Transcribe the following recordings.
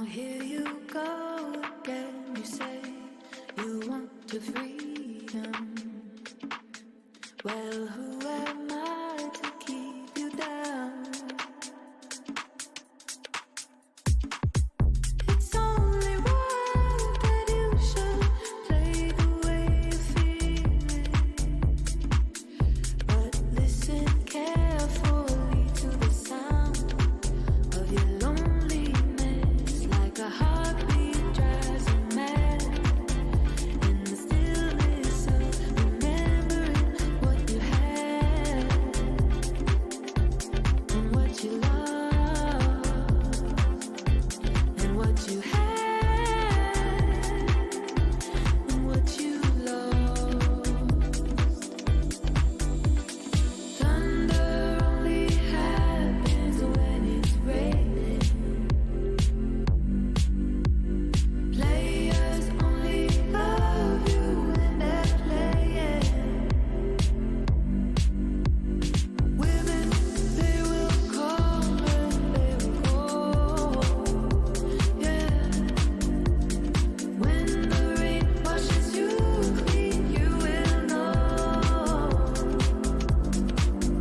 here you go again. You say you want your freedom. Well, who am I to keep you down? It's only right that you should play the way you feel it. But listen carefully to the sound of your loneliness, like a heartbeat drives you mad. In the stillness of remembering what you had and what you lost and what you had and what you lost. Thunder only happens when it's raining. Players only love you when they're playing. Women, they will come and they will go. Yeah. When the rain washes you clean, you will know.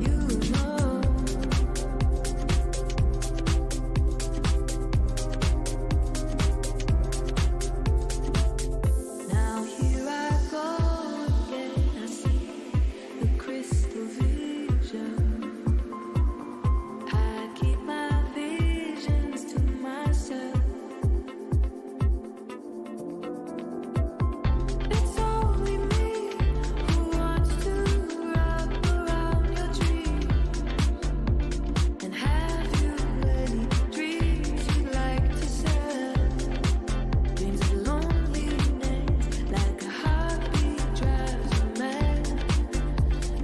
You know. Now here I go again. I see the crystal vision. I keep my visions to myself. It's only me who wants to wrap around your dreams and have you any dreams you'd like to sell. Dreams of loneliness, like a heartbeat drives you mad.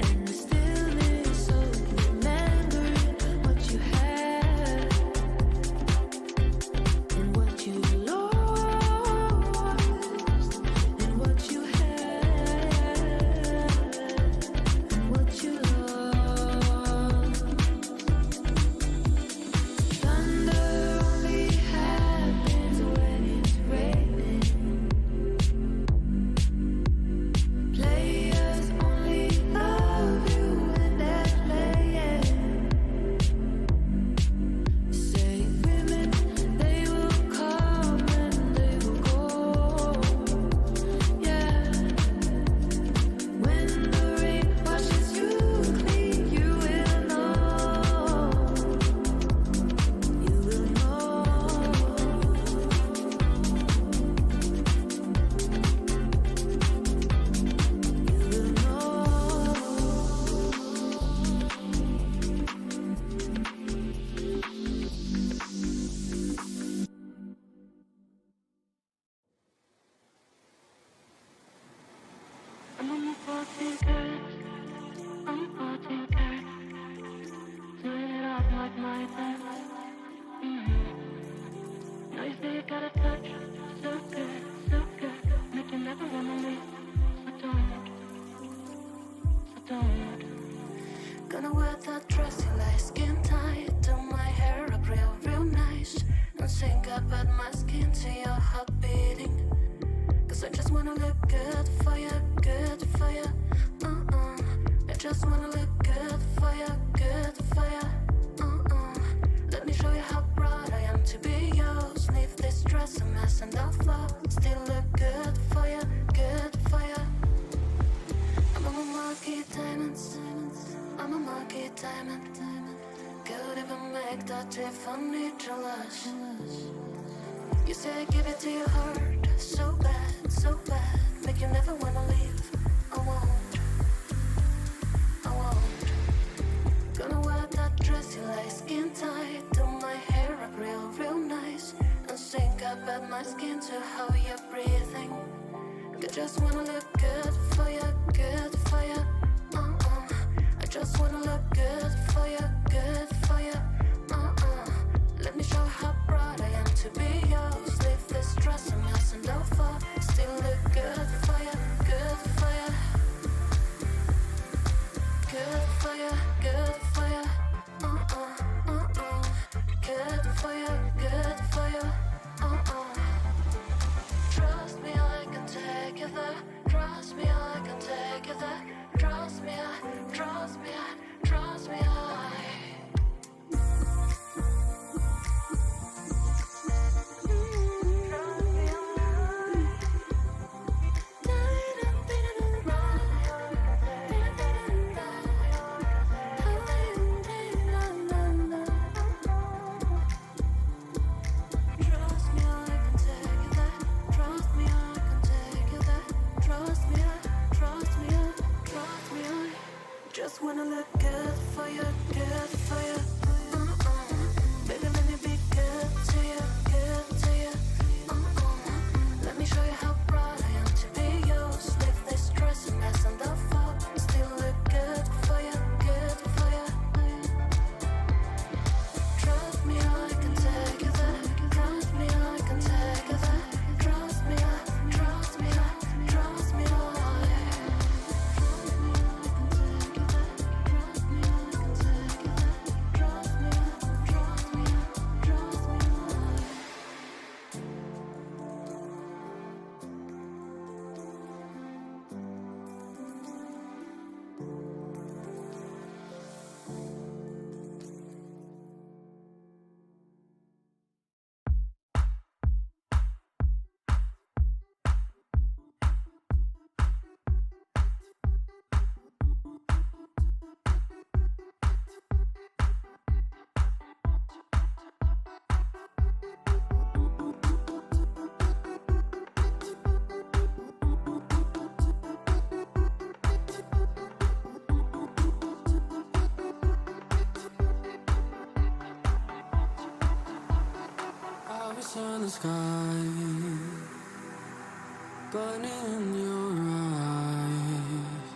And the stillness of remembering what you had and what you lost and what you had and what you lost. Thunder only happens when it's raining. Players only love you when they're playing. Say women, they will come and they will go. Yeah. When the rain washes you clean, you will know. You will know. You will know. I'm on my 14 carats. I'm 14 carats. Doing it off like my dad. Now you say you got a touch. So good, so good. Make you never wanna leave. So don't. Gonna wear that dress you like skin tight. Do my hair up real nice. And sync up at my skin to your heart beating. Cause I just wanna look good for you, good for you. I just wanna look good for you, good for you. Let me show you how proud I am to be yours. Leave this dress a mess and the floor. Still look good for you, good for you. I'm a marquee diamonds. I'm a marquee diamond. Could even make that Tiffany jealous. You say give it to your heart, so bad, so bad. Make you never wanna leave. I won't. Gonna wear that dress you like skin tight. Do my hair up real nice. And sync up at my skin to how you're breathing. I just wanna look good for you, good for you. I just wanna look good for you, good for you. Let me show how proud I am to be yours. Leave this dress a mess and don't fall. Still look good for you, good for you. Just wanna look good for you, good for you. Baby, let me be good to you, good to you. Let me show you how proud I am to be yours. Leave this stress and mess on the floor. Still look good for you, good for you. Trust me, I can take you there. Trust me, I can take you there. Trust me, trust me, trust me, in the sky, burning in your eyes.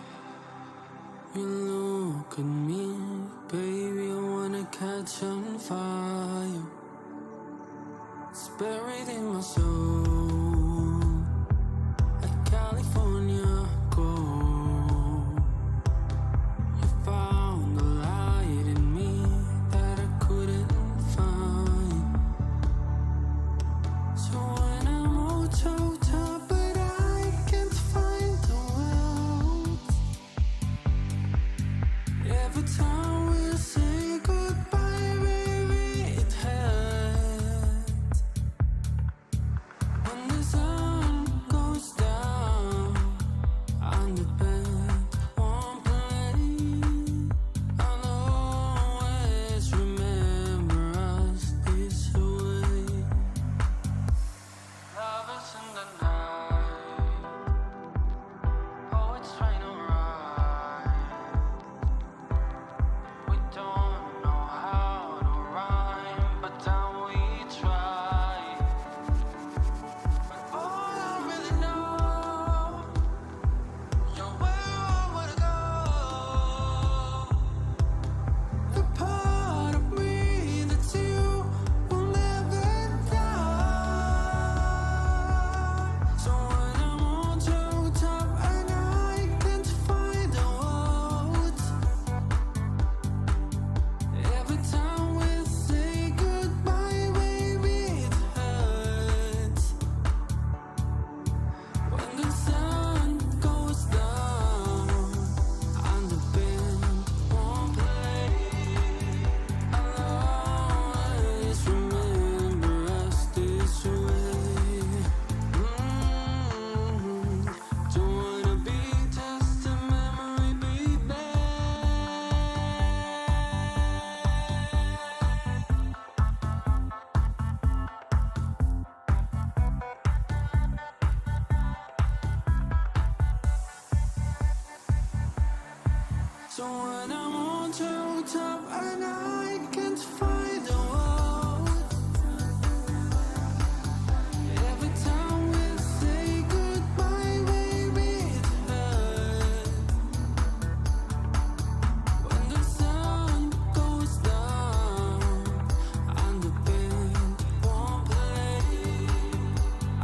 You look at me, baby, I wanna catch on fire. It's buried in my soul, like California gold. You found the light in me that I couldn't find. So when I'm all choked up, but I can't find the words. Every time we say goodbye, baby, it hurts. When the sun goes down and the band won't play, I'll always remember us this way. Lovers in the night, poets trying to write. We don't know how to rhyme, but then we try. But all I really know, you're where I wanna go. The part of me that's you will never die. So when I'm all choked up and I can't find the words, every time we say goodbye, baby, it hurts. When the sun goes down and the band won't play, I'll always remember us this way. Don't wanna be just a memory, baby. So when I'm all choked up and I can't find the words, every time we say goodbye, baby, it hurts. When the sun goes down and the band won't play,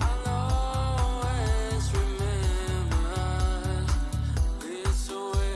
I'll always remember us this way.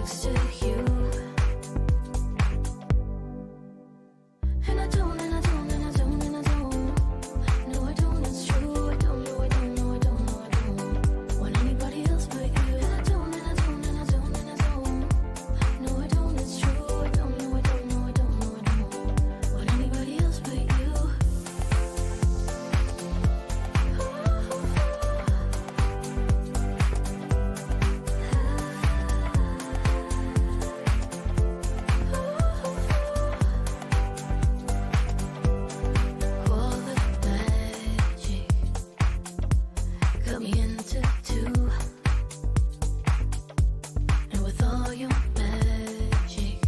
next to you. And I don't, and I don't, and I don't, and I don't. No, I don't, it's true. I don't know, I don't know, I don't know, I don't want anybody else but you. And I don't, and I don't, and I don't, and I don't. No, I don't, it's true. I don't know, I don't know, I don't know, I don't want anybody else but you. All the magic cut me into two, and with all your magic,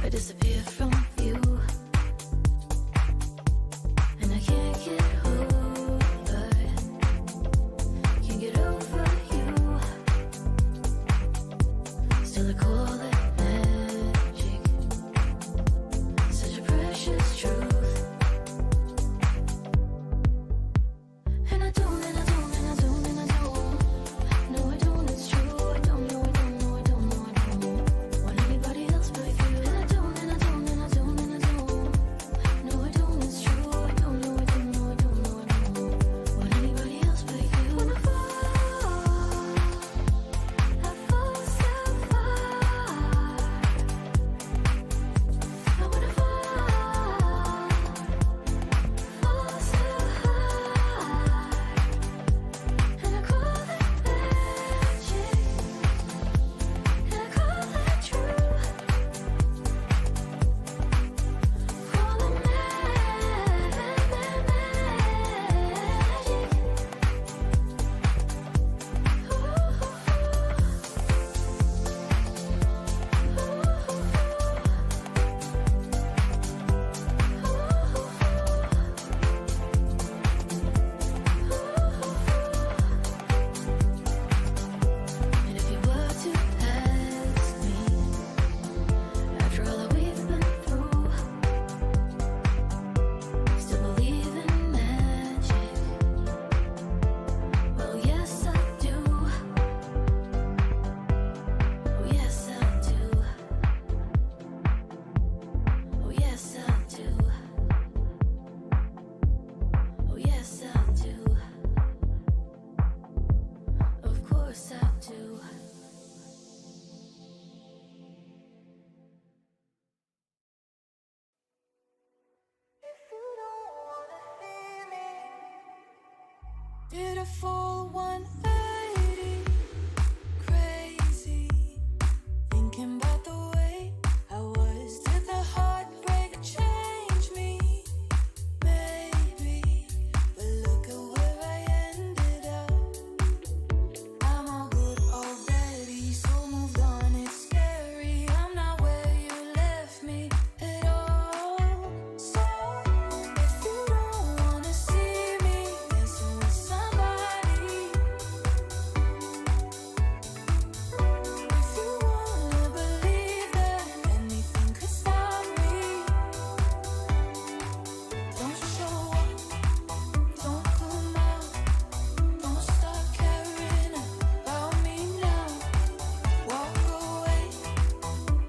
I disappear from view, and I can't get over, can't get over you. Still I call it magic, such a precious truth. And I don't, and I don't, and I don't, and I don't. No, I don't, it's true. I don't know, I don't know, I don't know, I don't want anybody else but you. And I don't, and I don't, and I don't, and I don't. No, I don't, it's true. I don't know, I don't know, I don't know, I don't want anybody else but you. When I fall so far. I wanna fall so high. And I call it magic, and I call it true. Call it And if you were to ask me, after all that we've been through, still believe in magic? Well, yes, I do. Oh, yes, I do. Oh, yes, I do. Oh, yes, I do. Of course I do. If you don't wanna see me, did a full 180, crazy, thinking about the way I was. Did the heartbreak change me? Maybe, but look at where I ended up. I'm all good already, so moved on, it's scary. I'm not where you left me at all. So, if you don't wanna see me dancing with somebody, if you wanna believe that anything could stop me, don't show up, don't come out, don't start caring about me now. Walk away,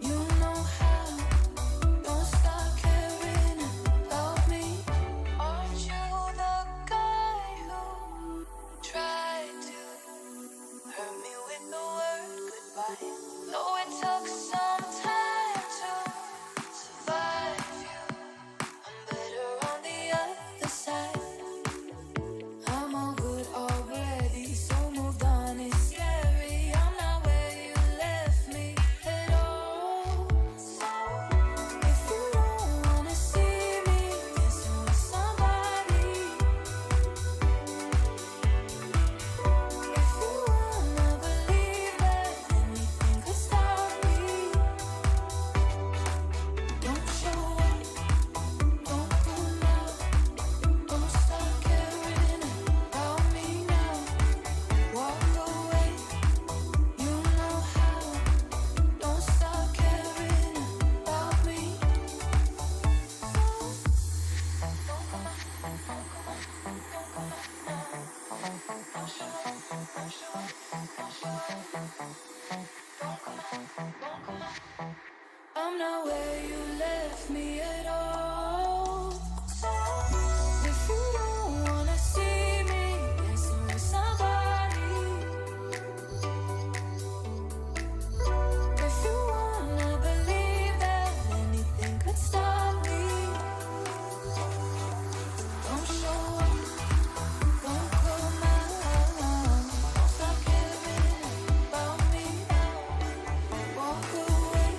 you know how. Don't start caring about me. Aren't you the guy who tried to hurt me with the word goodbye? Though it took some time to survive you, I'm better on the other side. I'm all good already, so moved on, it's scary. I'm not where you left me at all. So, if you don't wanna see me dancing with somebody, if you wanna believe that anything could stop me, not where you left me at all. If you don't wanna see me dancing with somebody, if you wanna believe that anything could stop me, don't show up, don't come out, don't stop caring about me, walk away,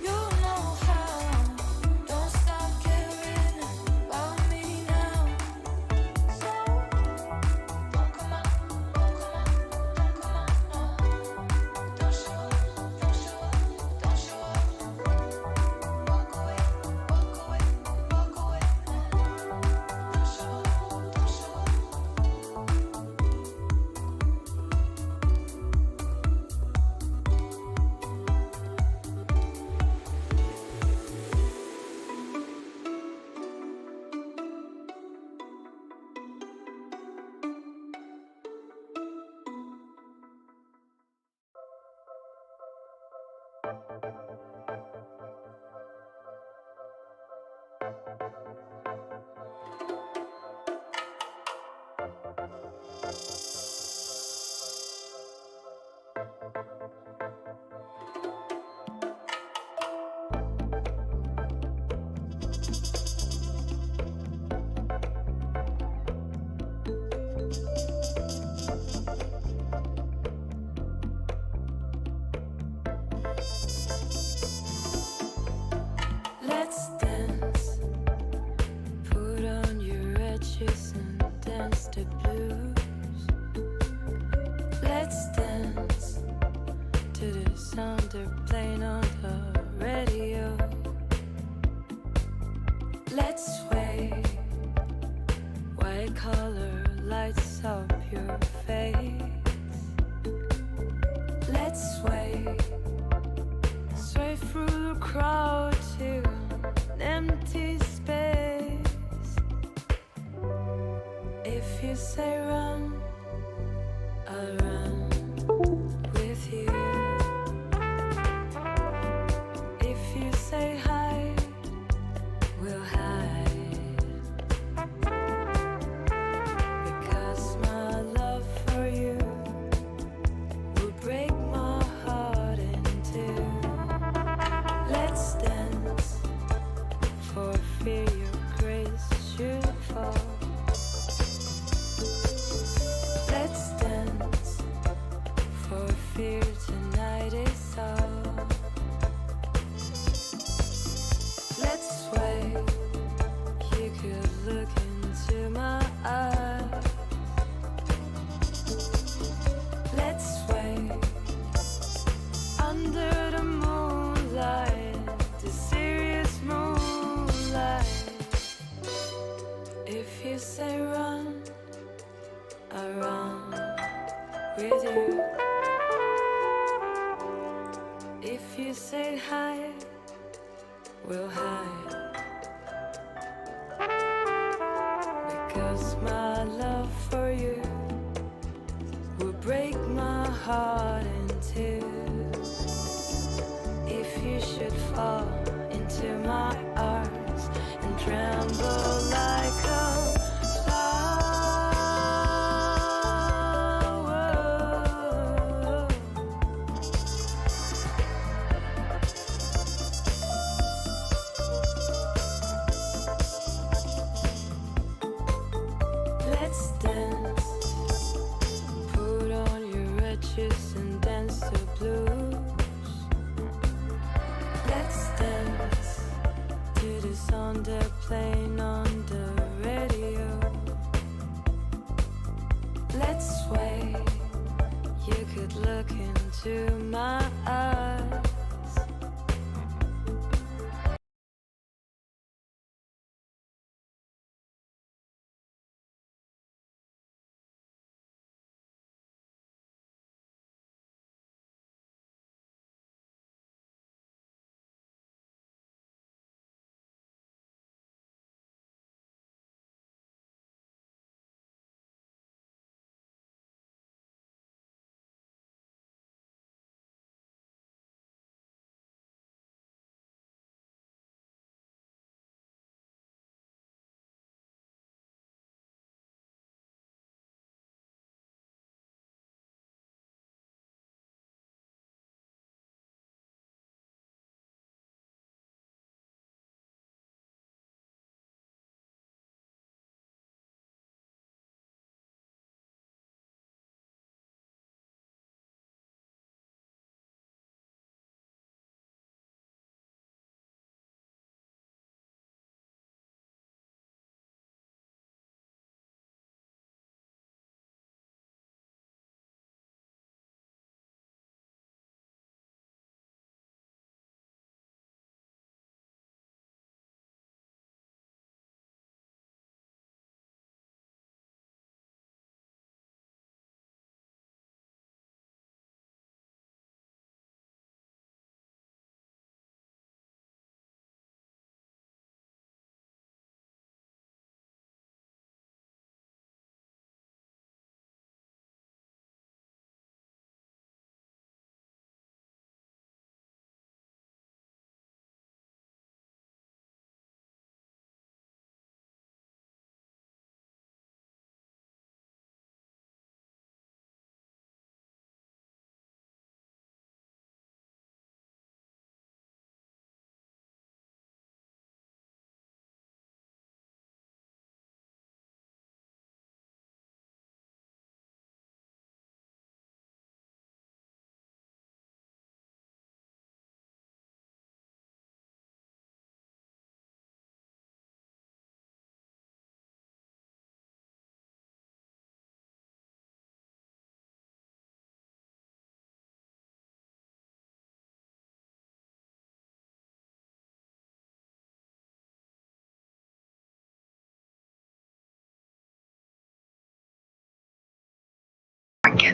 you know how, don't stop caring about me now. So don't come out, don't come out, don't come out now. Don't show up, don't show up, don't show up. Walk away, walk away, walk away. Don't show up, don't show up. Let's dance. Put on your red shoes and dance the blues. Let's dance to the sound they're playing on the radio. Let's sway. White collar lights up your face. Let's sway. Sway through the crowd to an empty space. If you say run, I'll run with you. If you say hide, we'll hide. Because my love for you will break my heart in two. Let's dance for fear your grace should fall. Let's dance for fear tonight is all. Let's sway. You could look into my eyes. Let's sway under the moonlight, the serious moonlight. If you say run, I run with you. If you say hide, we'll hide. Because my love for you will break my heart in two. If you should fall into my arms and tremble like a flower, let's dance. Put on your red shoes and dance the blues. Let's dance to the song they're playing on the radio. Let's sway. You could look into my eyes.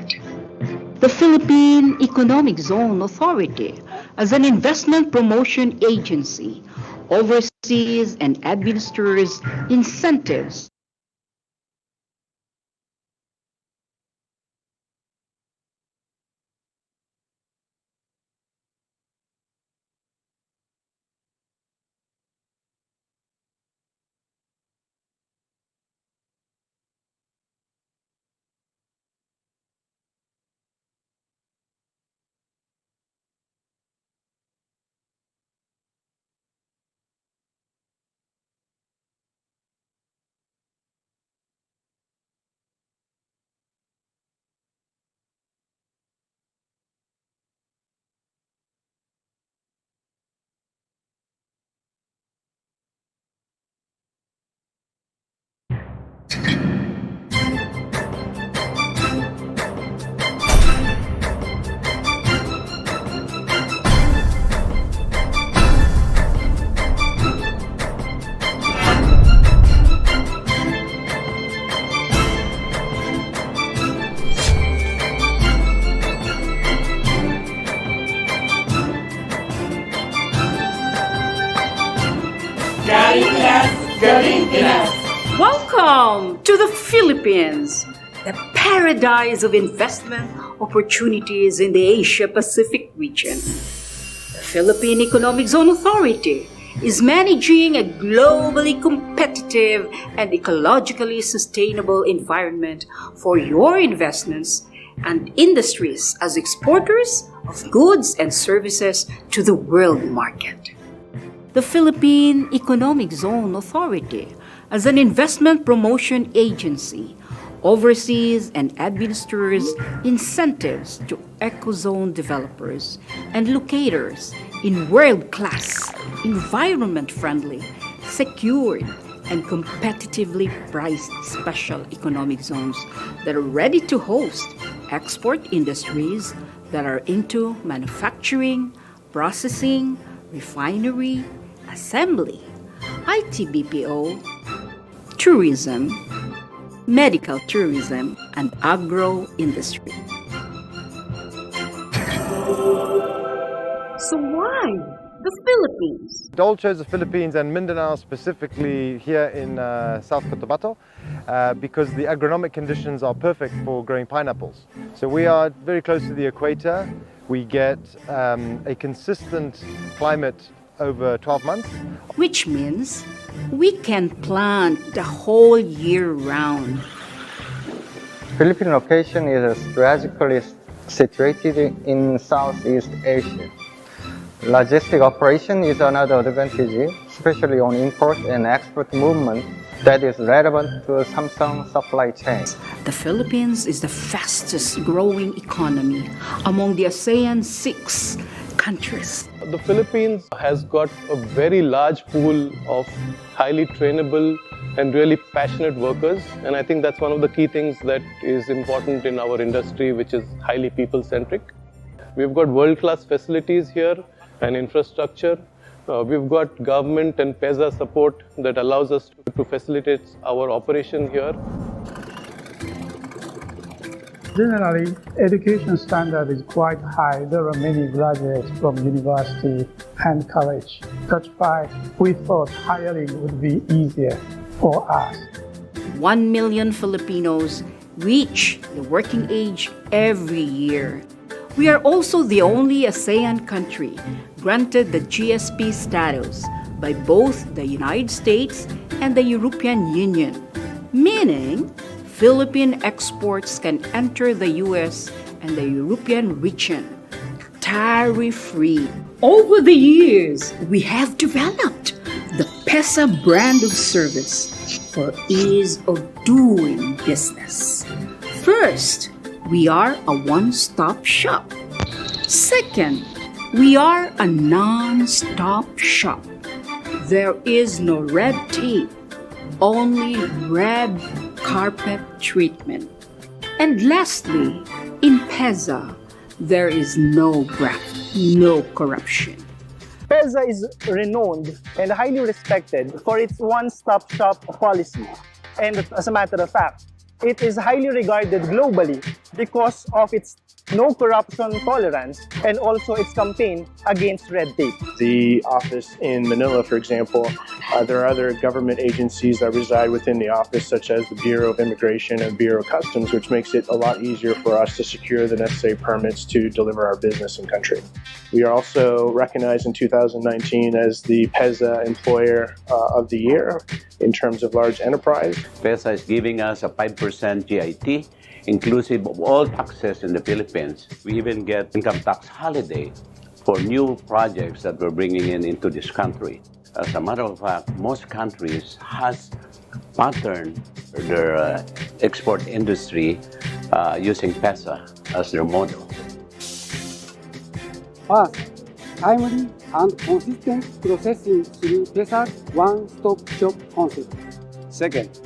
market. The Philippine Economic Zone Authority, as an investment promotion agency, oversees and administers incentives Welcome to the Philippines, the paradise of investment opportunities in the Asia-Pacific region. The Philippine Economic Zone Authority is managing a globally competitive and ecologically sustainable environment for your investments and industries as exporters of goods and services to the world market. The Philippine Economic Zone Authority, as an investment promotion agency, oversees and administers incentives to ecozone developers and locators in world-class, environment-friendly, secured, and competitively priced special economic zones that are ready to host export industries that are into manufacturing, processing, refinery, assembly, IT/BPO, tourism, medical tourism, and agro-industry. So why the Philippines? Dole chose the Philippines and Mindanao specifically here in South Cotabato because the agronomic conditions are perfect for growing pineapples. So we are very close to the equator. We get a consistent climate over 12 months. Which means we can plant the whole year round. Philippine location is strategically situated in Southeast Asia. Logistic operation is another advantage, especially on import and export movement that is relevant to Samsung supply chain. The Philippines is the fastest growing economy among the ASEAN 6 countries. The Philippines has got a very large pool of highly trainable and really passionate workers, and I think that's one of the key things that is important in our industry, which is highly people-centric. We've got world-class facilities here and infrastructure. We've got government and PEZA support that allows us to facilitate our operation here. Generally, education standard is quite high. There are many graduates from university and college. That's why we thought hiring would be easier for us. 1 million Filipinos reach the working age every year. We are also the only ASEAN country granted the GSP status by both the United States and the European Union, meaning Philippine exports can enter the US and the European region tariff-free. Over the years, we have developed the PEZA brand of service for ease of doing business. First, we are a one-stop shop. Second, we are a non-stop shop. There is no red tape, only red carpet treatment. And lastly, in PEZA, there is no graft, no corruption. PEZA is renowned and highly respected for its one-stop shop policy. And as a matter of fact, it is highly regarded globally because of its no corruption tolerance and also its campaign against red tape. The office in Manila, for example, there are other government agencies that reside within the office, such as the Bureau of Immigration and Bureau of Customs, which makes it a lot easier for us to secure the necessary permits to deliver our business in country. We are also recognized in 2019 as the PEZA Employer of the Year in terms of large enterprise. PEZA is giving us a 5% GIT, inclusive of all taxes in the Philippines. We even get income tax holiday for new projects that we're bringing into this country. As a matter of fact, most countries has patterned their export industry using PEZA as their model. First, timely and consistent processing through PEZA's one-stop-shop concept. Second,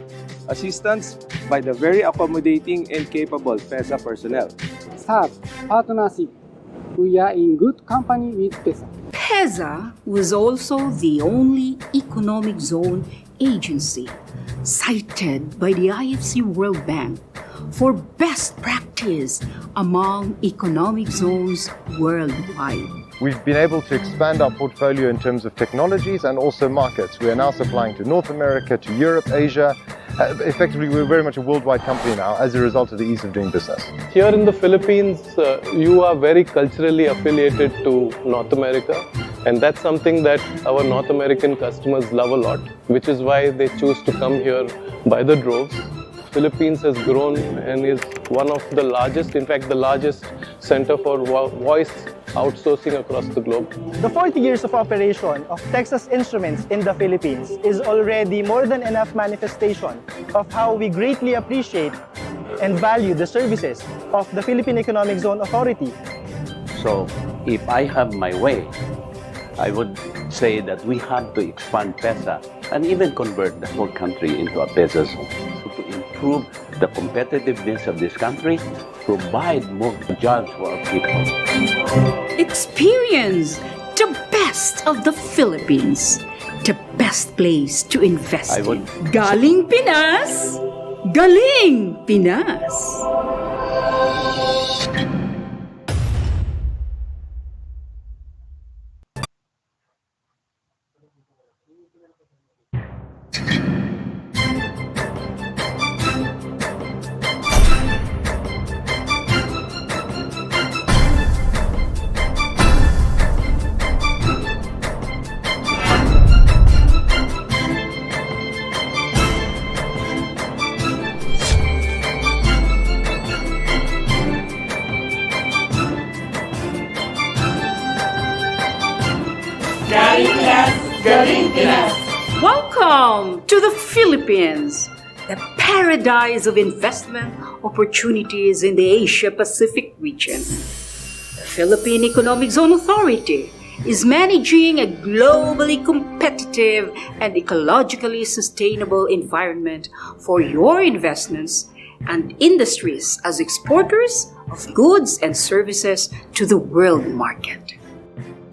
assistance by the very accommodating and capable PEZA personnel. Third, partnership. We are in good company with PEZA. PEZA was also the only economic zone agency cited by the IFC World Bank for best practice among economic zones worldwide. We've been able to expand our portfolio in terms of technologies and also markets. We are now supplying to North America, to Europe, Asia. Effectively, we're very much a worldwide company now as a result of the ease of doing business. Here in the Philippines, you are very culturally affiliated to North America, and that's something that our North American customers love a lot, which is why they choose to come here by the droves. Philippines has grown and is one of the largest, in fact the largest center for voice outsourcing across the globe. The 40 years of operation of Texas Instruments in the Philippines is already more than enough manifestation of how we greatly appreciate and value the services of the Philippine Economic Zone Authority. So if I have my way, I would say that we have to expand PEZA and even convert the whole country into a PEZA zone to improve the competitiveness of this country, provide more jobs for our people. Experience the best of the Philippines, the best place to invest in. Galing Pinas, Galing Pinas. Welcome to the Philippines, the paradise of investment opportunities in the Asia-Pacific region. The Philippine Economic Zone Authority is managing a globally competitive and ecologically sustainable environment for your investments and industries as exporters of goods and services to the world market.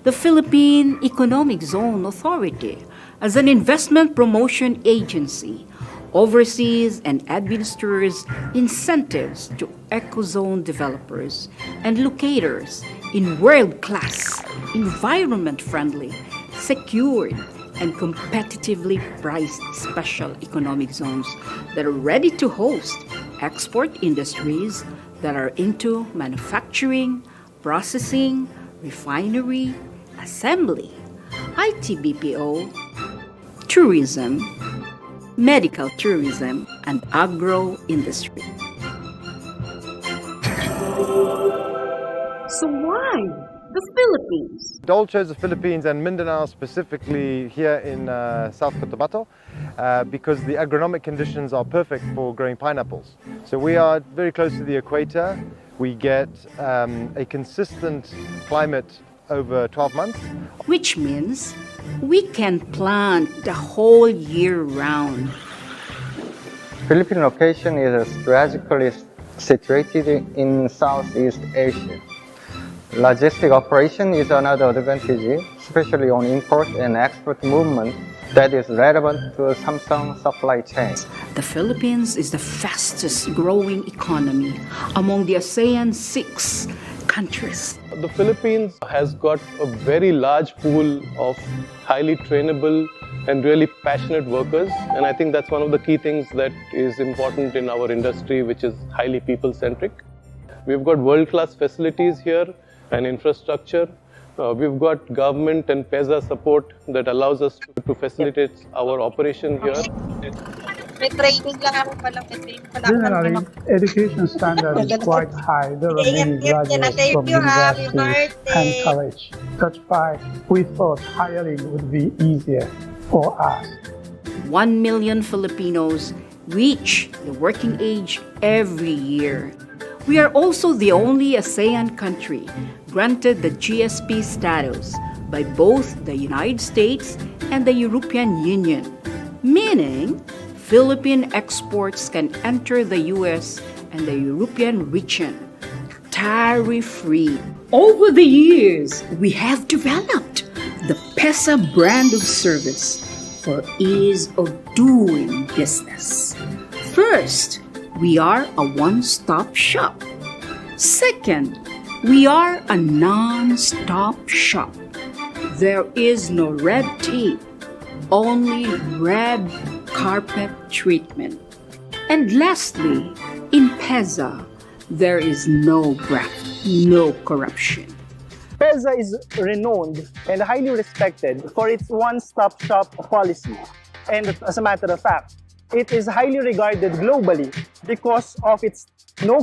The Philippine Economic Zone Authority, as an investment promotion agency, oversees and administers incentives to ecozone developers and locators in world-class, environment-friendly, secured, and competitively priced special economic zones that are ready to host export industries that are into manufacturing, processing, refinery, assembly, IT BPO, tourism, medical tourism, and agro-industry. So why the Philippines? Dole chose the Philippines and Mindanao specifically here in South Cotabato because the agronomic conditions are perfect for growing pineapples. So we are very close to the equator. We get a consistent climate over 12 months. Which means we can plant the whole year round. Philippine location is strategically situated in Southeast Asia. Logistic operation is another advantage, especially on import and export movement that is relevant to Samsung supply chain. The Philippines is the fastest growing economy among the ASEAN 6 countries. The Philippines has got a very large pool of highly trainable and really passionate workers, and I think that's one of the key things that is important in our industry, which is highly people-centric. We've got world-class facilities here and infrastructure. We've got government and PEZA support that allows us to facilitate our operation here. Generally, education standard is quite high. There are many graduates from university and college. That's why we thought hiring would be easier for us. 1 million Filipinos reach the working age every year. We are also the only ASEAN country granted the GSP status by both the United States and the European Union, meaning Philippine exports can enter the US and the European region tariff-free. Over the years, we have developed the PEZA brand of service for ease of doing business. First, we are a one-stop shop. Second, we are a non-stop shop. There is no red tape, only red carpet treatment. And lastly, in PEZA, there is no graft, no corruption. PEZA is renowned and highly respected for its one-stop shop policy. And as a matter of fact, it is highly regarded globally because of its no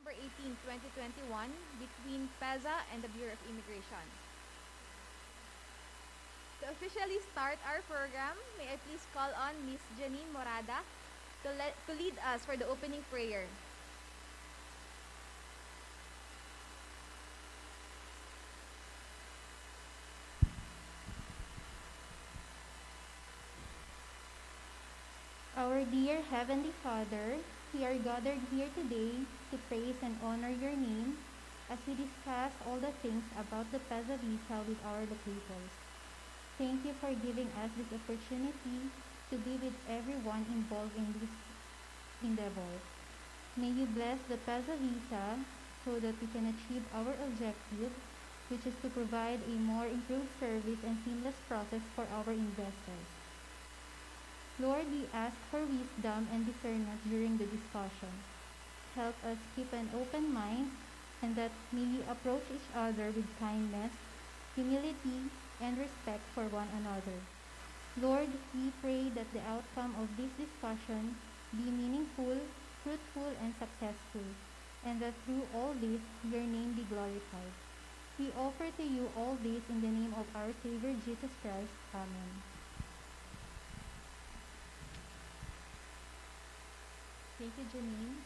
November 18, 2021, between PEZA and the Bureau of Immigration. To officially start our program, may I please call on Ms. Janine Morada to lead us for the opening prayer. Our dear Heavenly Father, we are gathered here today to praise and honor your name as we discuss all the things about the PEZA visa with our locators. Thank you for giving us this opportunity to be with everyone involved in this endeavor. May you bless the PEZA visa so that we can achieve our objective, which is to provide a more improved service and seamless process for our investors. Lord, we ask for wisdom and discernment during the discussion. Help us keep an open mind and that may we approach each other with kindness, humility, and respect for one another. Lord, we pray that the outcome of this discussion be meaningful, fruitful, and successful, and that through all this, your name be glorified. We offer to you all this in the name of our Savior Jesus Christ. Amen. Thank you, Janine.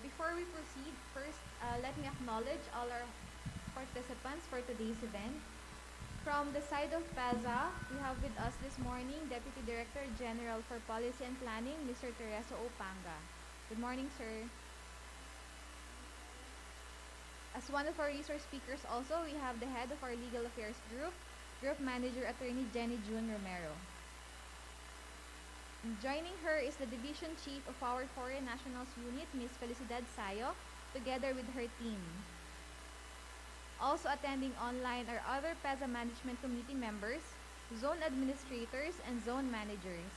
Before we proceed, first, let me acknowledge all our participants for today's event. From the side of PEZA, we have with us this morning Deputy Director General for Policy and Planning, Mr. Tereso Opanga. Good morning, sir. As one of our resource speakers also, we have the head of our Legal Affairs Group, Group Manager Attorney Jenny June Romero. And joining her is the Division Chief of our Foreign Nationals Unit, Ms. Felicidad Sayo, together with her team. Also attending online are other PEZA Management Committee members, zone administrators, and zone managers.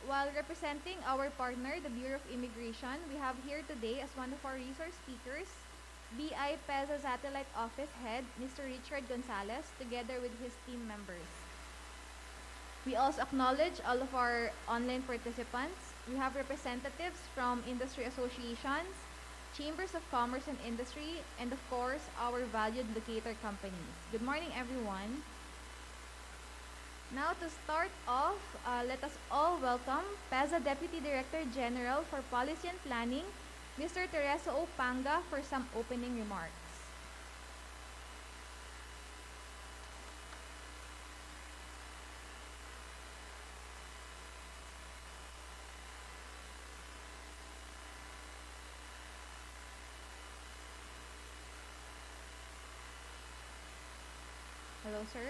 While representing our partner, the Bureau of Immigration, we have here today as one of our resource speakers, BI PEZA Satellite Office Head, Mr. Richard Gonzalez, together with his team members. We also acknowledge all of our online participants. We have representatives from industry associations, chambers of commerce and industry, and of course, our valued locator companies. Good morning, everyone. Now, to start off, let us all welcome PEZA Deputy Director General for Policy and Planning, Mr. Tereso O. Panga, for some opening remarks. Hello, sir.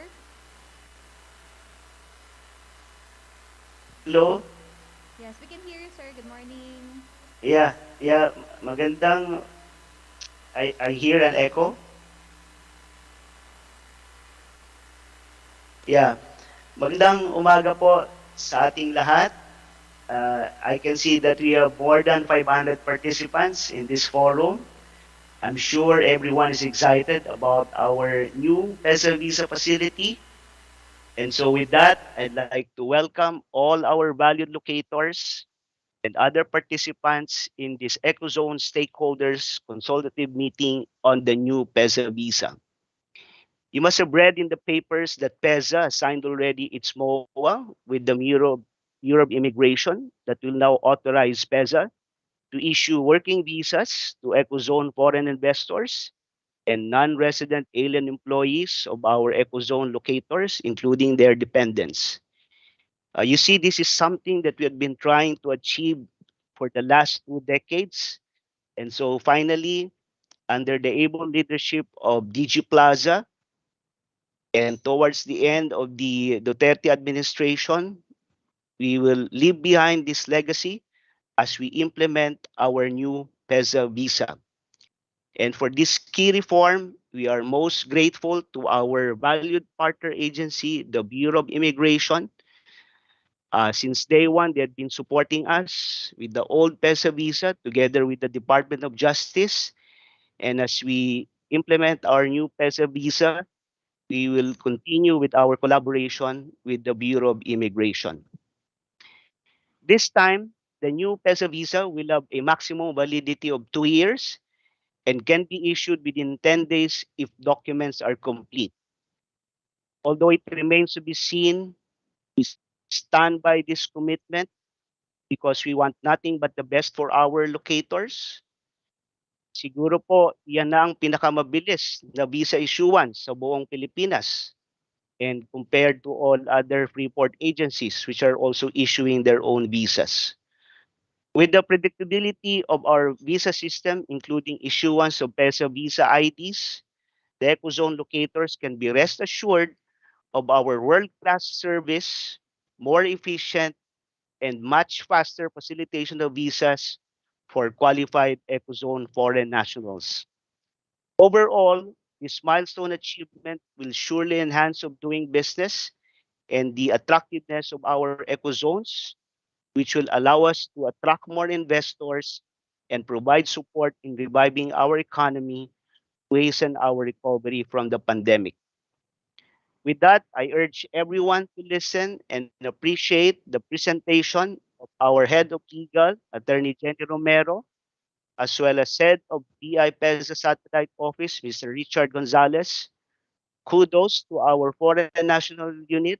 Hello? Yes, we can hear you, sir. Good morning. Yeah, magandang, I hear an echo. Yeah, magandang umaga po sa ating lahat. I can see that we have more than 500 participants in this forum. I'm sure everyone is excited about our new PEZA Visa facility. And so with that, I'd like to welcome all our valued locators and other participants in this EcoZone Stakeholders Consultative meeting on the new PEZA visa. You must have read in the papers that PEZA signed already its MOA with the Bureau of Immigration that will now authorize PEZA to issue working visas to EcoZone foreign investors and non-resident alien employees of our EcoZone locators, including their dependents. You see, this is something that we have been trying to achieve for the last 2 decades. And so finally, under the able leadership of DG Plaza and towards the end of the Duterte administration, we will leave behind this legacy as we implement our new PEZA visa. And for this key reform, we are most grateful to our valued partner agency, the Bureau of Immigration. Since day one, they have been supporting us with the old PEZA visa together with the Department of Justice. And as we implement our new PEZA visa, we will continue with our collaboration with the Bureau of Immigration. This time, the new PEZA visa will have a maximum validity of 2 years and can be issued within 10 days if documents are complete. Although it remains to be seen, we stand by this commitment because we want nothing but the best for our locators. Siguro po, yan na ang pinakamabilis na visa issuance sa buong Pilipinas and compared to all other Freeport agencies which are also issuing their own visas. With the predictability of our visa system, including issuance of PESA visa IDs, the EcoZone locators can be rest assured of our world-class service, more efficient, and much faster facilitation of visas for qualified EcoZone foreign nationals. Overall, this milestone achievement will surely enhance of doing business and the attractiveness of our ecozones, which will allow us to attract more investors and provide support in reviving our economy to hasten our recovery from the pandemic. With that, I urge everyone to listen and appreciate the presentation of our Head of Legal, Attorney Jenny Romero, as well as Head of BI PEZA Satellite Office, Mr. Richard Gonzalez. Kudos to our Foreign National Unit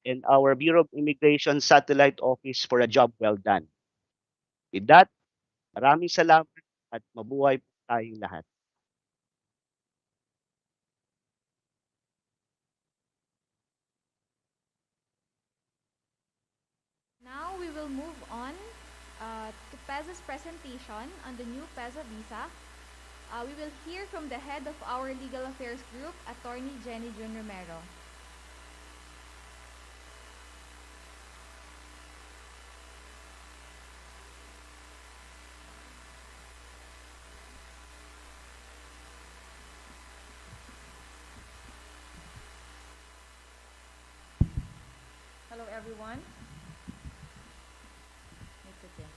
and our Bureau of Immigration Satellite Office for a job well done. With that, maraming salamat at mabuhay po tayong lahat. Now we will move on to PEZA's presentation on the new PEZA visa. We will hear from the head of our legal affairs group, Attorney Jenny Jun Romero. Hello everyone. It's okay.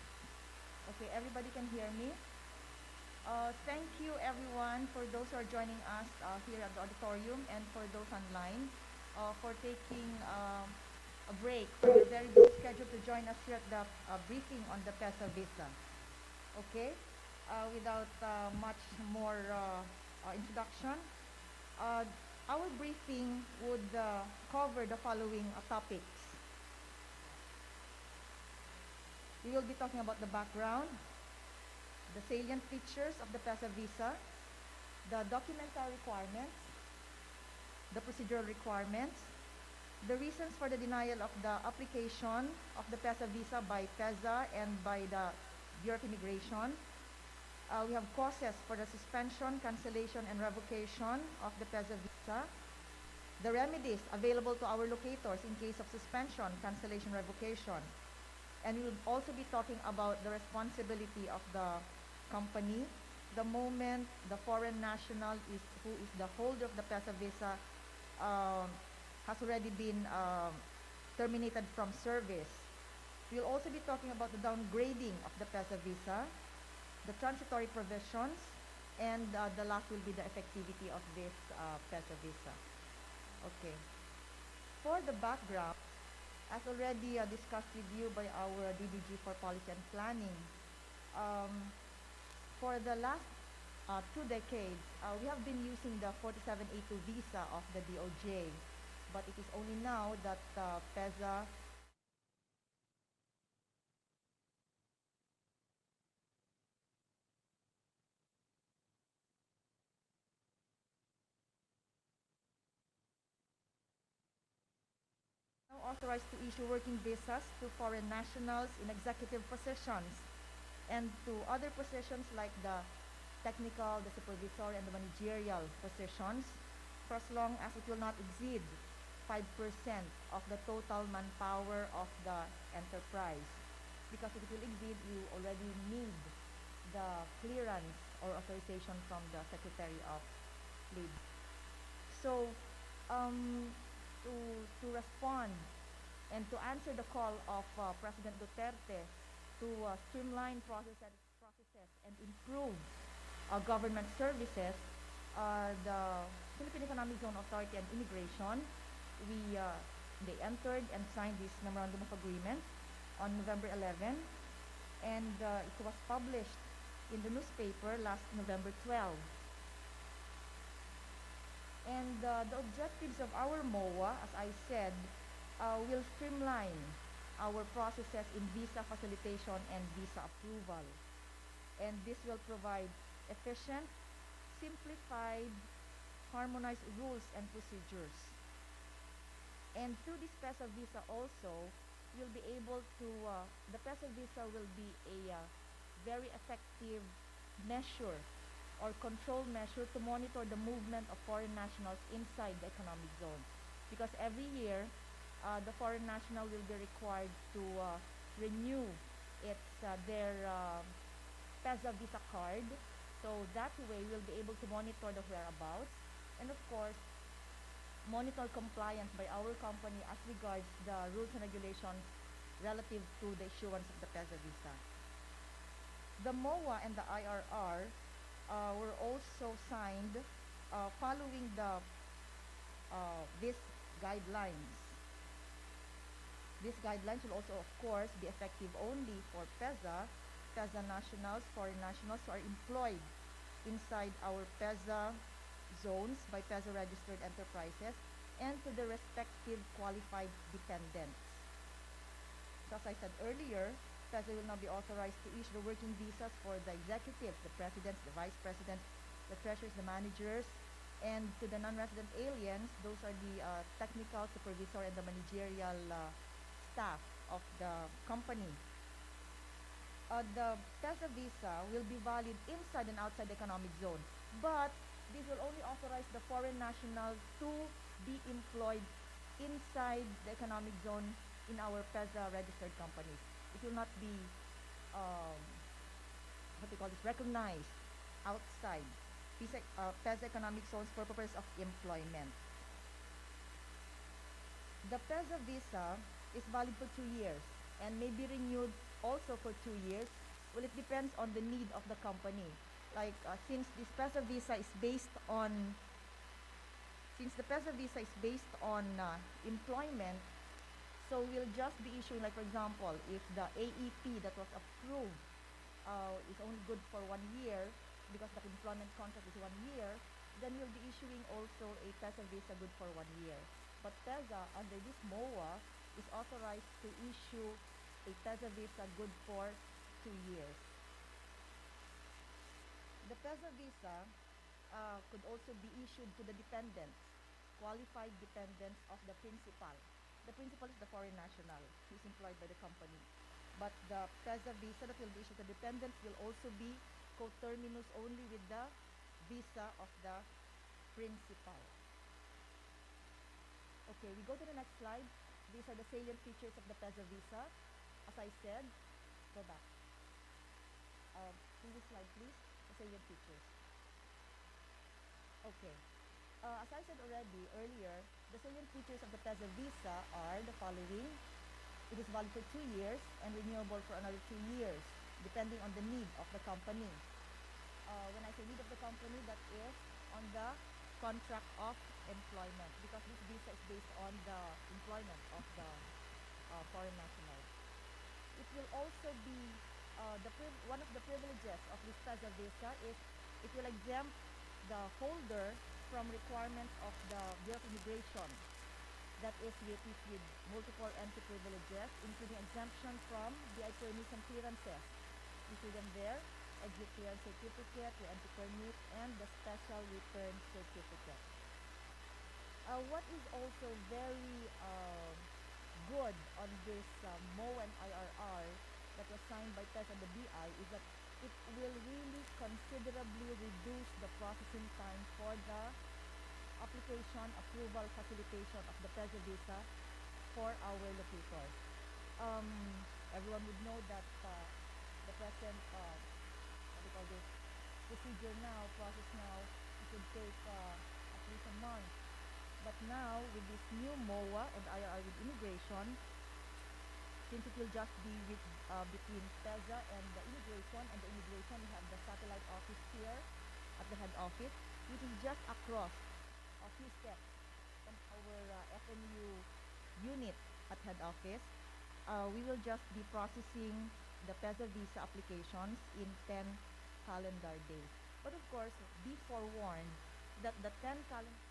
Okay, everybody can hear me. Thank you everyone for those who are joining us here at the auditorium and for those online for taking a break from your very busy schedule to join us here at the briefing on the PEZA visa. Okay? Without much more introduction, our briefing would cover the following topics. We will be talking about the background, the salient features of the PEZA visa, the documentary requirements, the procedural requirements, the reasons for the denial of the application of the PEZA visa by PEZA and by the Bureau of Immigration. We have causes for the suspension, cancellation, and revocation of the PEZA visa, the remedies available to our locators in case of suspension, cancellation, revocation, and we will also be talking about the responsibility of the company the moment the foreign national who is the holder of the PEZA visa has already been terminated from service. We'll also be talking about the downgrading of the PEZA visa, the transitory provisions, and the last will be the effectivity of this PEZA visa. Okay. For the background, as already discussed with you by our DDG for Policy and Planning, for the last 2 decades, we have been using the 47A2 visa of the DOJ, but it is only now that PEZA authorized to issue working visas to foreign nationals in executive positions and to other positions like the technical, the supervisory, and the managerial positions for as long as it will not exceed 5% of the total manpower of the enterprise. Because if it will exceed, you already need the clearance or authorization from the Secretary of Labor. So, to respond and to answer the call of President Duterte to streamline processes and improve government services, the Philippine Economic Zone Authority and Immigration, they entered and signed this Memorandum of Agreement on November 11, and it was published in the newspaper last November 12. And the objectives of our MOA, as I said, will streamline our processes in visa facilitation and visa approval. And this will provide efficient, simplified, harmonized rules and procedures. And through this PEZA visa also, you'll be able to, the PEZA visa will be a very effective measure or control measure to monitor the movement of foreign nationals inside the economic zone. Because every year, the foreign national will be required to renew their PEZA visa card. So that way, we'll be able to monitor the whereabouts and of course, monitor compliance by our company as regards the rules and regulations relative to the issuance of the PEZA visa. The MOA and the IRR were also signed following these guidelines. These guidelines will also, of course, be effective only for PEZA nationals, foreign nationals who are employed inside our PEZA zones by PEZA registered enterprises and to the respective qualified dependents. So as I said earlier, PEZA will now be authorized to issue the working visas for the executives, the presidents, the vice presidents, the treasurers, the managers, and to the non-resident aliens, those are the technical, supervisor, and the managerial staff of the company. The PEZA visa will be valid inside and outside the economic zone, but this will only authorize the foreign nationals to be employed inside the economic zone in our PEZA registered companies. It will not be, recognized outside PEZA economic zones for purpose of employment. The PEZA visa is valid for 2 years and may be renewed also for 2 years. Well, it depends on the need of the company. Like since this PEZA visa is based on employment, So we'll just be issuing, like for example, if the AEP that was approved is only good for 1 year because the employment contract is 1 year, then we'll be issuing also a PEZA visa good for 1 year. But PEZA, under this MOA, is authorized to issue a PEZA visa good for 2 years. The PEZA visa could also be issued to the dependents, qualified dependents of the principal. The principal is the foreign national who is employed by the company. But the PEZA visa that will be issued to dependents will also be coterminous only with the visa of the principal. Okay, we go to the next slide. These are the salient features of the PEZA visa. As I said, go back. Previous slide, please. The salient features. Okay. As I said already earlier, the salient features of the PEZA visa are the following. It is valid for 2 years and renewable for another 2 years, depending on the need of the company. When I say need of the company, that is on the contract of employment, because this visa is based on the employment of the foreign national. It will also be one of the privileges of this PEZA visa is it will exempt the holder from requirements of the Bureau of Immigration, that is with multiple entry privileges, including exemption from the permits and clearances. You see them there: exit clearance certificate, the entry permit, and the special return certificate. What is also very good on this MOA and IRR that was signed by PEZA and the BI is that it will really considerably reduce the processing time for the application, approval, facilitation of the PEZA visa for our locators. Everyone would know that the present what do you call this, procedure now, process now, it would take at least a month. But now, with this new MOA and IRR with immigration, since it will just be with, between PEZA and the immigration, we have the satellite office here at the head office, which is just across a few steps from our FNU unit at head office. We will just be processing the PEZA visa applications in 10 calendar days. But of course, be forewarned that the 10 calendar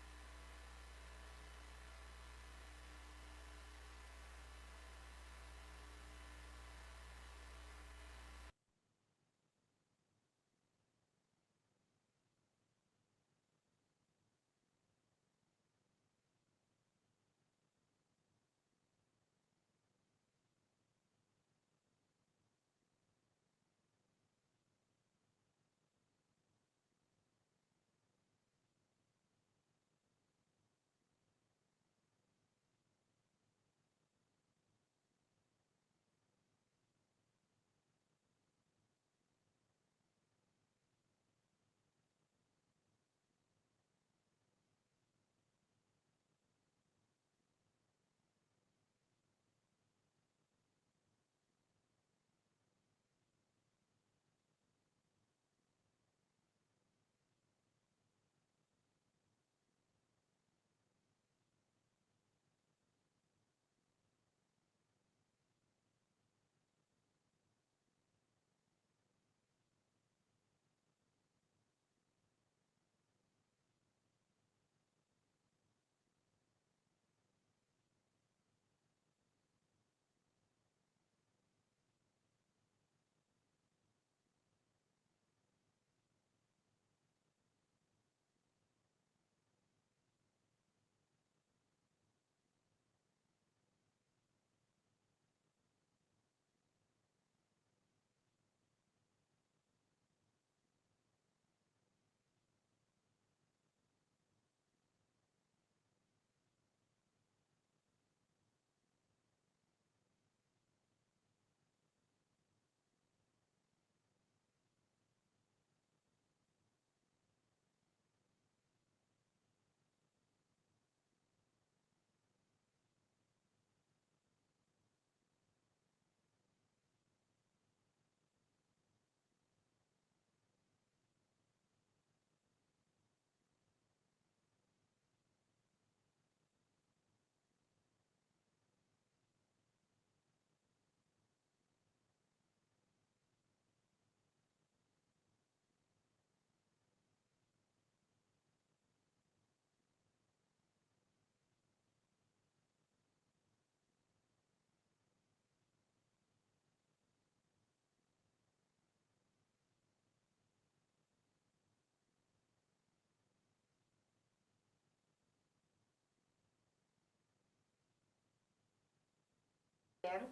Second,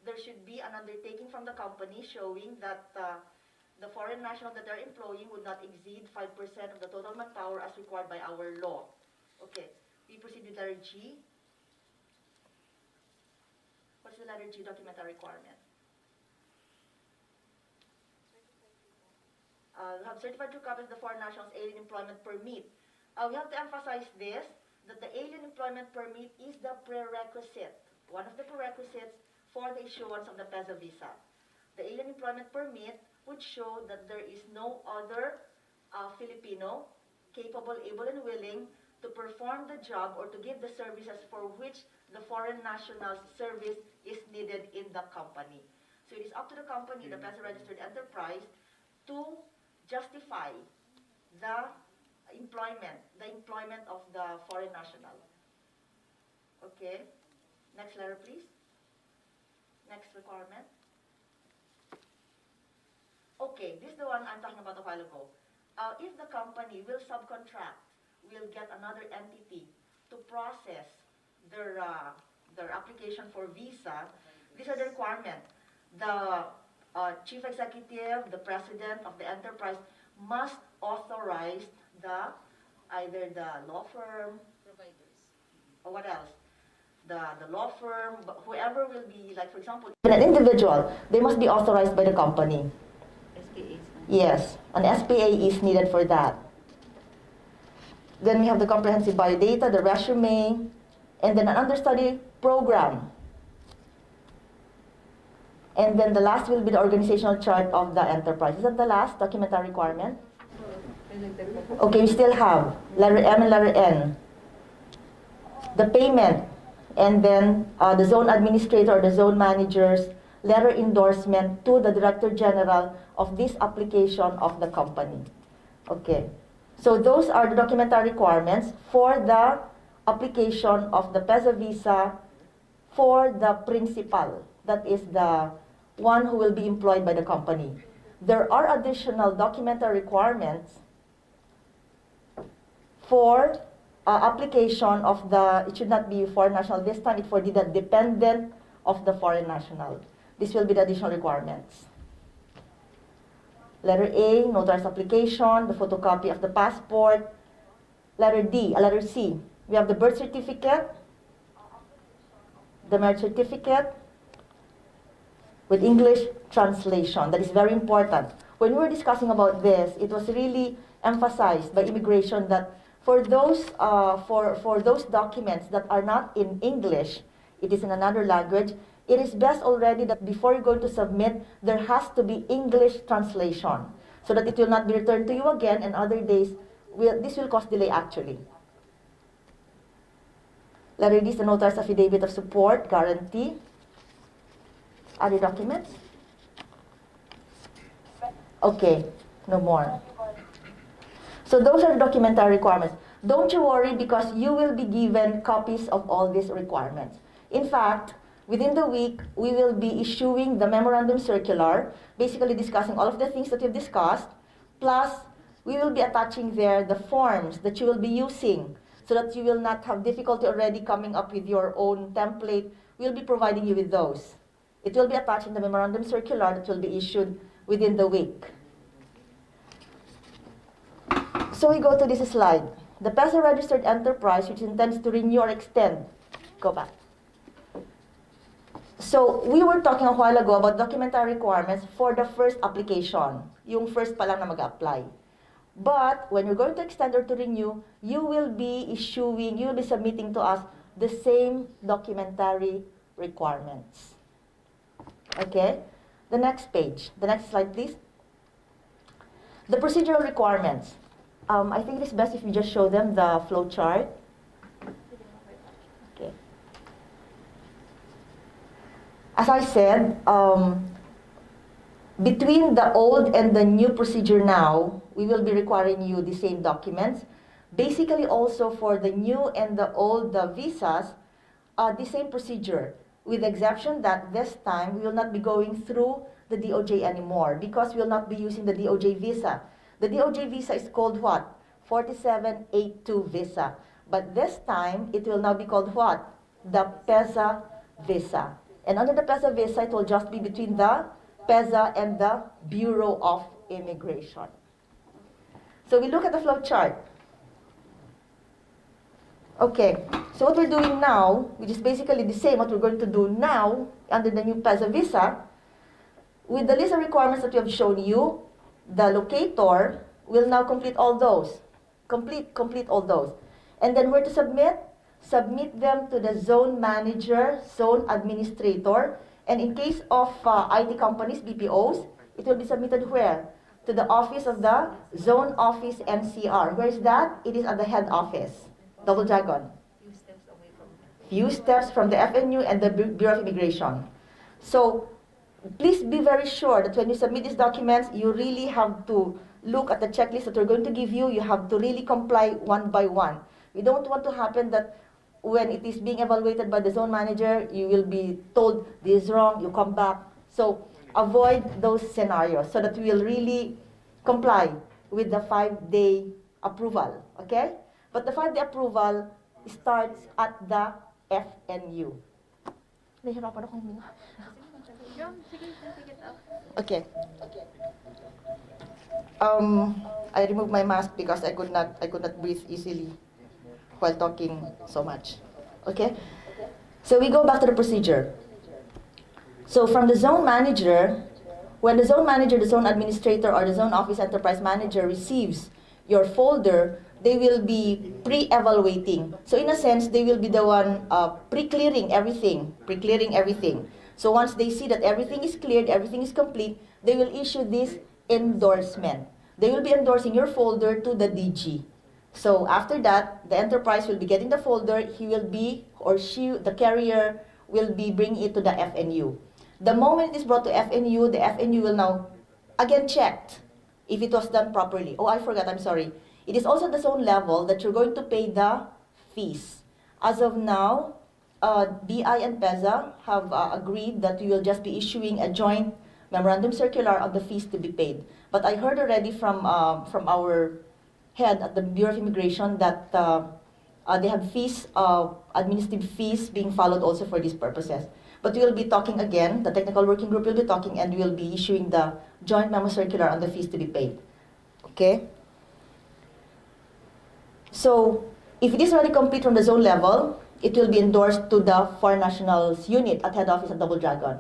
there should be an undertaking from the company showing that the foreign national that they're employing would not exceed 5% of the total manpower as required by our law. Okay, we proceed with letter G. What's the letter G documentary requirement? Have certified true copies of the foreign national's alien employment permit. We have to emphasize this, that the alien employment permit is the prerequisite, one of the prerequisites for the issuance of the PEZA visa. The alien employment permit would show that there is no other Filipino capable, able, and willing to perform the job or to give the services for which the foreign national's service is needed in the company. So it is up to the company, the PEZA registered enterprise, to justify the employment of the foreign national. Okay, next letter please. Next requirement. Okay, this is the one I'm talking about a while ago. If the company will subcontract, will get another entity to process their application for visa, these are the requirements. The chief executive, the president of the enterprise must authorize either the law firm, providers, or what else? The law firm, whoever will be, like for example, an individual, they must be authorized by the company. SPA. Yes, an SPA is needed for that. Then we have the comprehensive biodata, the resume, and then an understudy program. And then the last will be the organizational chart of the enterprise. Is that the last documentary requirement? Okay, we still have letter M and letter N. The payment, and then the zone administrator or the zone manager's letter endorsement to the Director General of this application of the company. Okay, so those are the documentary requirements for the application of the PEZA visa for the principal, that is the one who will be employed by the company. There are additional documentary requirements for application of it should not be foreign national this time, it's for the dependent of the foreign national. This will be the additional requirements. Letter A, notarized application, the photocopy of the passport. Letter C, we have the birth certificate, the marriage certificate with English translation. That is very important. When we were discussing about this, it was really emphasized by immigration that for those documents that are not in English, it is in another language, it is best already that before you're going to submit, there has to be English translation so that it will not be returned to you again, and other days, this will cause delay actually. Letter D is the notarized affidavit of support, guarantee. Other documents? Okay, no more. So those are the documentary requirements. Don't you worry, because you will be given copies of all these requirements. In fact, within the week, we will be issuing the memorandum circular, basically discussing all of the things that we've discussed, plus we will be attaching there the forms that you will be using so that you will not have difficulty already coming up with your own template. We'll be providing you with those. It will be attached in the memorandum circular that will be issued within the week. So we go to this slide. The PEZA registered enterprise which intends to renew or extend. Go back. So we were talking a while ago about documentary requirements for the first application. Yung first pa lang na mag-apply. But when you're going to extend or to renew, you will be submitting to us the same documentary requirements. Okay? The next page. The next slide, please. The procedural requirements. I think it is best if we just show them the flow chart. Okay. As I said, between the old and the new procedure now, we will be requiring you the same documents. Basically also for the new and the old visas, the same procedure, with the exception that this time we will not be going through the DOJ anymore because we will not be using the DOJ visa. The DOJ visa is called what? 4782 visa. But this time, it will now be called what? The PEZA visa. And under the PEZA visa, it will just be between the PEZA and the Bureau of Immigration. So we look at the flow chart. Okay, so what we're doing now, which is basically the same what we're going to do now under the new PEZA visa, with the list of requirements that we have shown you, the locator will now complete all those. Complete all those. And then where to submit? Submit them to the zone manager, zone administrator, and in case of IT companies, BPOs, it will be submitted where? To the office of the zone office NCR. Where is that? It is at the head office, Double Dragon. Few steps from the FNU and the Bureau of Immigration. So please be very sure that when you submit these documents, you really have to look at the checklist that we're going to give you. You have to really comply one by one. We don't want to happen that when it is being evaluated by the zone manager, you will be told this is wrong, you come back. So avoid those scenarios so that we will really comply with the 5-day approval, okay? But the 5-day approval starts at the FNU. Nahihirapan ako huminga. Okay. I removed my mask because I could not breathe easily while talking so much. Okay? So we go back to the procedure. So from the zone manager, when the zone manager, the zone administrator, or the zone office enterprise manager receives your folder, they will be pre-evaluating. So in a sense, they will be the one pre-clearing everything. So once they see that everything is cleared, everything is complete, they will issue this endorsement. They will be endorsing your folder to the DG. So after that, the enterprise will be getting the folder. He will be, or she, the carrier, will be bringing it to the FNU. The moment it is brought to FNU, the FNU will now again check if it was done properly. Oh, I forgot, I'm sorry. It is also the zone level that you're going to pay the fees. As of now, BI and PEZA have agreed that we will just be issuing a joint memorandum circular on the fees to be paid. But I heard already from our head at the Bureau of Immigration that they have fees, administrative fees being followed also for these purposes. But we will be talking again, the technical working group will be talking, and we will be issuing the joint memo circular on the fees to be paid. Okay? So, if it is already complete from the zone level, it will be endorsed to the Foreign Nationals Unit at head office at Double Dragon.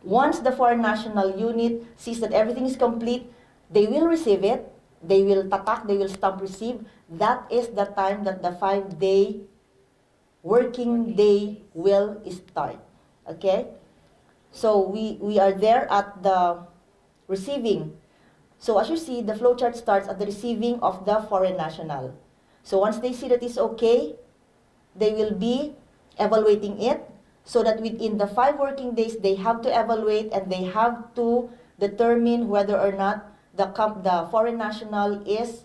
Once the Foreign National Unit sees that everything is complete, they will receive it. They will tatak, they will stamp receive. That is the time that the 5-day working day will start. Okay? So we are there at the receiving. So as you see, the flowchart starts at the receiving of the foreign national. So once they see that it's okay, they will be evaluating it so that within the 5 working days, they have to evaluate and they have to determine whether or not the foreign national is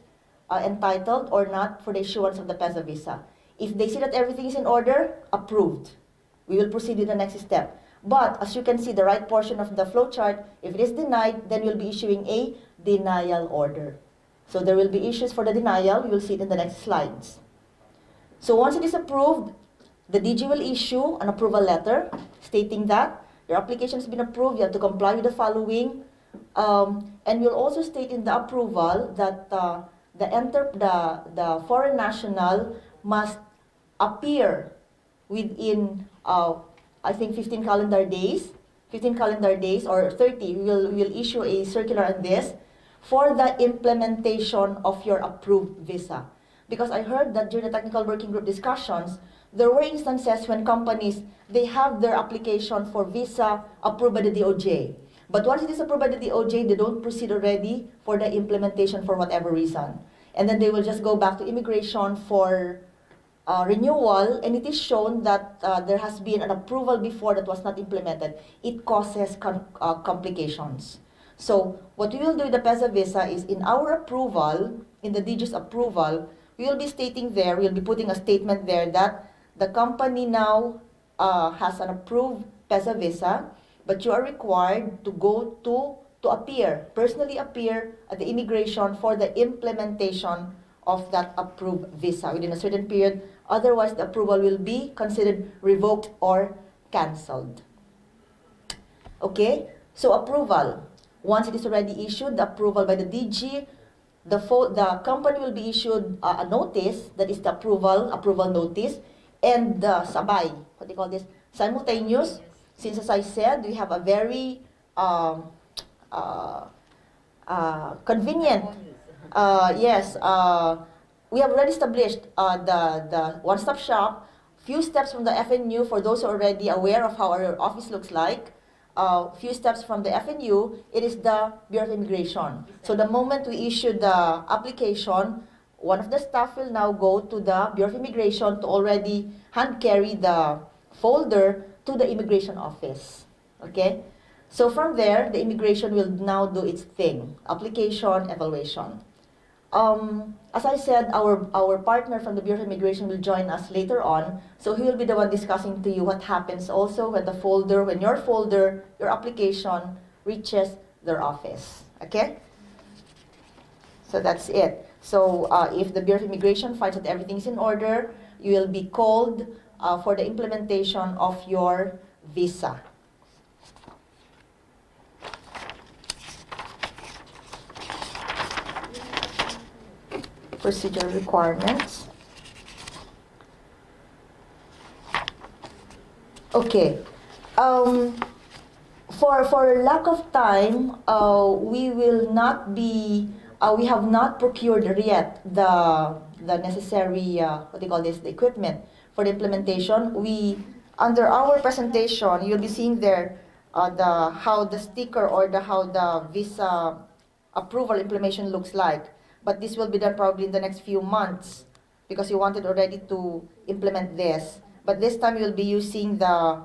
entitled or not for the issuance of the PEZA visa. If they see that everything is in order, approved. We will proceed with the next step. But as you can see, the right portion of the flowchart, if it is denied, then we'll be issuing a denial order. So there will be issues for the denial. We will see it in the next slides. So once it is approved, the DG will issue an approval letter stating that your application has been approved. You have to comply with the following. And we'll also state in the approval that the foreign national must appear within, I think, 15 calendar days or 30. We'll issue a circular on this for the implementation of your approved visa. Because I heard that during the technical working group discussions, there were instances when companies, they have their application for visa approved by the DOJ. But once it is approved by the DOJ, they don't proceed already for the implementation for whatever reason. And then they will just go back to immigration for renewal, and it is shown that there has been an approval before that was not implemented. It causes complications. So what we will do with the PEZA visa is in our approval, in the DG's approval, we will be stating there, we'll be putting a statement there that the company now has an approved PEZA visa, but you are required to go to appear, personally appear at the immigration for the implementation of that approved visa within a certain period. Otherwise, the approval will be considered revoked or cancelled. Okay, so approval. Once it is already issued, the approval by the DG, the company will be issued a notice, that is the approval notice, and sabay, what do you call this? Simultaneous, since as I said, we have a very uh, convenient, yes, we have already established the one-stop shop, few steps from the FNU for those who are already aware of how our office looks like. Few steps from the FNU, it is the Bureau of Immigration. So the moment we issue the application, one of the staff will now go to the Bureau of Immigration to already hand carry the folder to the immigration office. Okay? So from there, the immigration will now do its thing, application, evaluation. As I said, our partner from the Bureau of Immigration will join us later on. So he will be the one discussing to you what happens also when your application reaches their office. Okay? So that's it. So if the Bureau of Immigration finds that everything is in order, you will be called for the implementation of your visa. Procedural requirements. Okay. For lack of time, we will not be. We have not procured yet the necessary what do you call this, the equipment for the implementation. We, under our presentation, you'll be seeing there how the sticker or how the visa approval implementation looks like. But this will be done probably in the next few months because you wanted already to implement this. But this time you'll be using the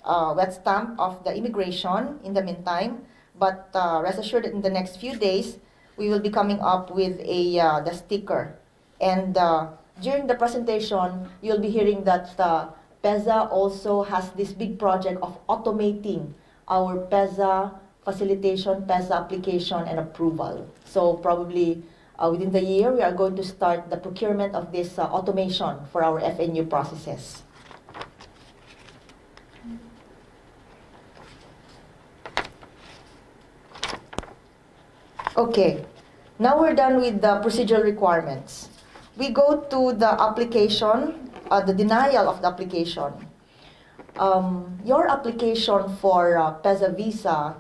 wet stamp of the immigration in the meantime. But rest assured that in the next few days, we will be coming up with the sticker. And during the presentation, you'll be hearing that PEZA also has this big project of automating our PEZA facilitation, PEZA application, and approval. So probably within the year, we are going to start the procurement of this automation for our FNU processes. Okay, now we're done with the procedural requirements. We go to the application, the denial of the application. Your application for PEZA visa,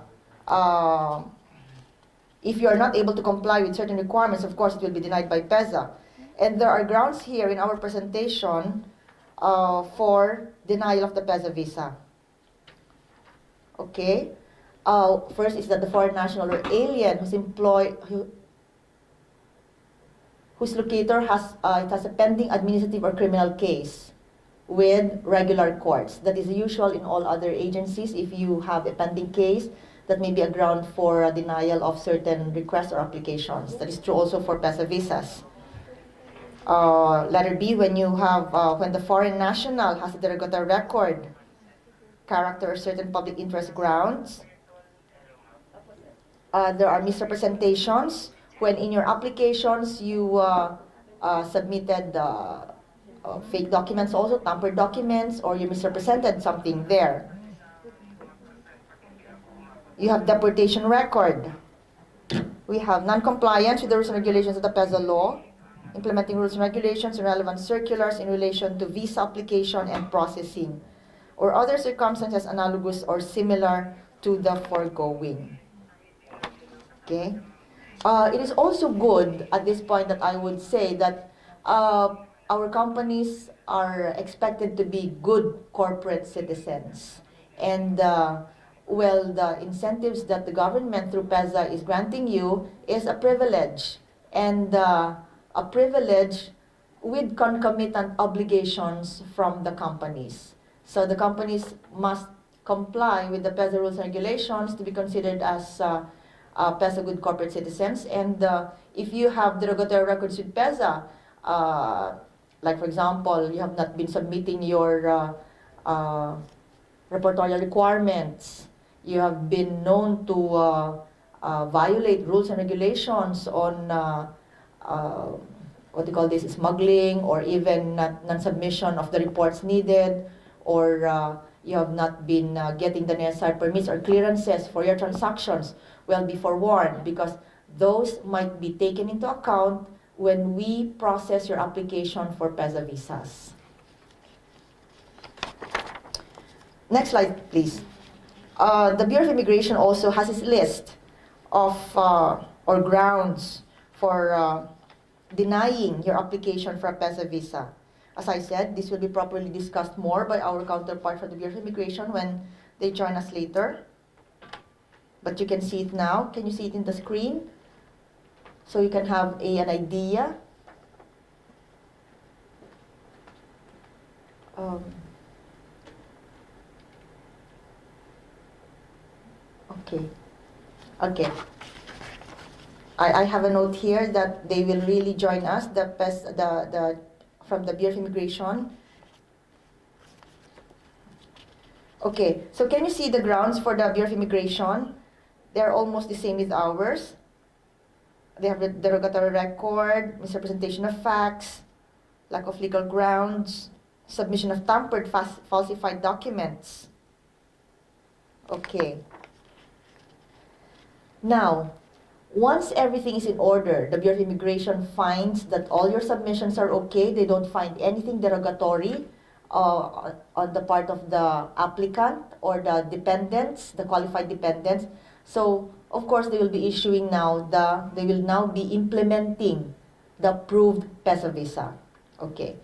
if you are not able to comply with certain requirements, of course, it will be denied by PEZA. And there are grounds here in our presentation for denial of the PEZA visa. Okay. First is that the foreign national or alien whose locator has a pending administrative or criminal case with regular courts. That is usual in all other agencies. If you have a pending case, that may be a ground for a denial of certain requests or applications. That is true also for PEZA visas. Letter B, when the foreign national has a derogatory record, character, or certain public interest grounds. There are misrepresentations when in your applications you submitted fake documents, also tampered documents, or you misrepresented something there. You have deportation record. We have non-compliance with the rules and regulations of the PEZA law, implementing rules and regulations and relevant circulars in relation to visa application and processing, or other circumstances analogous or similar to the foregoing. Okay. It is also good at this point that I would say that our companies are expected to be good corporate citizens. And the incentives that the government through PEZA is granting you is a privilege. And a privilege with concomitant obligations from the companies. So the companies must comply with the PEZA rules and regulations to be considered as PEZA good corporate citizens. And if you have derogatory records with PEZA, like for example, you have not been submitting your reportorial requirements, you have been known to violate rules and regulations on what do you call this, smuggling, or even non-submission of the reports needed, or you have not been getting the necessary permits or clearances for your transactions, well, be forewarned, because those might be taken into account when we process your application for PEZA visas. Next slide, please. The Bureau of Immigration also has its list of or grounds for denying your application for a PEZA visa. As I said, this will be properly discussed more by our counterpart from the Bureau of Immigration when they join us later. But you can see it now. Can you see it in the screen? So you can have an idea. Okay. I have a note here that they will really join us, from the Bureau of Immigration. Okay, so can you see the grounds for the Bureau of Immigration? They're almost the same as ours. They have the derogatory record, misrepresentation of facts, lack of legal grounds, submission of tampered, falsified documents. Okay. Now, once everything is in order, the Bureau of Immigration finds that all your submissions are okay, they don't find anything derogatory on the part of the applicant or the dependents, the qualified dependents. So, of course, they will be issuing they will now be implementing the approved PEZA visa. Okay.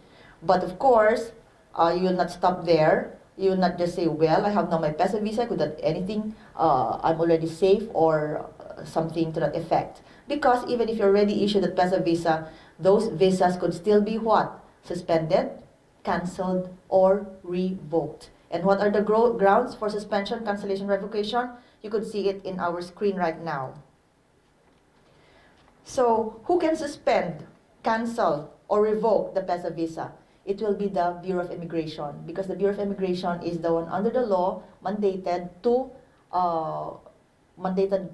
But of course, you will not stop there. You will not just say, well, I have now my PEZA visa, could that anything, I'm already safe, or something to that effect. Because even if you're already issued a PEZA visa, those visas could still be what? Suspended, cancelled, or revoked. And what are the grounds for suspension, cancellation, revocation? You could see it in our screen right now. So, who can suspend, cancel, or revoke the PEZA visa? It will be the Bureau of Immigration, because the Bureau of Immigration is the one under the law mandated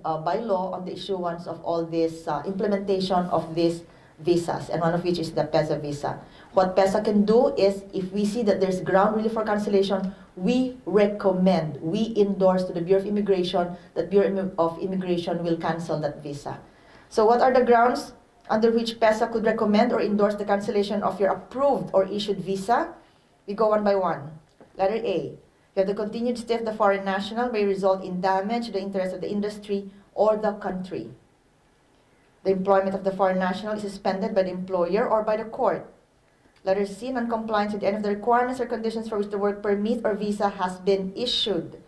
by law on the issuance of all this implementation of these visas, and one of which is the PEZA visa. What PEZA can do is, if we see that there's ground really for cancellation, we recommend, we endorse to the Bureau of Immigration that Bureau of Immigration will cancel that visa. So what are the grounds under which PEZA could recommend or endorse the cancellation of your approved or issued visa? We go one by one. Letter A. You have the continued stay of the foreign national may result in damage to the interest of the industry or the country. The employment of the foreign national is suspended by the employer or by the court. Letter C. Non-compliance with any of the requirements or conditions for which the work permit or visa has been issued.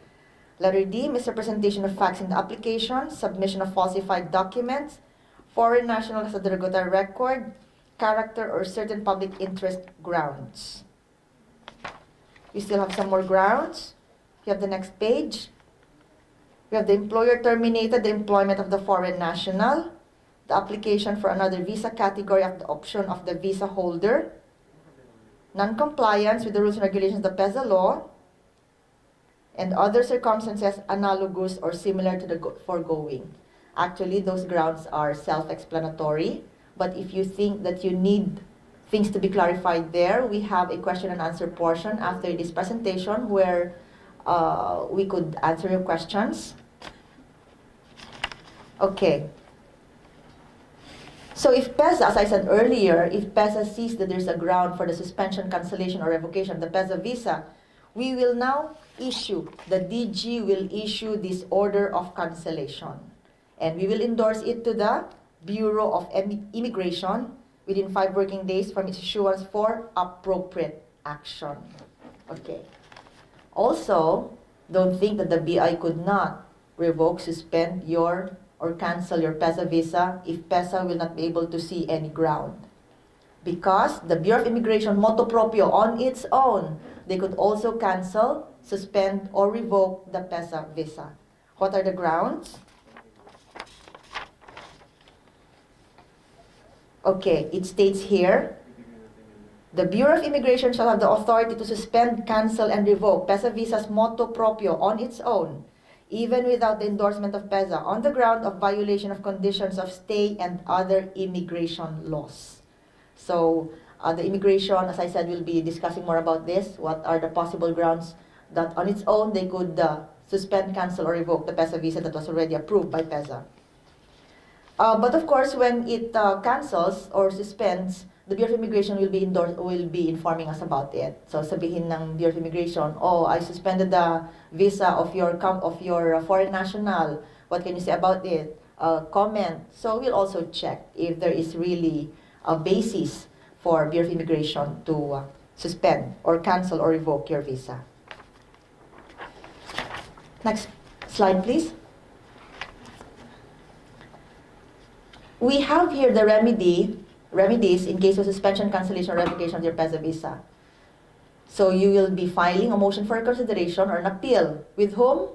Letter D. Misrepresentation of facts in the application, submission of falsified documents, foreign national has a derogatory record, character, or certain public interest grounds. We still have some more grounds. You have the next page. We have the employer terminated the employment of the foreign national, the application for another visa category at the option of the visa holder, non-compliance with the rules and regulations of the PEZA law, and other circumstances analogous or similar to the foregoing. Actually, those grounds are self-explanatory, but if you think that you need things to be clarified there, we have a question and answer portion after this presentation where we could answer your questions. Okay. So if PEZA, as I said earlier, if PEZA sees that there's a ground for the suspension, cancellation, or revocation of the PEZA visa, we will now issue, the DG will issue this order of cancellation. And we will endorse it to the Bureau of Immigration within 5 working days from its issuance for appropriate action. Okay. Also, don't think that the BI could not revoke, suspend or cancel your PEZA visa if PEZA will not be able to see any ground. Because the Bureau of Immigration motu proprio on its own, they could also cancel, suspend, or revoke the PEZA visa. What are the grounds? Okay, it states here, the Bureau of Immigration shall have the authority to suspend, cancel, and revoke PEZA visas motu proprio on its own, even without the endorsement of PEZA, on the ground of violation of conditions of stay and other immigration laws. So, the immigration, as I said, will be discussing more about this. What are the possible grounds that on its own they could suspend, cancel, or revoke the PEZA visa that was already approved by PEZA. But of course, when it cancels or suspends, the Bureau of Immigration will be informing us about it. So sabihin ng Bureau of Immigration, oh, I suspended the visa of your foreign national. What can you say about it? Comment. So we'll also check if there is really a basis for Bureau of Immigration to suspend or cancel or revoke your visa. Next slide, please. We have here the remedies in case of suspension, cancellation, or revocation of your PEZA visa. So you will be filing a motion for reconsideration or an appeal. With whom?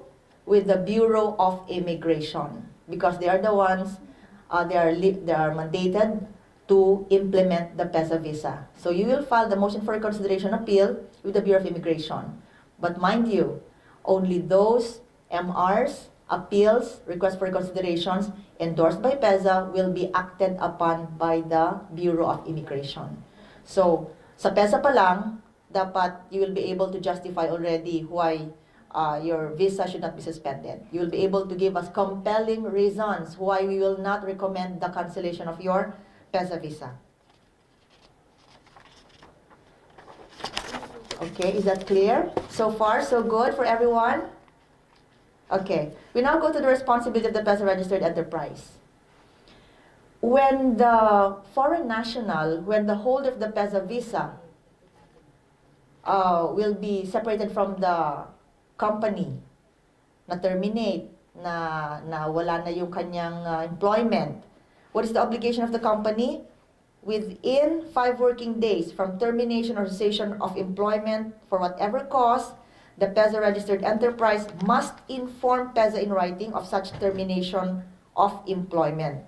With the Bureau of Immigration, because they are the ones, they are mandated to implement the PEZA visa. So you will file the motion for reconsideration appeal with the Bureau of Immigration. But mind you, only those MRs, appeals, requests for reconsiderations endorsed by PEZA will be acted upon by the Bureau of Immigration. So sa PEZA pa lang, dapat you will be able to justify already why your visa should not be suspended. You will be able to give us compelling reasons why we will not recommend the cancellation of your PEZA visa. Okay, is that clear? So far, so good for everyone? Okay, we now go to the responsibility of the PEZA registered enterprise. When the foreign national, when the holder of the PEZA visa will be separated from the company, na terminate, na wala na yung kanyang employment, what is the obligation of the company? Within 5 working days from termination or cessation of employment for whatever cause, the PEZA registered enterprise must inform PEZA in writing of such termination of employment.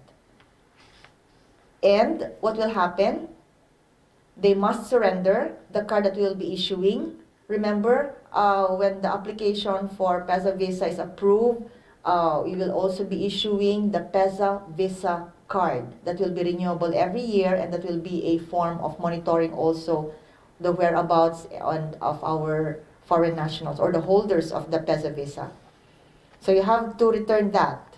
And what will happen? They must surrender the card that we will be issuing. Remember, when the application for PEZA visa is approved, we will also be issuing the PEZA visa card that will be renewable every year, and that will be a form of monitoring also the whereabouts of our foreign nationals or the holders of the PEZA visa. So you have to return that.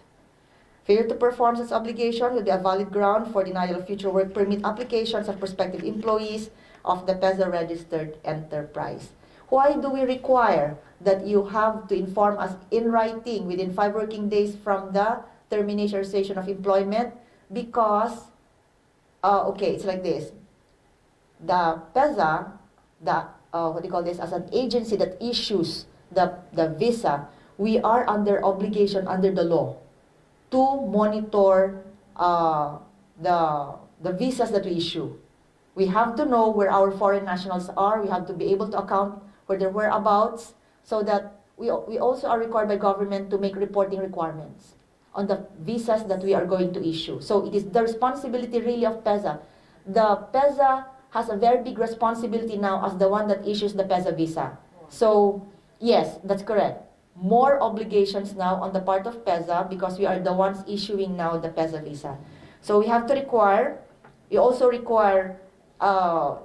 Failure to perform such obligation will be a valid ground for denial of future work permit applications of prospective employees of the PEZA registered enterprise. Why do we require that you have to inform us in writing within 5 working days from the termination or cessation of employment? Because, okay, it's like this. The PEZA, what do you call this, as an agency that issues the visa, we are under obligation under the law to monitor the visas that we issue. We have to know where our foreign nationals are. We have to be able to account for their whereabouts, so that we also are required by government to make reporting requirements on the visas that we are going to issue. So it is the responsibility really of PEZA. The PEZA has a very big responsibility now as the one that issues the PEZA visa. So yes, that's correct. More obligations now on the part of PEZA because we are the ones issuing now the PEZA visa. So we also require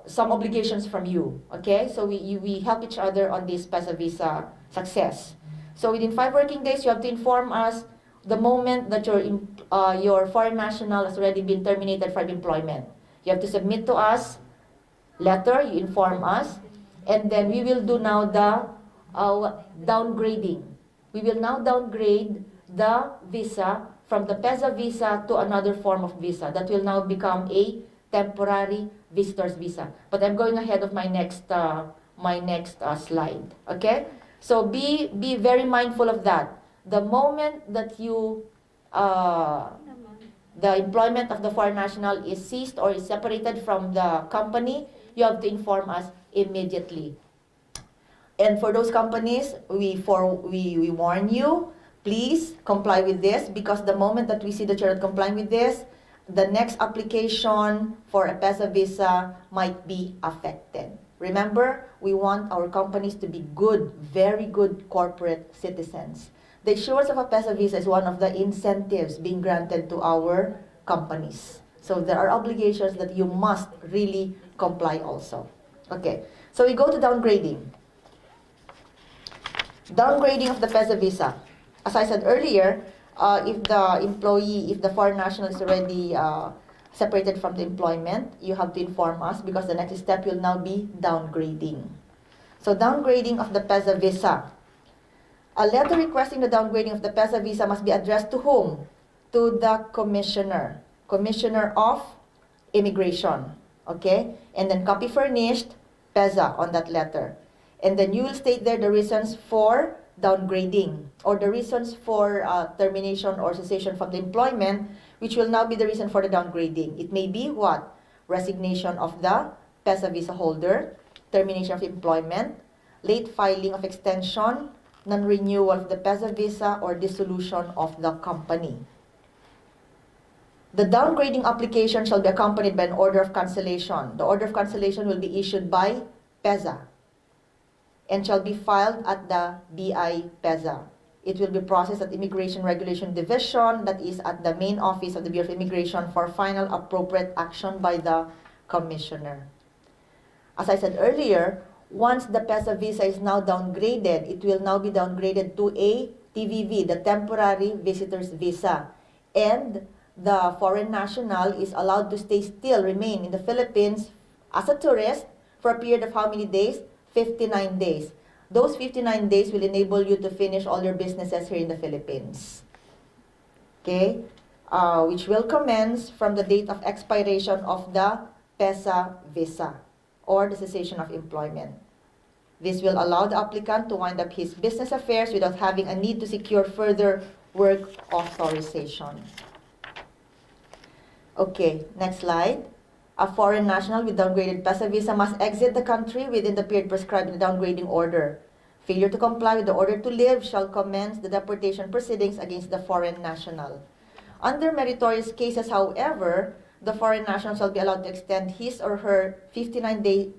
some obligations from you, okay? So we help each other on this PEZA visa success. So within 5 working days, you have to inform us the moment that your foreign national has already been terminated from employment. You have to submit to us letter, you inform us, and then we will do now the downgrading. We will now downgrade the visa from the PEZA visa to another form of visa that will now become a temporary visitor's visa. But I'm going ahead of my next slide. Okay? So be very mindful of that. The moment that the employment of the foreign national is ceased or is separated from the company, you have to inform us immediately. And for those companies, we warn you, please comply with this, because the moment that we see that you're not complying with this, the next application for a PEZA visa might be affected. Remember, we want our companies to be good, very good corporate citizens. The issuance of a PEZA visa is one of the incentives being granted to our companies. So there are obligations that you must really comply also. Okay, so we go to downgrading. Downgrading of the PEZA visa. As I said earlier, if the foreign national is already separated from the employment, you have to inform us because the next step will now be downgrading. So downgrading of the PEZA visa. A letter requesting the downgrading of the PEZA visa must be addressed to whom? To the Commissioner of Immigration. Okay? And then copy furnished, PEZA on that letter. And then you will state there the reasons for downgrading or the reasons for termination or cessation from the employment, which will now be the reason for the downgrading. It may be what? Resignation of the PEZA visa holder, termination of employment, late filing of extension, non-renewal of the PEZA visa, or dissolution of the company. The downgrading application shall be accompanied by an order of cancellation. The order of cancellation will be issued by PEZA and shall be filed at the BI PEZA. It will be processed at Immigration Regulation Division, that is at the main office of the Bureau of Immigration, for final appropriate action by the Commissioner. As I said earlier, once the PEZA visa is now downgraded, it will now be downgraded to a TVV, the Temporary Visitor's Visa. And the foreign national is allowed to remain in the Philippines as a tourist for a period of how many days? 59 days. Those 59 days will enable you to finish all your businesses here in the Philippines. Okay? Which will commence from the date of expiration of the PEZA visa or the cessation of employment. This will allow the applicant to wind up his business affairs without having a need to secure further work authorization. Okay, next slide. A foreign national with downgraded PEZA visa must exit the country within the period prescribed in the downgrading order. Failure to comply with the order to leave shall commence the deportation proceedings against the foreign national. Under meritorious cases, however, the foreign national shall be allowed to extend his or her 59-day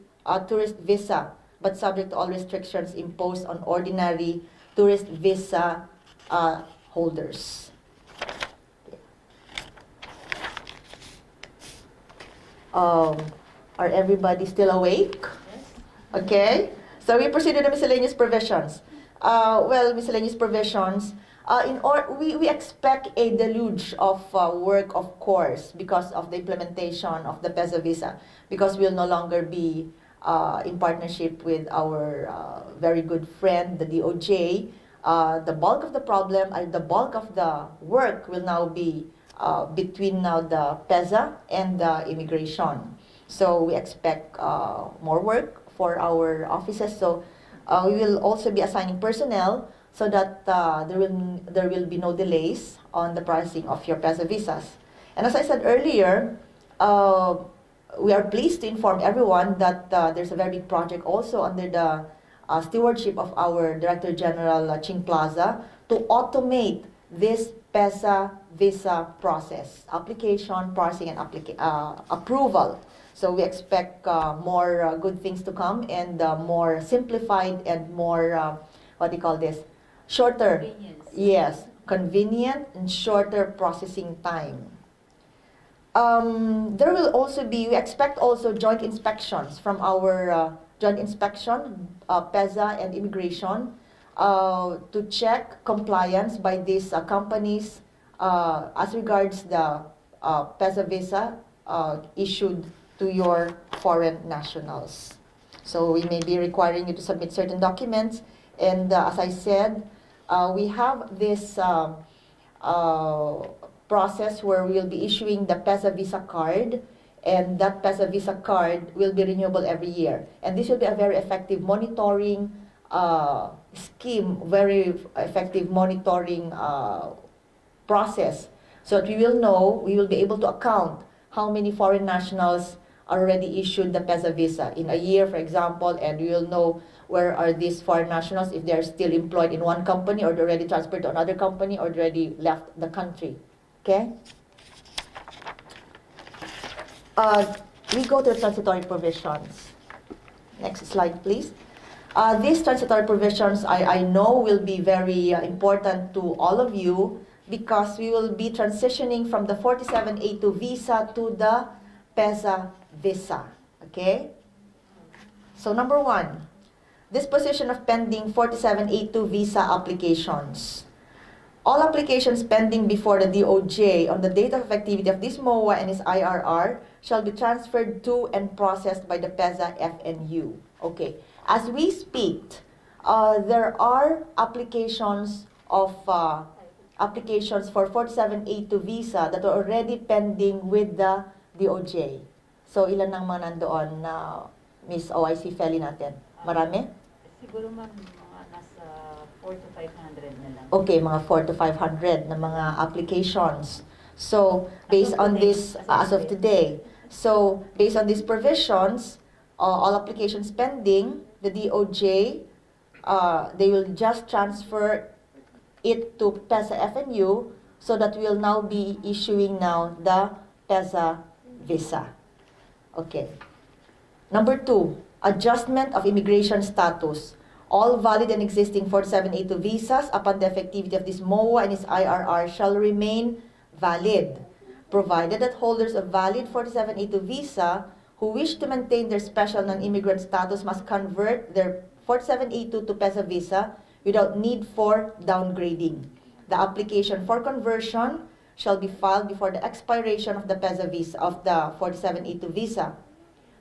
tourist visa, but subject to all restrictions imposed on ordinary tourist visa holders. Are everybody still awake? Yes. Okay. So we proceed to the miscellaneous provisions. Miscellaneous provisions. We expect a deluge of work, of course, because of the implementation of the PEZA visa, because we'll no longer be in partnership with our very good friend, the DOJ. The bulk of the problem, the bulk of the work will now be between now the PEZA and the immigration. So we expect more work for our offices. So we will also be assigning personnel so that there will be no delays on the processing of your PEZA visas. And as I said earlier, we are pleased to inform everyone that there's a very big project also under the stewardship of our Director General Ching Plaza to automate this PEZA visa process, application, processing, and approval. So we expect more good things to come and more simplified and more, shorter. Convenience. Yes, convenient and shorter processing time. There will also be, we expect also joint inspections from our joint inspection, PEZA and immigration, to check compliance by these companies as regards the PEZA visa issued to your foreign nationals. So we may be requiring you to submit certain documents. And as I said, we have this process where we'll be issuing the PEZA visa card, and that PEZA visa card will be renewable every year. And this will be a very effective monitoring scheme, very effective monitoring process. So that we will know, we will be able to account how many foreign nationals are already issued the PEZA visa in a year, for example, and we will know where are these foreign nationals, if they are still employed in one company or they're already transferred to another company or already left the country. Okay? We go to the transitory provisions. Next slide, please. These transitory provisions, I know, will be very important to all of you because we will be transitioning from the 47A2 visa to the PEZA visa. Okay? So number one, disposition of pending 4782 visa applications. All applications pending before the DOJ on the date of effectivity of this MOA and its IRR shall be transferred to and processed by the PEZA FNU. Okay. As we speak, there are applications for 4782 visa that are already pending with the DOJ. So, ilan ang mga nandoon na Miss OIC Feli natin? Marami? Siguro mga nasa 4 to 500 na lang. Okay, mga 4 to 500 na mga applications. So, based on this, as of today, so based on these provisions, all applications pending, the DOJ, they will just transfer it to PEZA FNU so that we'll now be issuing now the PEZA visa. Okay. Number 2, adjustment of immigration status. All valid and existing 4782 visas upon the effectivity of this MOA and its IRR shall remain valid, provided that holders of valid 4782 visa who wish to maintain their special non-immigrant status must convert their 4782 to PEZA visa without need for downgrading. The application for conversion shall be filed before the expiration of the PEZA visa of the 4782 visa.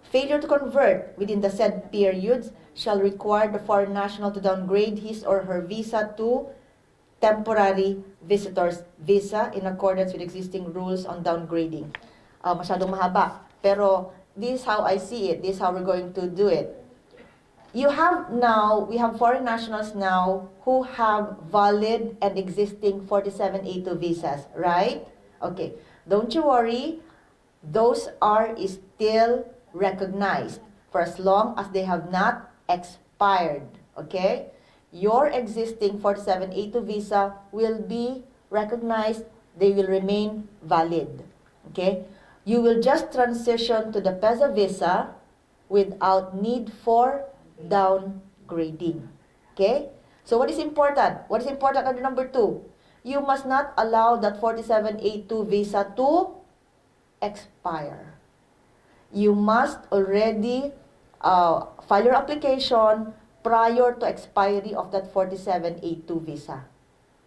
Failure to convert within the said periods shall require the foreign national to downgrade his or her visa to temporary visitor's visa in accordance with existing rules on downgrading. Masyadong mahaba. Pero this is how I see it. This is how we're going to do it. We have foreign nationals now who have valid and existing 4782 visas, right? Okay. Don't you worry. Those are still recognized for as long as they have not expired. Okay? Your existing 4782 visa will be recognized. They will remain valid. Okay? You will just transition to the PEZA visa without need for downgrading. Okay? So what is important? What is important under number 2? You must not allow that 4782 visa to expire. You must already file your application prior to expiry of that 4782 visa.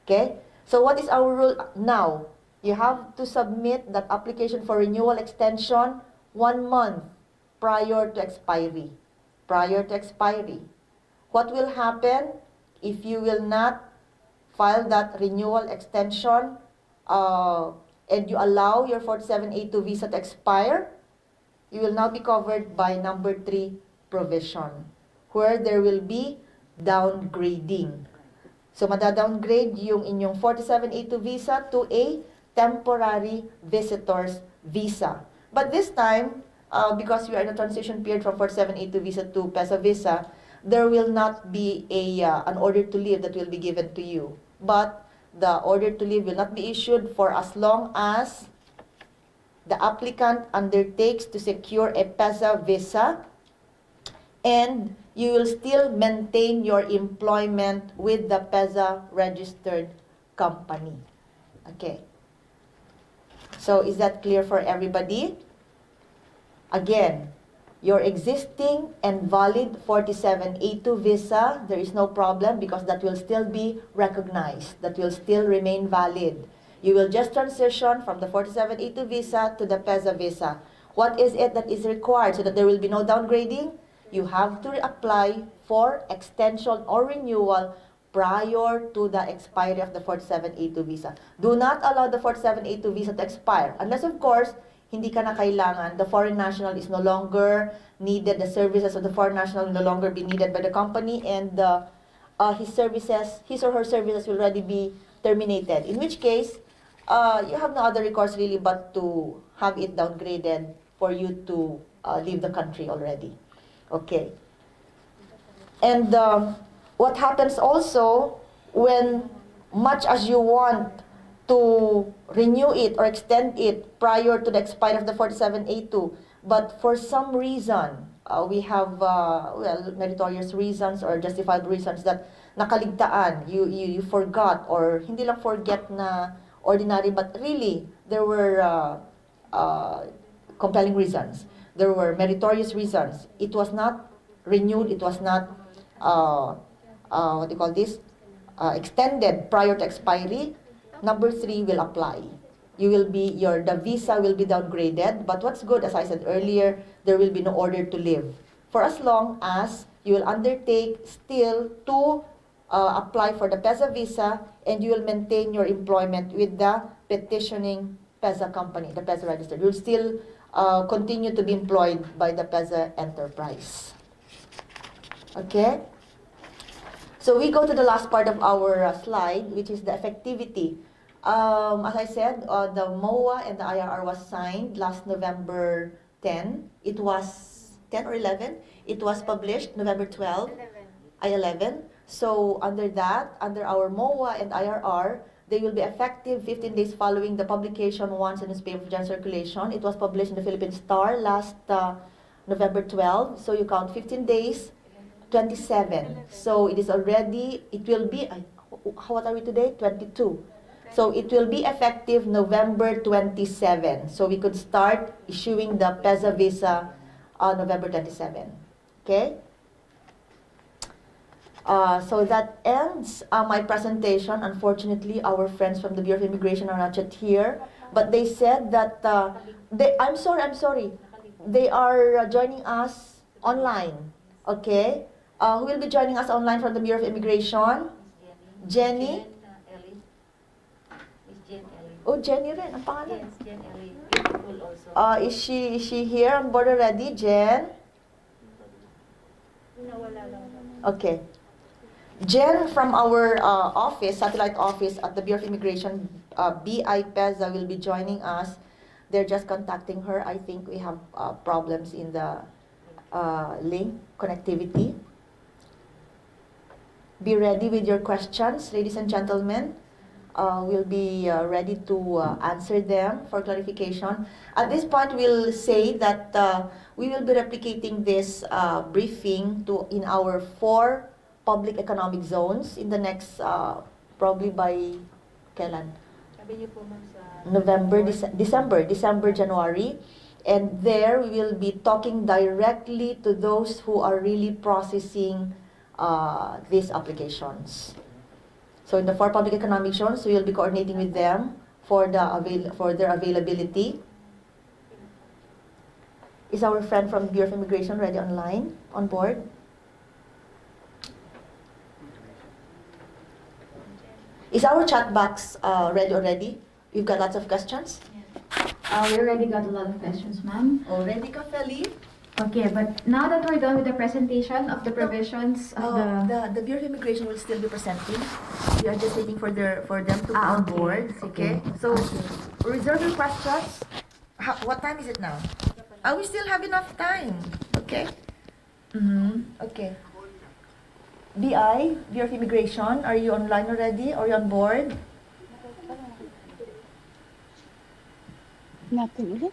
Okay? So what is our rule now? You have to submit that application for renewal extension 1 month prior to expiry. Prior to expiry. What will happen if you will not file that renewal extension and you allow your 4782 visa to expire? You will now be covered by number 3 provision, where there will be downgrading. So, madadowngrade yung inyong 4782 visa to a temporary visitor's visa. But this time, because we are in a transition period from 4782 visa to PEZA visa, there will not be an order to leave that will be given to you. But the order to leave will not be issued for as long as the applicant undertakes to secure a PEZA visa, and you will still maintain your employment with the PEZA registered company. Okay. So is that clear for everybody? Again, your existing and valid 4782 visa, there is no problem because that will still be recognized. That will still remain valid. You will just transition from the 4782 visa to the PEZA visa. What is it that is required so that there will be no downgrading? You have to apply for extension or renewal prior to the expiry of the 4782 visa. Do not allow the 4782 visa to expire. Unless, of course, hindi ka na kailangan. The foreign national is no longer needed. The services of the foreign national will no longer be needed by the company, and his or her services will already be terminated. In which case, you have no other recourse really but to have it downgraded for you to leave the country already. Okay. And what happens also when much as you want to renew it or extend it prior to the expiry of the 4782, but for some reason, we have meritorious reasons or justified reasons that nakaligtaan, you forgot, or hindi lang forget na ordinary, but really there were compelling reasons. There were meritorious reasons. It was not renewed, it was not what do you call this, extended prior to expiry, number 3 will apply. You will be, the visa will be downgraded, but what's good, as I said earlier, there will be no order to leave. For as long as you will undertake still to apply for the PEZA visa, and you will maintain your employment with the petitioning PEZA company, the PEZA registered. You will still continue to be employed by the PEZA enterprise. Okay? So we go to the last part of our slide, which is the effectivity. As I said, the MOA and the IRR was signed last November 10. It was 10 or 11. It was published November 12. 11. So under that, under our MOA and IRR, they will be effective 15 days following the publication once in the newspaper for general circulation. It was published in the Philippine Star last November 12. So you count 15 days, 27. So it is already, it will be, what are we today? 22. So it will be effective November 27. So we could start issuing the PEZA visa on November 27. Okay? So that ends my presentation. Unfortunately, our friends from the Bureau of Immigration are not yet here. But they said that, I'm sorry. They are joining us online. Okay? Who will be joining us online from the Bureau of Immigration? Jenny? Oh, Jenny rin. Ang pangalan? Yes, Jen Ellie. Beautiful also. Is she here on board already, Jen? Nawala lang. Okay. Jen from our office, satellite office at the Bureau of Immigration, BI PEZA, will be joining us. They're just contacting her. I think we have problems in the link connectivity. Be ready with your questions, ladies and gentlemen. We'll be ready to answer them for clarification. At this point, we'll say that we will be replicating this briefing in our 4 public economic zones in the next, probably by kailan? Sabi niyo po ma'am sa November, December, January. And there we will be talking directly to those who are really processing these applications. So in the 4 public economic zones, we will be coordinating with them for their availability. Is our friend from Bureau of Immigration ready online, on board? Is our chat box ready already? We've got lots of questions? We already got a lot of questions, ma'am. Already ka, Feli? Okay, but now that we're done with the presentation of the provisions of the Bureau of Immigration will still be presenting. We are just waiting for them to come on board. Okay. So reserve your questions. What time is it now? We still have enough time. Okay. Okay. BI, Bureau of Immigration, are you online already? Are you on board? Nothing.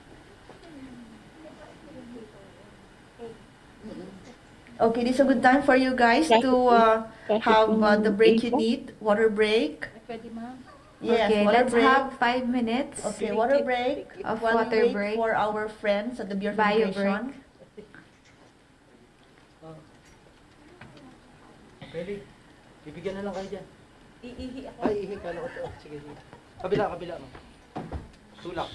Okay, this is a good time for you guys to have the break you need, water break. Yes, okay, water let's break. have 5 minutes. Okay, water break. Of While we water wait break. for our friends at the Bureau of Bio Immigration. Pwede. Bibigyan na lang kayo dyan. Iihi ako. Ay, ihi ka lang ito. Sige, sige. Kabila mo. Sulak.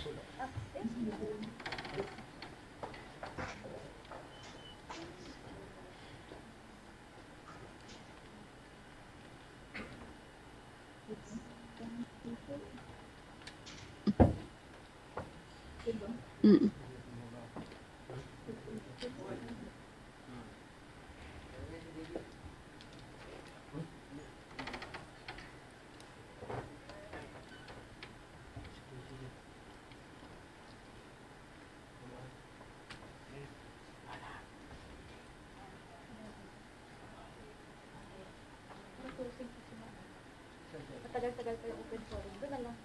Tagal-tagal pa yung open forum. Doon na lang.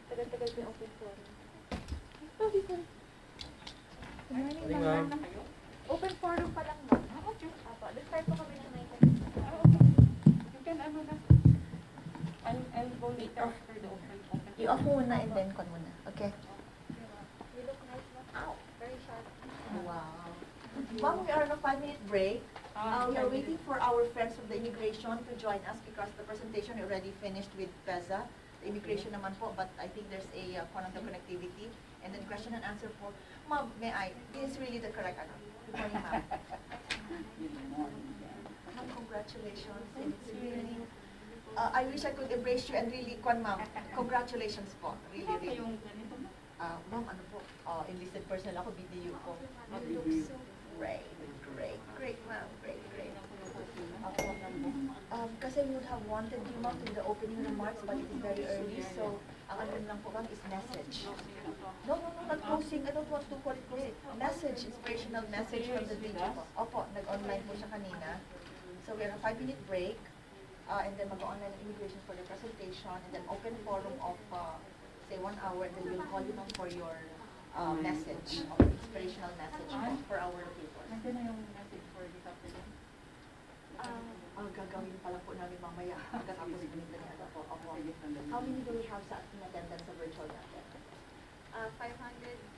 Tagal-tagal pa yung open forum. Good morning, ma'am. Open forum pa lang, ma'am. Okay. Apo, this time po kami na may okay. You can, I'll go later after the open. I-off muna and then con muna. Okay. You look nice, ma'am. Ow, very sharp. Wow. Ma'am, we are on a 5-minute break. We are waiting for our friends from the immigration to join us because the presentation already finished with PEZA. The immigration naman po, but I think there's a connectivity. And then question and answer po. Ma'am, may I? This is really the correct ano. Good morning, ma'am. Ma'am, congratulations. It's really, I wish I could embrace you and really, ma'am, congratulations po. Really, really. Ma'am, ano po, enlisted personnel ako, BDU po. You look so great, great, ma'am, great. Kasi we would have wanted you, ma'am, to the opening remarks, but it is very early, so ang ano lang po, ma'am, is message. No, not closing. I don't want to call it closing. Message, inspirational message from the video po. Opo, nag-online po siya kanina. So we have a 5-minute break, and then mag-online ang immigration for the presentation, and then open forum of, say, 1 hour, and then we'll call you, ma'am, for your message, inspirational message for our people. Nandiyan na yung message for this afternoon? Gagawin pala po namin mamaya pagkatapos po nito ni Ada po. How many do we have sa in attendance sa virtual natin? 500.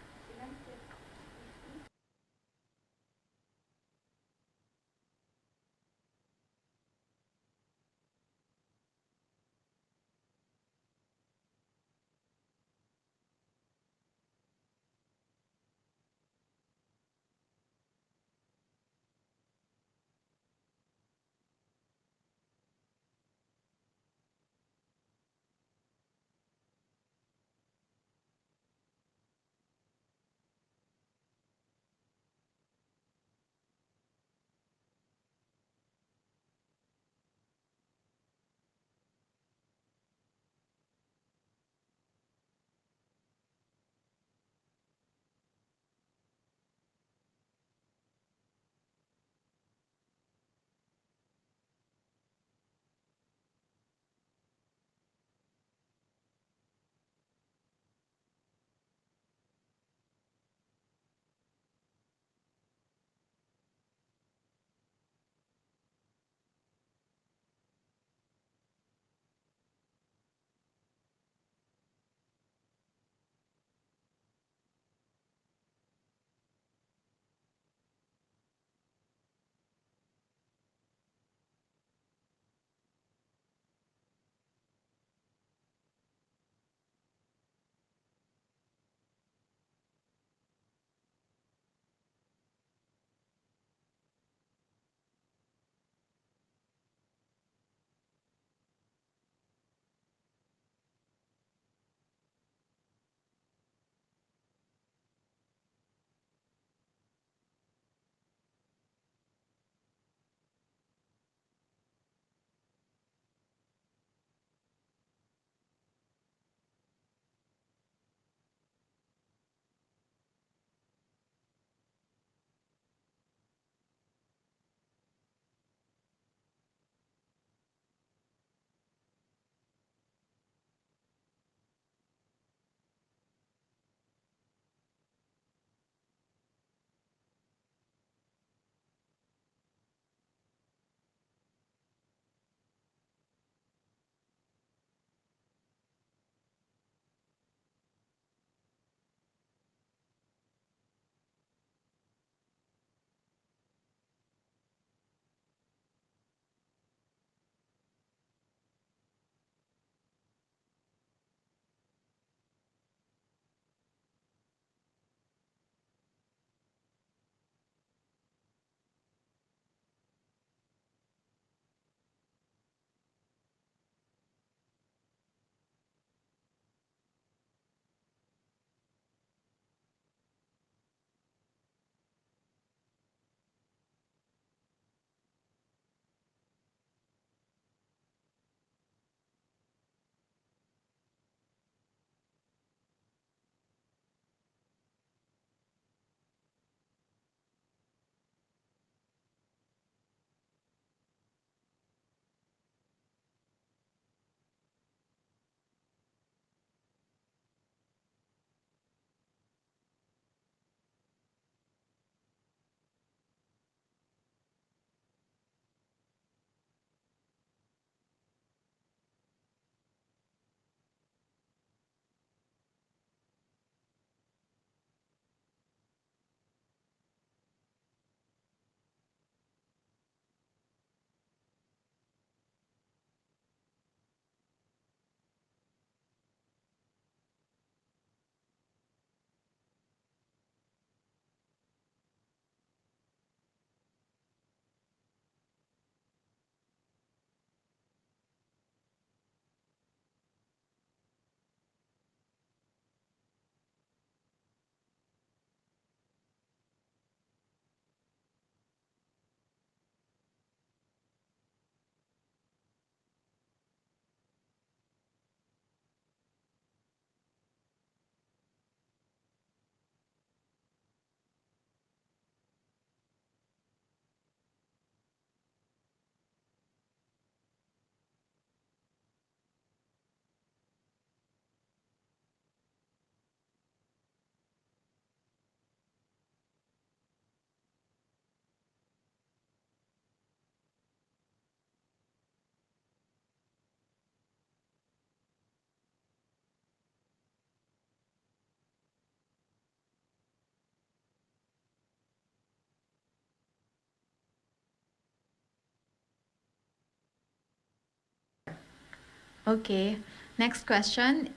Okay. Next question.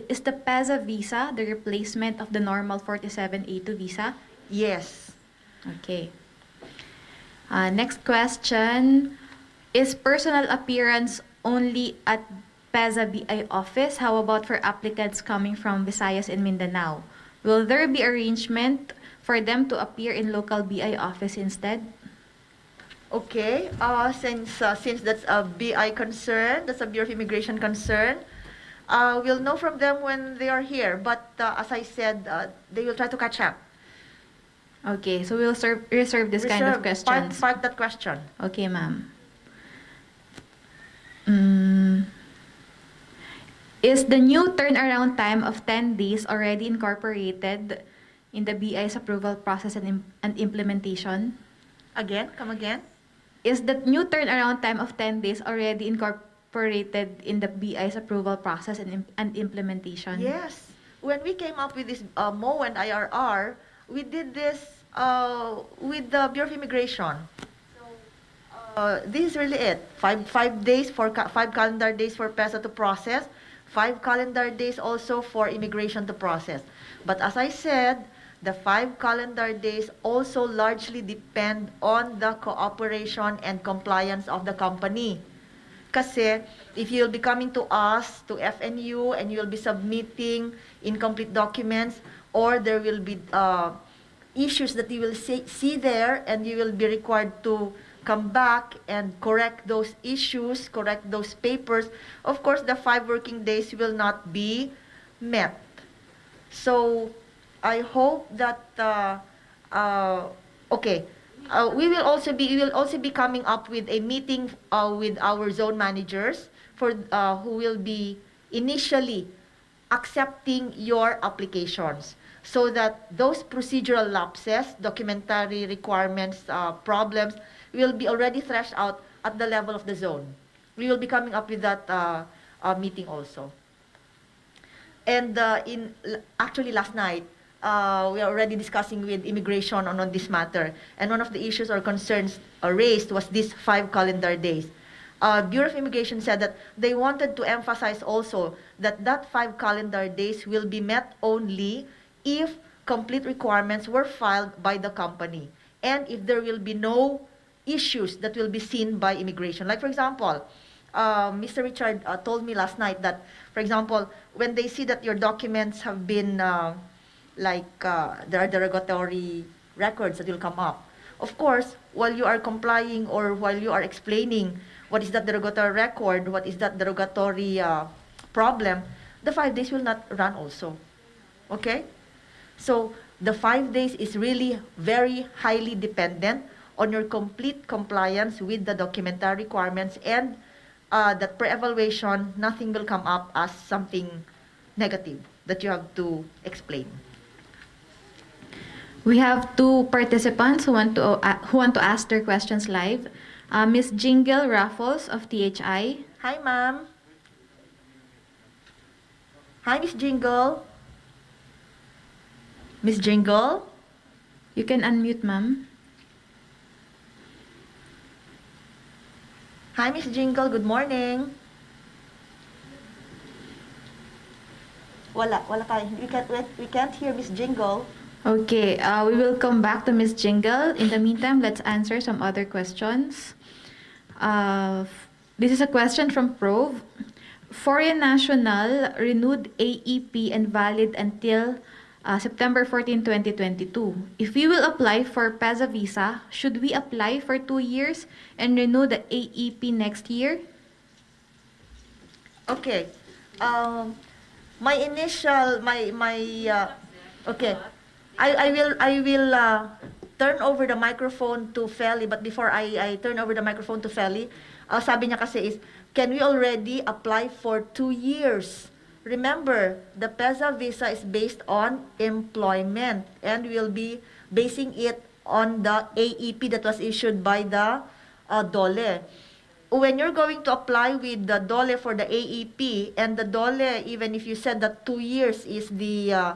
Is the PEZA visa the replacement of the normal 47A2 visa? Yes. Okay. Next question. Is personal appearance only at PEZA BI office? How about for applicants coming from Visayas and Mindanao? Will there be arrangement for them to appear in local BI office instead? Okay. Since that's a BI concern, that's a Bureau of Immigration concern, we'll know from them when they are here. But as I said, they will try to catch up. Okay, so we'll reserve this kind of questions. Park that question. Okay, ma'am. Is the new turnaround time of 10 days already incorporated in the BI's approval process and implementation? Again, come again. Is the new turnaround time of 10 days already incorporated in the BI's approval process and implementation? Yes. When we came up with this MO and IRR, we did this with the Bureau of Immigration. This is really it. Five calendar days for PEZA to process, 5 calendar days also for immigration to process. But as I said, the 5 calendar days also largely depend on the cooperation and compliance of the company. Kasi if you'll be coming to us, to FNU, and you'll be submitting incomplete documents, or there will be issues that you will see there, and you will be required to come back and correct those issues, correct those papers, of course, the 5 working days will not be met. So, I hope that, okay, we will also be coming up with a meeting with our zone managers for who will be initially accepting your applications, so that those procedural lapses, documentary requirements, problems will be already threshed out at the level of the zone. We will be coming up with that meeting also. And actually last night, we are already discussing with immigration on this matter. And one of the issues or concerns raised was these 5 calendar days. Bureau of Immigration said that they wanted to emphasize also that 5 calendar days will be met only if complete requirements were filed by the company, and if there will be no issues that will be seen by immigration. Like, for example, Mr. Richard told me last night that, for example, when they see that your documents have been, there are derogatory records that will come up. Of course, while you are complying or while you are explaining what is that derogatory record, what is that derogatory problem, the 5 days will not run also. Okay? So, the 5 days is really very highly dependent on your complete compliance with the documentary requirements, and that per evaluation, nothing will come up as something negative that you have to explain. We have 2 participants who want to ask their questions live. Ms. Jingle Raffles of THI. Hi, ma'am. Hi, Miss Jingle. Miss Jingle? You can unmute, ma'am. Hi, Miss Jingle. Good morning. Wala tayo. We can't hear Miss Jingle. Okay, we will come back to Ms. Jingle. In the meantime, let's answer some other questions. This is a question from Prov. Foreign national renewed AEP and valid until September 14, 2022. If we will apply for PEZA visa, should we apply for 2 years and renew the AEP next year? Okay. Okay. I will turn over the microphone to Feli, but before I turn over the microphone to Feli, sabi niya kasi is, can we already apply for 2 years? Remember, the PEZA visa is based on employment, and we'll be basing it on the AEP that was issued by the DOLE. When you're going to apply with the DOLE for the AEP, and the DOLE, even if you said that 2 years is the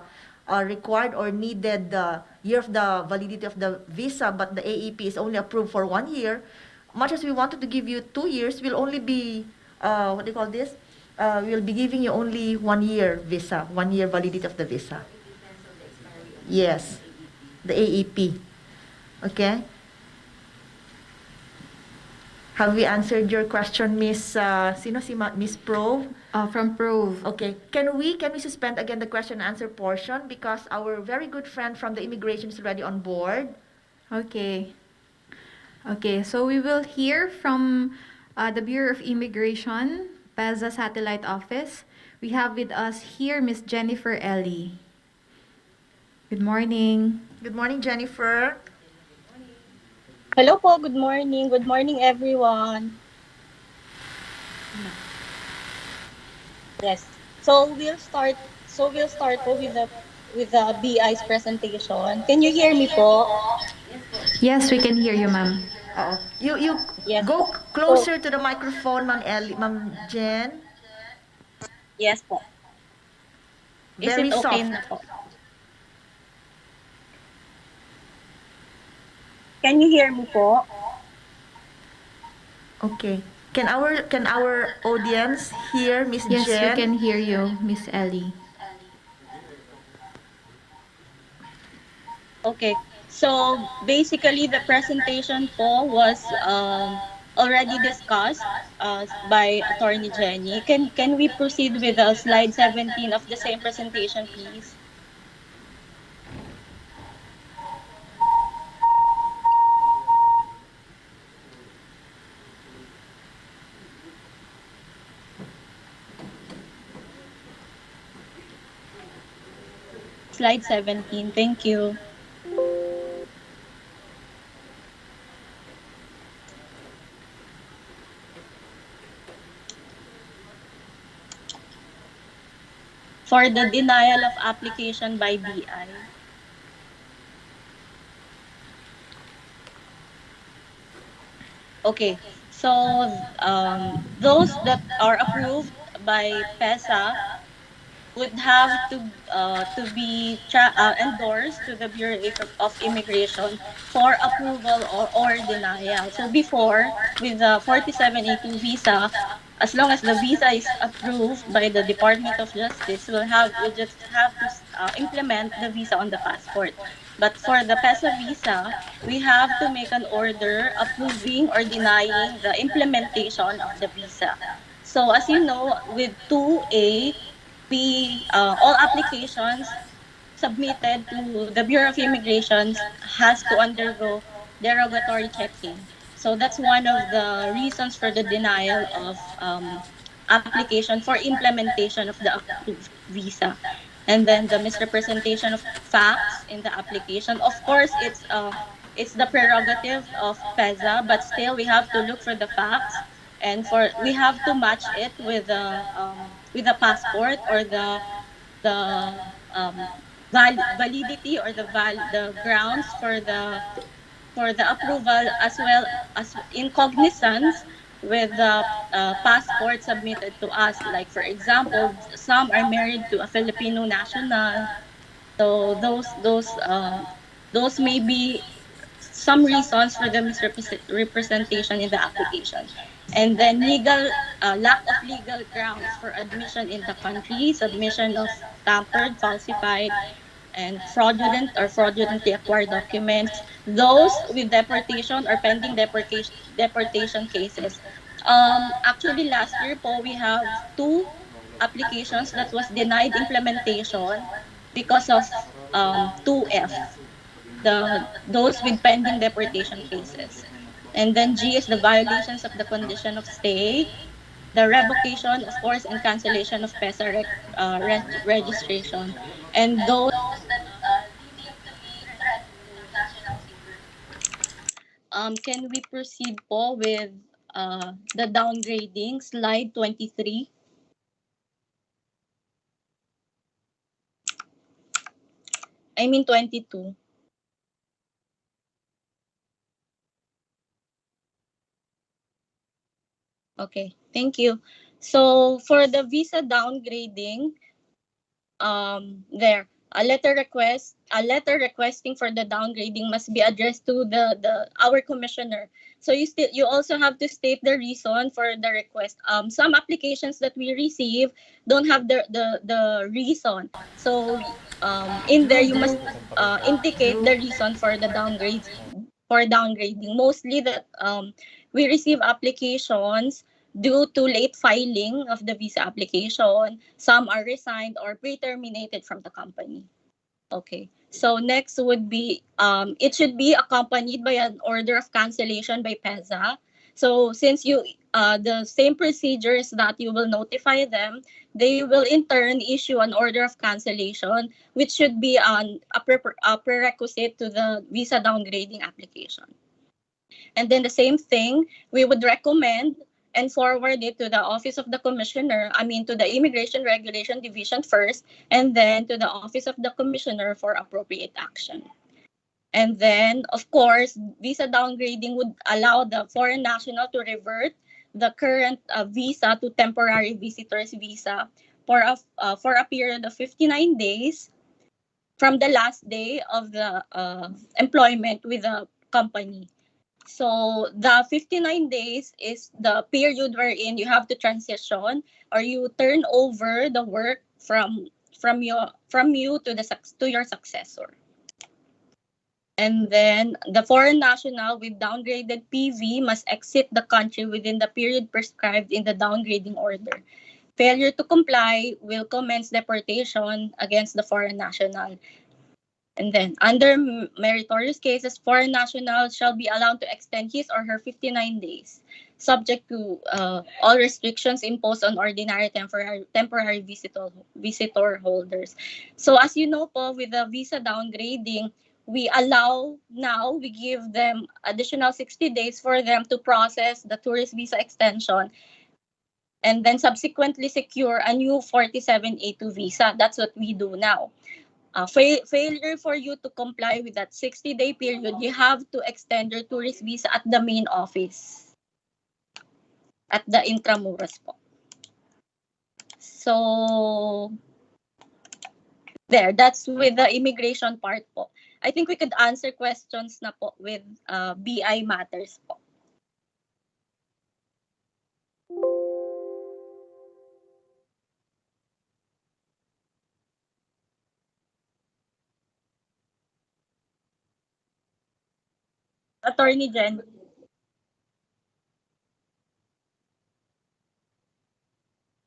required or needed year of the validity of the visa, but the AEP is only approved for 1 year, much as we wanted to give you 2 years, we'll only be what do you call this? We'll be giving you only 1 year visa, 1 year validity of the visa. Yes, the AEP. Okay. Have we answered your question, Miss? Sino si Miss Prove? From Prove. Okay. Can we suspend again the question and answer portion because our very good friend from the immigration is already on board. Okay. Okay, so we will hear from the Bureau of Immigration, PEZA Satellite Office. We have with us here Miss Jennifer Ellie. Good morning. Good morning, Jennifer. Hello po, good morning. Good morning, everyone. Yes. So we'll start po with the BI's presentation. Can you hear me po? Yes, we can hear you, ma'am. You Yes go po. closer to the microphone, Ma'am Jen. Yes po. Is Very it okay soft. na po? Can you hear me po? Okay. Can our audience hear Miss Yes, Jen? we can hear you, Miss Ellie. Okay. So basically the presentation po was already discussed by Attorney Jenny. Can we proceed with slide 17 of the same presentation, please? Slide 17. Thank you. For the denial of application by BI. Okay, so those that are approved by PEZA would have to be endorsed to the Bureau of Immigration for approval or denial. So before, with the 47A2 visa, as long as the visa is approved by the Department of Justice, we'll just have to implement the visa on the passport. But for the PEZA visa, we have to make an order approving or denying the implementation of the visa. So as you know, with 2A, all applications submitted to the Bureau of Immigration has to undergo derogatory checking. So that's one of the reasons for the denial of application for implementation of the approved visa. And then the misrepresentation of facts in the application. Of course, it's the prerogative of PEZA, but still we have to look for the facts and we have to match it with the passport or the validity or the grounds for the approval, as well as in cognizance with the passport submitted to us. Like for example, some are married to a Filipino national, so those may be some reasons for the misrepresentation in the application. And then lack of legal grounds for admission in the country, submission of tampered, falsified, and fraudulent or fraudulently acquired documents. Those with deportation or pending deportation cases. Actually, last year po, we have 2 applications that was denied implementation because of 2F, those with pending deportation cases. And then G is the violations of the condition of stay, the revocation, of course, and cancellation of PEZA registration. And those deemed to be can we proceed po with the downgrading, slide 23? I mean 22. Okay, thank you. So for the visa downgrading, there a letter requesting for the downgrading must be addressed to our commissioner So you also have to state the reason for the request. Some applications that we receive don't have the reason. So in there you must indicate the reason for the downgrade for downgrading. Mostly that we receive applications due to late filing of the visa application. Some are resigned or pre-terminated from the company. Okay. So next would be it should be accompanied by an order of cancellation by PEZA. So since you the same procedures that you will notify them, they will in turn issue an order of cancellation, which should be a prerequisite to the visa downgrading application. And then the same thing, we would recommend and forward it to the Office of the Commissioner, to the Immigration Regulation Division first, and then to the Office of the Commissioner for appropriate action. And then, of course, visa downgrading would allow the foreign national to revert the current visa to temporary visitor's visa for a period of 59 days from the last day of the employment with the company. So the 59 days is the period wherein you have to transition or you turn over the work from you to your successor. And then the foreign national with downgraded PV must exit the country within the period prescribed in the downgrading order. Failure to comply will commence deportation against the foreign national. And then, under meritorious cases, foreign nationals shall be allowed to extend his or her 59 days, subject to all restrictions imposed on ordinary temporary visitor holders. So, as you know po, with the visa downgrading, we give them additional 60 days for them to process the tourist visa extension and then subsequently secure a new 47A2 visa. That's what we do now. Failure for you to comply with that 60-day period, you have to extend your tourist visa at the main office, at the Intramuros po. So, that's with the immigration part po. I think we could answer questions na po with BI matters po. Attorney Jen.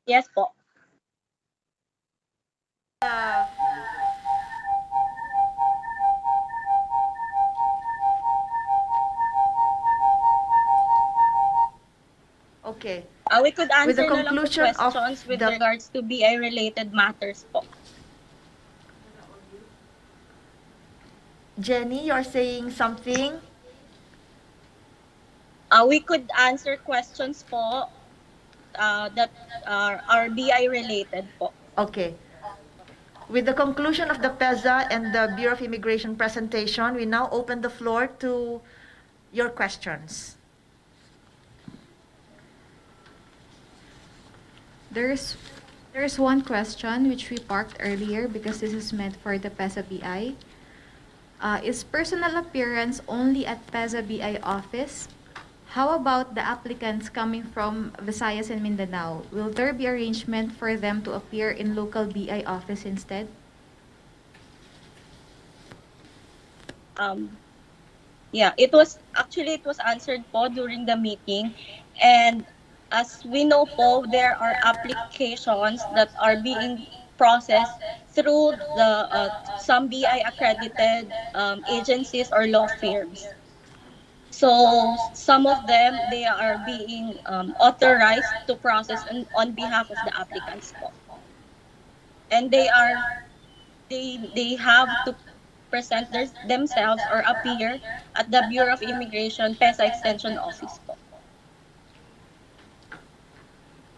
Yes po. Okay. We could answer With the na lang po conclusion of questions with the- regards to BI-related matters po. Jenny, you're saying something? We could answer questions po that are BI-related po. Okay. With the conclusion of the PEZA and the Bureau of Immigration presentation, we now open the floor to your questions. There's one question which we parked earlier because this is meant for the PEZA BI. Is personal appearance only at PEZA BI office? How about the applicants coming from Visayas and Mindanao? Will there be arrangement for them to appear in local BI office instead? Yeah, it was answered po during the meeting, and as we know po, there are applications that are being processed through the some BI accredited agencies or law firms. So some of them, they are being authorized to process on behalf of the applicants po, and they have to present themselves or appear at the Bureau of Immigration PEZA Extension Office po.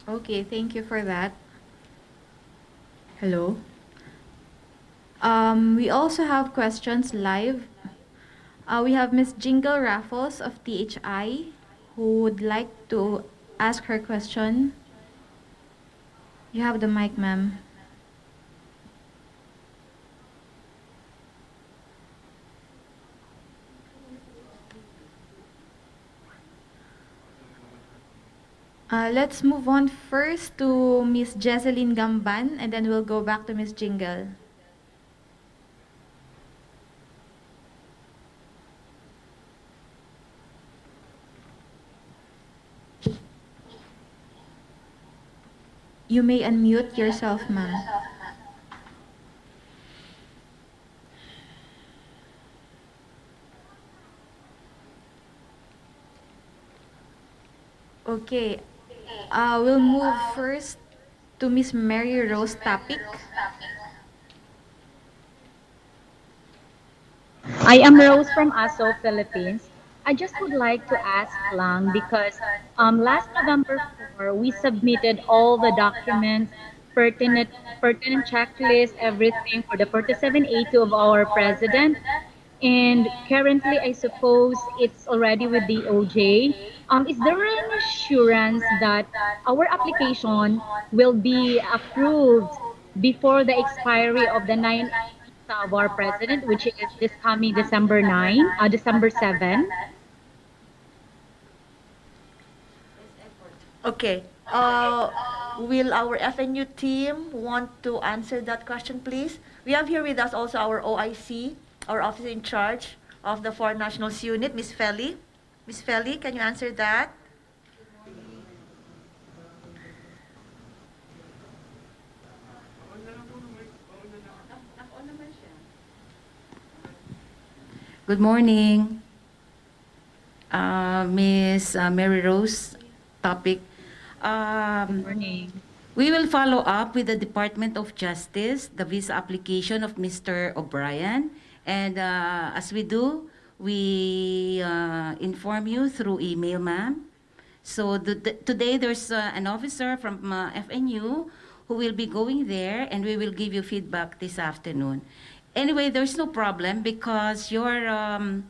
Okay, thank you for that. Hello. We also have questions live. We have Ms. Jingle Raffles of THI who would like to ask her question. You have the mic, ma'am. Let's move on first to Miss Jesseline Gamban, and then we'll go back to Miss Jingle. You may unmute yourself, ma'am. Okay. We'll move first to Miss Mary Rose Tapik. I am Rose from ASO, Philippines. I just would like to ask lang because last November 4, we submitted all the documents, pertinent pertinent checklist, everything for the 47A2 of our president. And currently, I suppose it's already with the OJ. Is there an assurance that our application will be approved before the expiry of the 9 visa of our president, which is this coming December 7? Okay. Will our FNU team want to answer that question, please? We have here with us also our OIC, our officer in charge of the Foreign Nationals Unit, Miss Feli. Miss Feli, can you answer that? Good morning, Miss Mary Rose topic. Good morning. We will follow up with the Department of Justice, the visa application of Mr. O'Brien. And as we do, we inform you through email, ma'am. So today there's an officer from FNU who will be going there, and we will give you feedback this afternoon. Anyway, there's no problem because the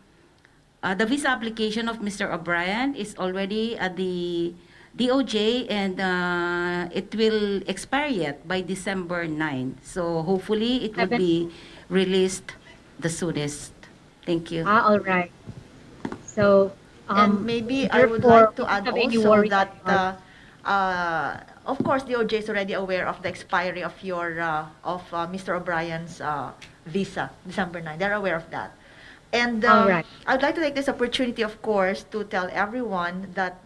visa application of Mr. O'Brien is already at the DOJ, and it will expire yet by December 9. So hopefully it will be released the soonest. Thank you. All right. So, And maybe I would therefore, like to we add don't have any also worries that, about of course, the OJ is already aware of the expiry of Mr. O'Brien's visa, December 9. They're aware of that. And All right. I'd like to take this opportunity, of course, to tell everyone that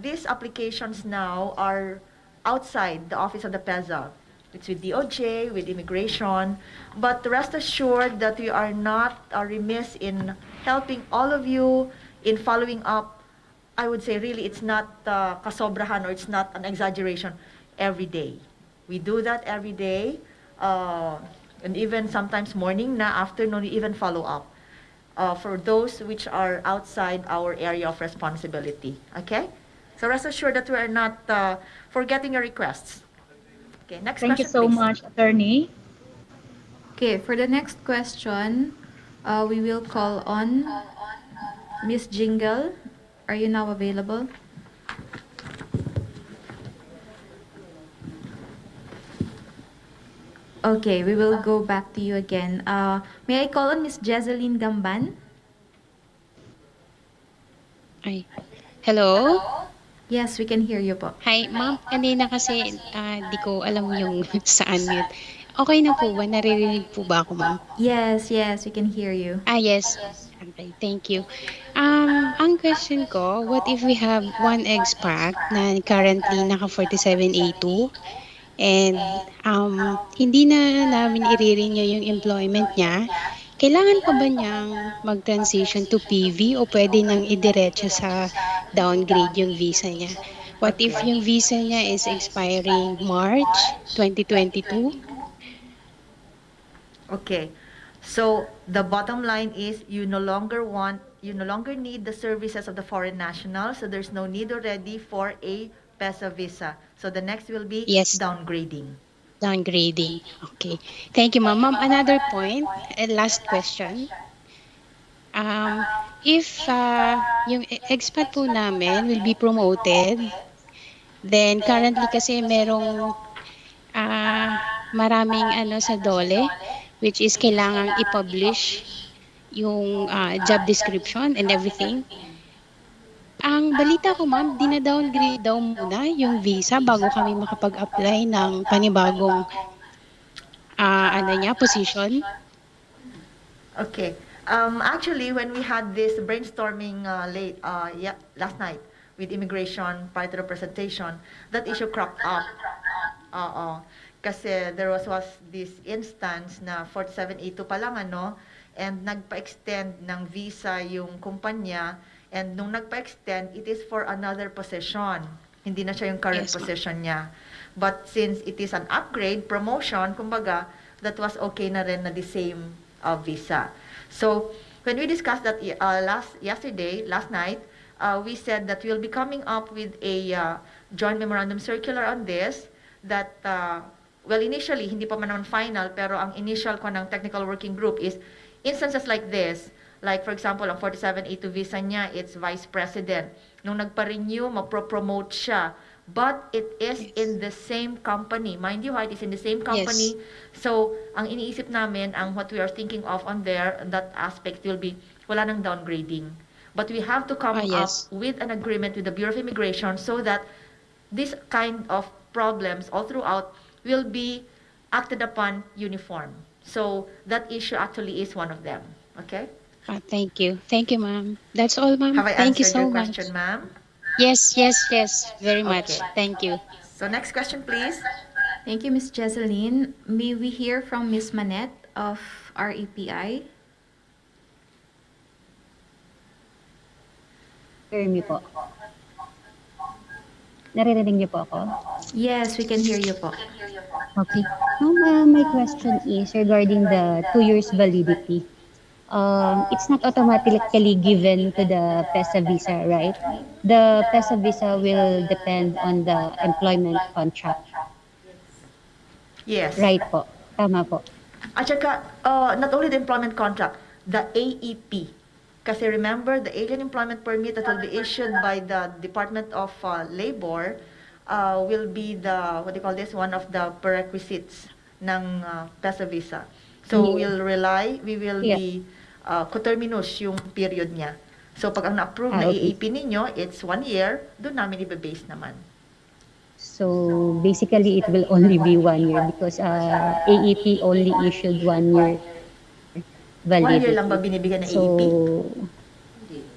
these applications now are outside the office of the PEZA. It's with DOJ, with immigration, but rest assured that we are not remiss in helping all of you in following up. I would say really it's not kasobrahan, or it's not an exaggeration every day. We do that every day, and even sometimes morning na afternoon, we even follow up for those which are outside our area of responsibility. Okay? So rest assured that we are not forgetting your requests. Okay, next Thank you question, so please. much, Attorney. Okay, for the next question, we will call on Miss Jingle. Are you now available? Okay, we will go back to you again. May I call on Miss Jesseline Gamban? Ay. Hello? Yes, we can hear you po. Hi, ma'am. Kanina kasi di ko alam yung saan mute. Okay na po ba? Naririnig po ba ako, ma'am? Yes, we can hear you. Yes. Okay, thank you. Ang question ko, what if we have one expat na currently naka 47A2 and hindi na namin i-renew yung employment niya? Kailangan pa ba niyang mag-transition to PV o pwede nang idiretso sa downgrade yung visa niya? What if yung visa niya is expiring March 2022? Okay. So the bottom line is you no longer need the services of the foreign national, so there's no need already for a PEZA visa. So the next will be downgrading. Downgrading. Okay. Thank you, ma'am. Ma'am, another point, last question. If yung expat po namin will be promoted, then currently kasi merong maraming sa DOLE, which is kailangang i-publish yung job description and everything. Ang balita ko ma'am, dina-downgrade daw muna yung visa bago kami makapag-apply ng panibagong position. Okay. Actually, when we had this brainstorming last night with immigration prior to the presentation, that issue cropped up. Oo. Kasi there was this instance na 4782 pa lang and nagpa-extend ng visa yung kumpanya, and nung nagpa-extend, it is for another position. Hindi na siya yung current position niya. But since it is an upgrade, promotion, kumbaga, that was okay na rin na the same visa. So, when we discussed that last night, we said that we'll be coming up with a joint memorandum circular on this that, well, initially, hindi pa man naman final, pero ang initial ko ng technical working group is instances like this. Like, for example, ang 4782 visa niya, it's vice president. Nung nagpa-renew, mapro-promote siya. But it is in the same company. Mind you, it is in the same company. So, ang iniisip namin, what we are thinking of on there, that aspect will be, wala nang downgrading. But we have to come up with an agreement with the Bureau of Immigration so that this kind of problems all throughout will be acted upon uniform. So, that issue actually is one of them. Okay? Thank you. Thank you, ma'am. That's all, ma'am. Have I Thank you answered so your much. question, ma'am? Yes, very much. Thank you. So next question, please. Thank you, Ms. Jesseline. May we hear from Ms. Manette of REPI? Hear me po. Naririnig niyo po ako? Yes, we can hear you po. Okay. Now, my question is regarding the 2 years validity. It's not automatically given to the PEZA visa, right? The PEZA visa will depend on the employment contract. Yes. Right po. Tama po. At saka, not only the employment contract, the AEP. Kasi remember, the Alien Employment Permit that will be issued by the Department of Labor will be the, one of the prerequisites ng PEZA visa. So, we will be coterminous yung period niya. So, pag ang na-approve na AAP ninyo, it's 1 year, doon namin i-base naman. So, basically, it will only be 1 year because AEP only issued 1 year validity. 1 year lang ba binibigyan ng AEP?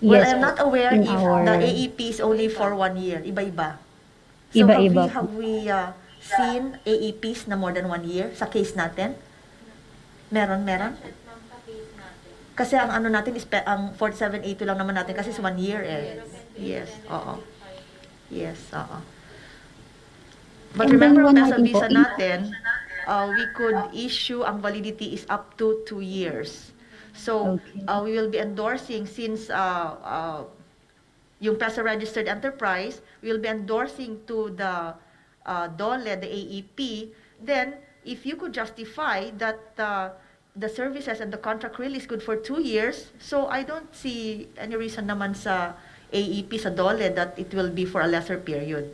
Well, I'm not aware if the AEP is only for 1 year. Iba-iba. So, Iba-iba have we seen AEPs na more than 1 year sa case natin? Meron? Kasi ang natin is ang 4782 lang naman natin kasi is 1 year eh. Yes, oo. But remember, ang PEZA visa natin, we could issue, ang validity is up to 2 years. So, we will be endorsing since yung PEZA registered enterprise, we will be endorsing to the DOLE, the AEP, then if you could justify that the services and the contract really is good for 2 years, so I don't see any reason naman sa AEP, sa DOLE, that it will be for a lesser period.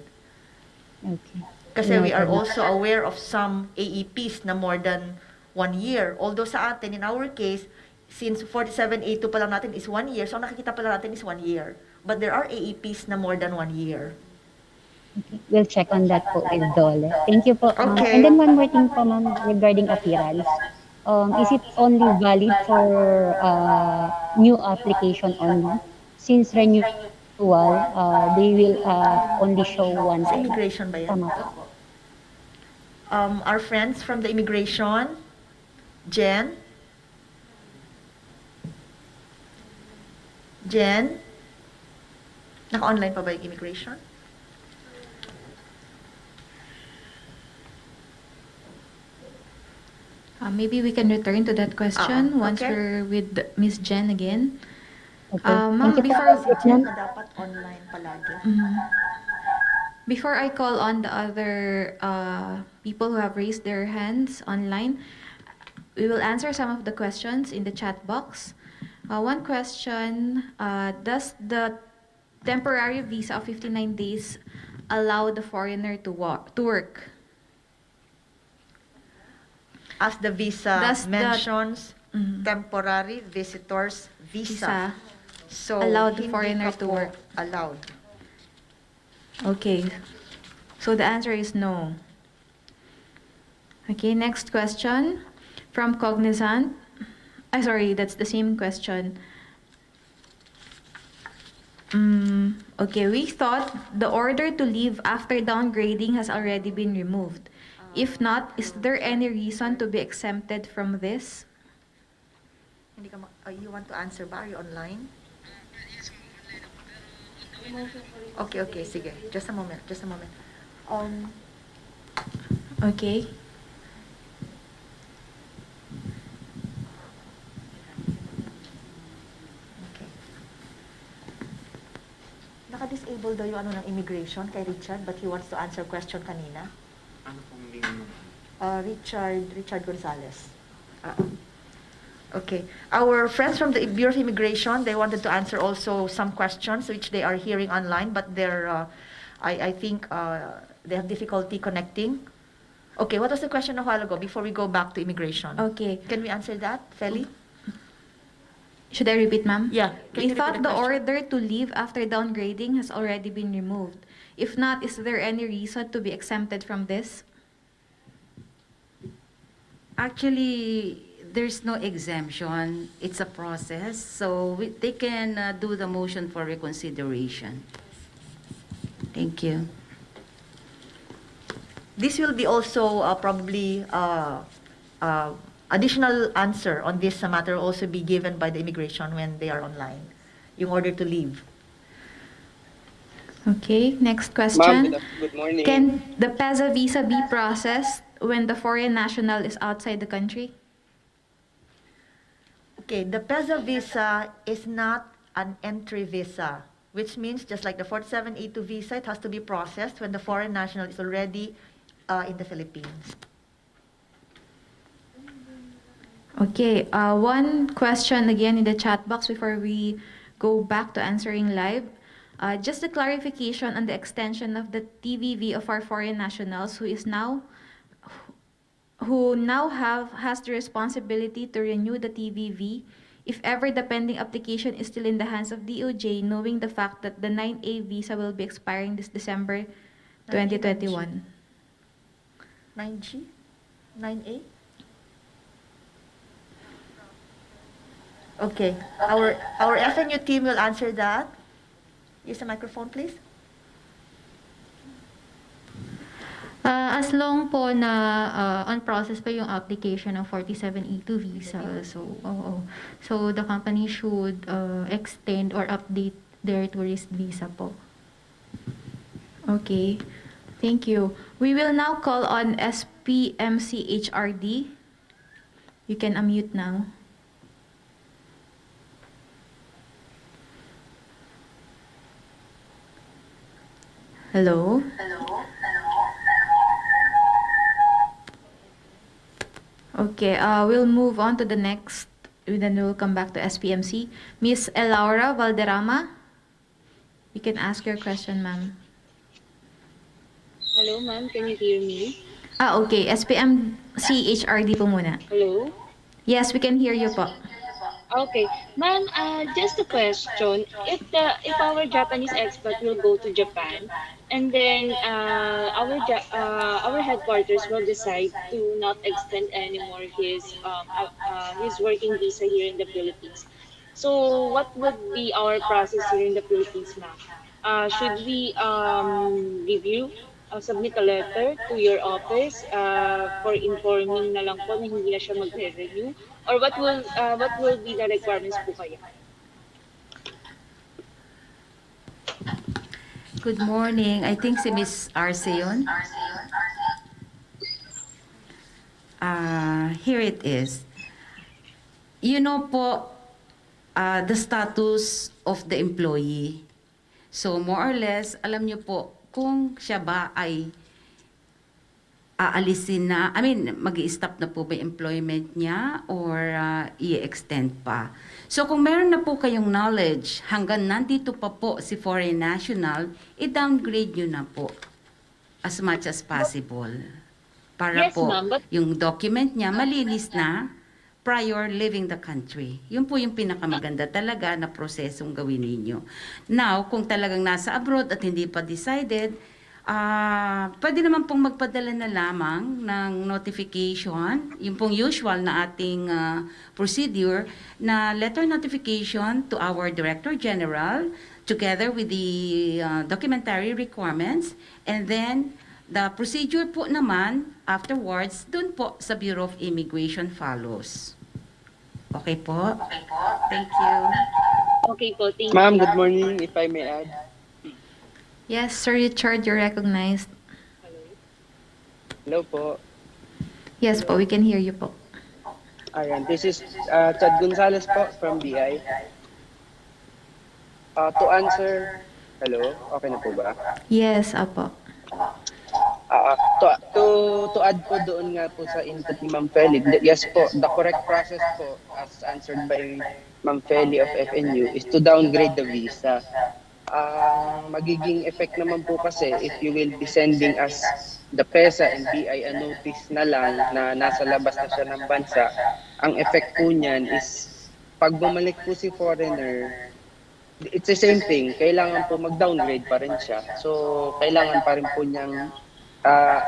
Okay. Kasi we are also aware of some AEPs na more than 1 year. Although sa atin, in our case, since 4782 pa lang natin is 1 year, so nakikita pa lang natin is 1 year. But there are AEPs na more than 1 year. Okay. We'll check on that po with Dole. Thank you po. Okay. And then one more thing po, ma'am, regarding appearance. Is it only valid for new application only? Since renewal, they will only show one Sa time. immigration ba yan? Tama po. Our friends from the immigration, Jen, naka-online pa ba yung immigration? Maybe we can return to that question once we're with Miss Jen again. Ma'am, Dapat online palagi. Before I call on the other people who have raised their hands online, we will answer some of the questions in the chat box. One question, does the temporary visa of 59 days allow the foreigner to work? As the visa mentions, temporary visitors visa. So, allowed the hindi foreigner ka to po work? allowed. Okay. So the answer is no. Okay, next question from Cognizant. Sorry, that's the same question. Okay, we thought the order to leave after downgrading has already been removed. If not, is there any reason to be exempted from this? You want to answer ba? Are you online? Okay, sige. Just a moment. Okay. Naka-disable daw yung ng immigration kay Richard, but he wants to answer question kanina. Ano pong name mo? Richard Gonzalez. Okay. Our friends from the Bureau of Immigration, they wanted to answer also some questions which they are hearing online, but I think they have difficulty connecting. Okay, what was the question a while ago before we go back to immigration? Okay. Can we answer that, Feli? Should I repeat, ma'am? Yeah. We thought the order to leave after downgrading has already been removed. If not, is there any reason to be exempted from this? Actually, there's no exemption. It's a process. So they can do the motion for reconsideration. Thank you. This will be also probably additional answer on this matter will also be given by the immigration when they are online, in order to leave. Okay, next question. Ma'am, good morning. Can the PEZA visa be processed when the foreign national is outside the country? Okay, the PEZA visa is not an entry visa, which means just like the 4782 visa, it has to be processed when the foreign national is already in the Philippines. Okay, one question again in the chat box before we go back to answering live. Just a clarification on the extension of the TVV of our foreign nationals who now has the responsibility to renew the TVV if ever the pending application is still in the hands of DOJ, knowing the fact that the 9A visa will be expiring this December 2021. 9G? 9A? Okay, our FNU team will answer that. Use the microphone, please. As long po na on process pa yung application ng 47E2 visa, so the company should extend or update their tourist visa po. Okay, thank you. We will now call on SPMC HRD. You can unmute now. Hello? Okay, we'll move on to the next, then we'll come back to SPMC. Miss Elaura Valderrama, you can ask your question, ma'am. Hello, ma'am. Can you hear me? Okay. SPMC HRD po muna. Hello? Yes, we can hear you po. Okay. Ma'am, just a question. If our Japanese expat will go to Japan, and then our headquarters will decide to not extend anymore his working visa here in the Philippines. So what would be our process here in the Philippines, ma'am? Should we submit a letter to your office for informing na lang po na hindi na siya magre-renew? Or what will be the requirements po kaya? Good morning. I think si Miss Arce yun. Here it is. You know po, the status of the employee. So more or less, alam niyo po, kung siya ba ay aalisin na, mag-i-stop na po ba yung employment niya or i-extend pa. So kung meron na po kayong knowledge, hanggang nandito pa po si foreign national, i-downgrade nyo na po as much as possible. Para Yes, po ma'am, yung document niya malinis na prior leaving the country. Yun po yung pinakamaganda talaga na prosesong gawin ninyo. Now, kung talagang nasa abroad at hindi pa decided, pwede naman pong magpadala na lamang ng notification, yung pong usual na ating procedure, na letter notification to our Director General together with the documentary requirements, and then the procedure po naman afterwards dun po sa Bureau of Immigration follows. Okay po? Thank you. Okay po, thank Ma'am, you. good morning, if I may add. Yes, Sir Richard, you're recognized. Hello po. Yes po, we can hear you po. Ayan, this is Chad Gonzalez po from BI. To answer, hello, okay na po ba? Yes, apo. To add po doon nga po sa input ni Ma'am Feli, yes po, the correct process po as answered by Ma'am Feli of FNU is to downgrade the visa. Ang magiging effect naman po kasi if you will be sending us the PEZA and BI a notice na lang na nasa labas na siya ng bansa, ang effect po niyan is pag bumalik po si foreigner, it's the same thing, kailangan po mag-downgrade pa rin siya. So, kailangan pa rin po niyang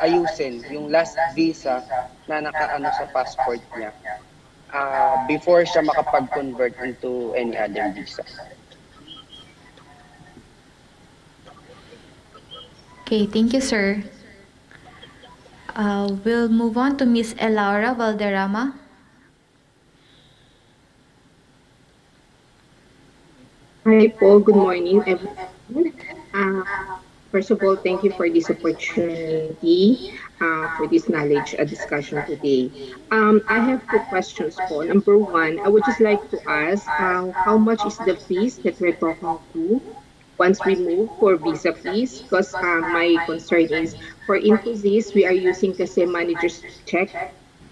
ayusin yung last visa na nakaano sa passport niya before siya makapag-convert into any other visa. Okay, thank you, sir. We'll move on to Miss Elaura Valderrama. Hi po, good morning everyone. First of all, thank you for this opportunity, for this knowledge discussion today. I have two questions po. Number one, I would just like to ask how much is the fees that we're talking to once we move for visa fees? Because my concern is for Infosys, we are using kasi manager's check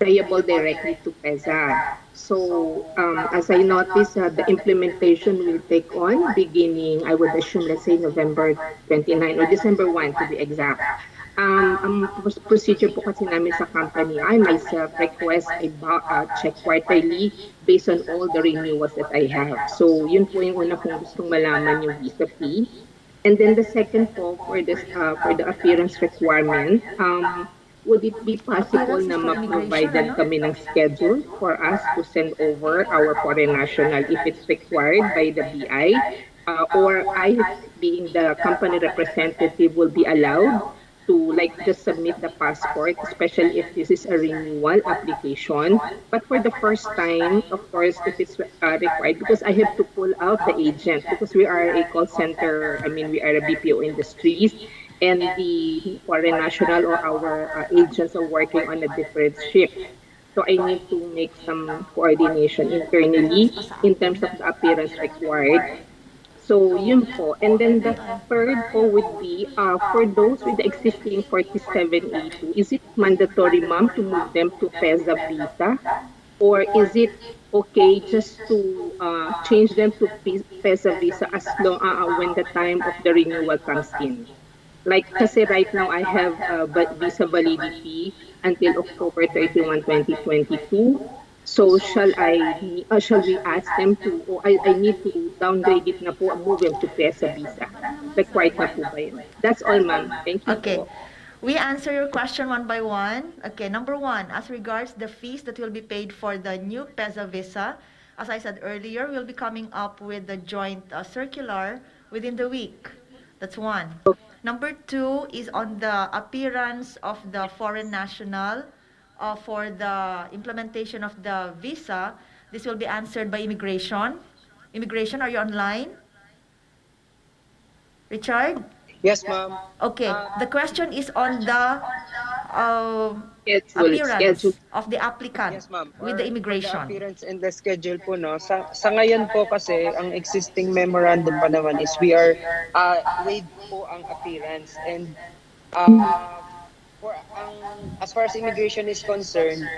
payable directly to PEZA. So as I noticed, the implementation will take on beginning, I would assume, let's say November 29 or December 1 to be exact. Ang procedure po kasi namin sa company, I myself request a check quarterly based on all the renewals that I have. So yun po yung una kong gustong malaman yung visa fee. And then the second po for the appearance requirement, would it be possible na ma-provided kami ng schedule for us to send over our foreign national if it's required by the BI? Or I, being the company representative, will be allowed to just submit the passport, especially if this is a renewal application. But for the first time, of course, if it's required, because I have to pull out the agent because we are a call center, we are a BPO industries, and the foreign national or our agents are working on a different shift. So I need to make some coordination internally in terms of the appearance required. So yun po. And then the third po would be for those with the existing 4782, is it mandatory, ma'am, to move them to PEZA visa? Or is it okay just to change them to PEZA visa as long when the time of the renewal comes in? Like kasi right now I have visa validity until October 31, 2022. So shall we ask them to, or I need to downgrade it na po, move them to PEZA visa? Required na po ba yun? That's all, ma'am. Thank you Okay. po. We answer your question one by one. Okay, number one, as regards the fees that will be paid for the new PEZA visa, as I said earlier, we'll be coming up with the joint circular within the week. That's one. Number two is on the appearance of the foreign national for the implementation of the visa. This will be answered by immigration. Immigration, are you online? Richard? Yes, ma'am. Okay, the question is on the Schedule. appearance of the applicant Yes, ma'am. with the For the immigration. appearance and the schedule po, no, sa ngayon po kasi, ang existing memorandum pa naman is we are waived po ang appearance. And as far as immigration is concerned,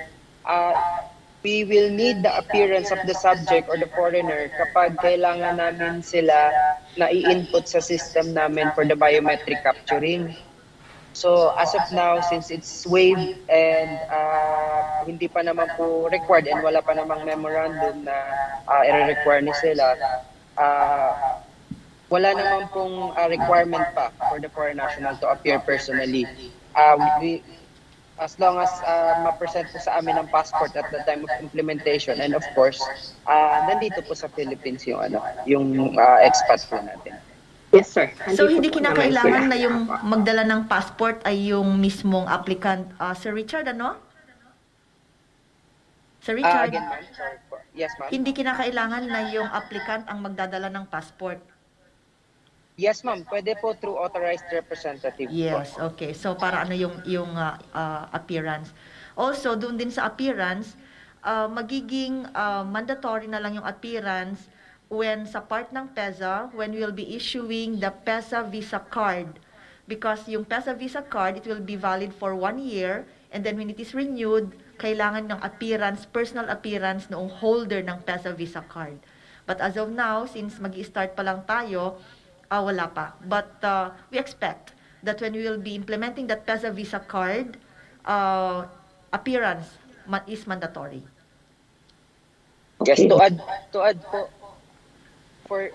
we will need the appearance of the subject or the foreigner kapag kailangan namin sila na i-input sa system namin for the biometric capturing. So as of now, since it's waived and hindi pa naman po required and wala pa namang memorandum na i-require ni sila, uh, wala naman pong requirement pa for the foreign national to appear personally. As long as ma-present po sa amin ang passport at the time of implementation, and of course, nandito po sa Philippines yung expat po natin. Yes, sir. So, Nandito hindi po naman kinakailangan sila. na yung magdala ng passport ay yung mismong applicant, Sir Richard, ano? Sir Richard? Again, ma'am. Sorry po. Yes, ma'am. Hindi kinakailangan na yung applicant ang magdadala ng passport. Yes, ma'am. Pwede po through authorized representative Yes, po. okay. So, para ano yung appearance. Also, doon din sa appearance, magiging mandatory na lang yung appearance when sa part ng PEZA, when we'll be issuing the PEZA Visa card. Because yung PEZA Visa card, it will be valid for 1 year, and then when it is renewed, kailangan ng appearance, personal appearance noong holder ng PEZA Visa card. But as of now, since mag-i-start pa lang tayo, wala pa. But we expect that when we will be implementing that PEZA Visa card, appearance is mandatory. Yes, to add po, for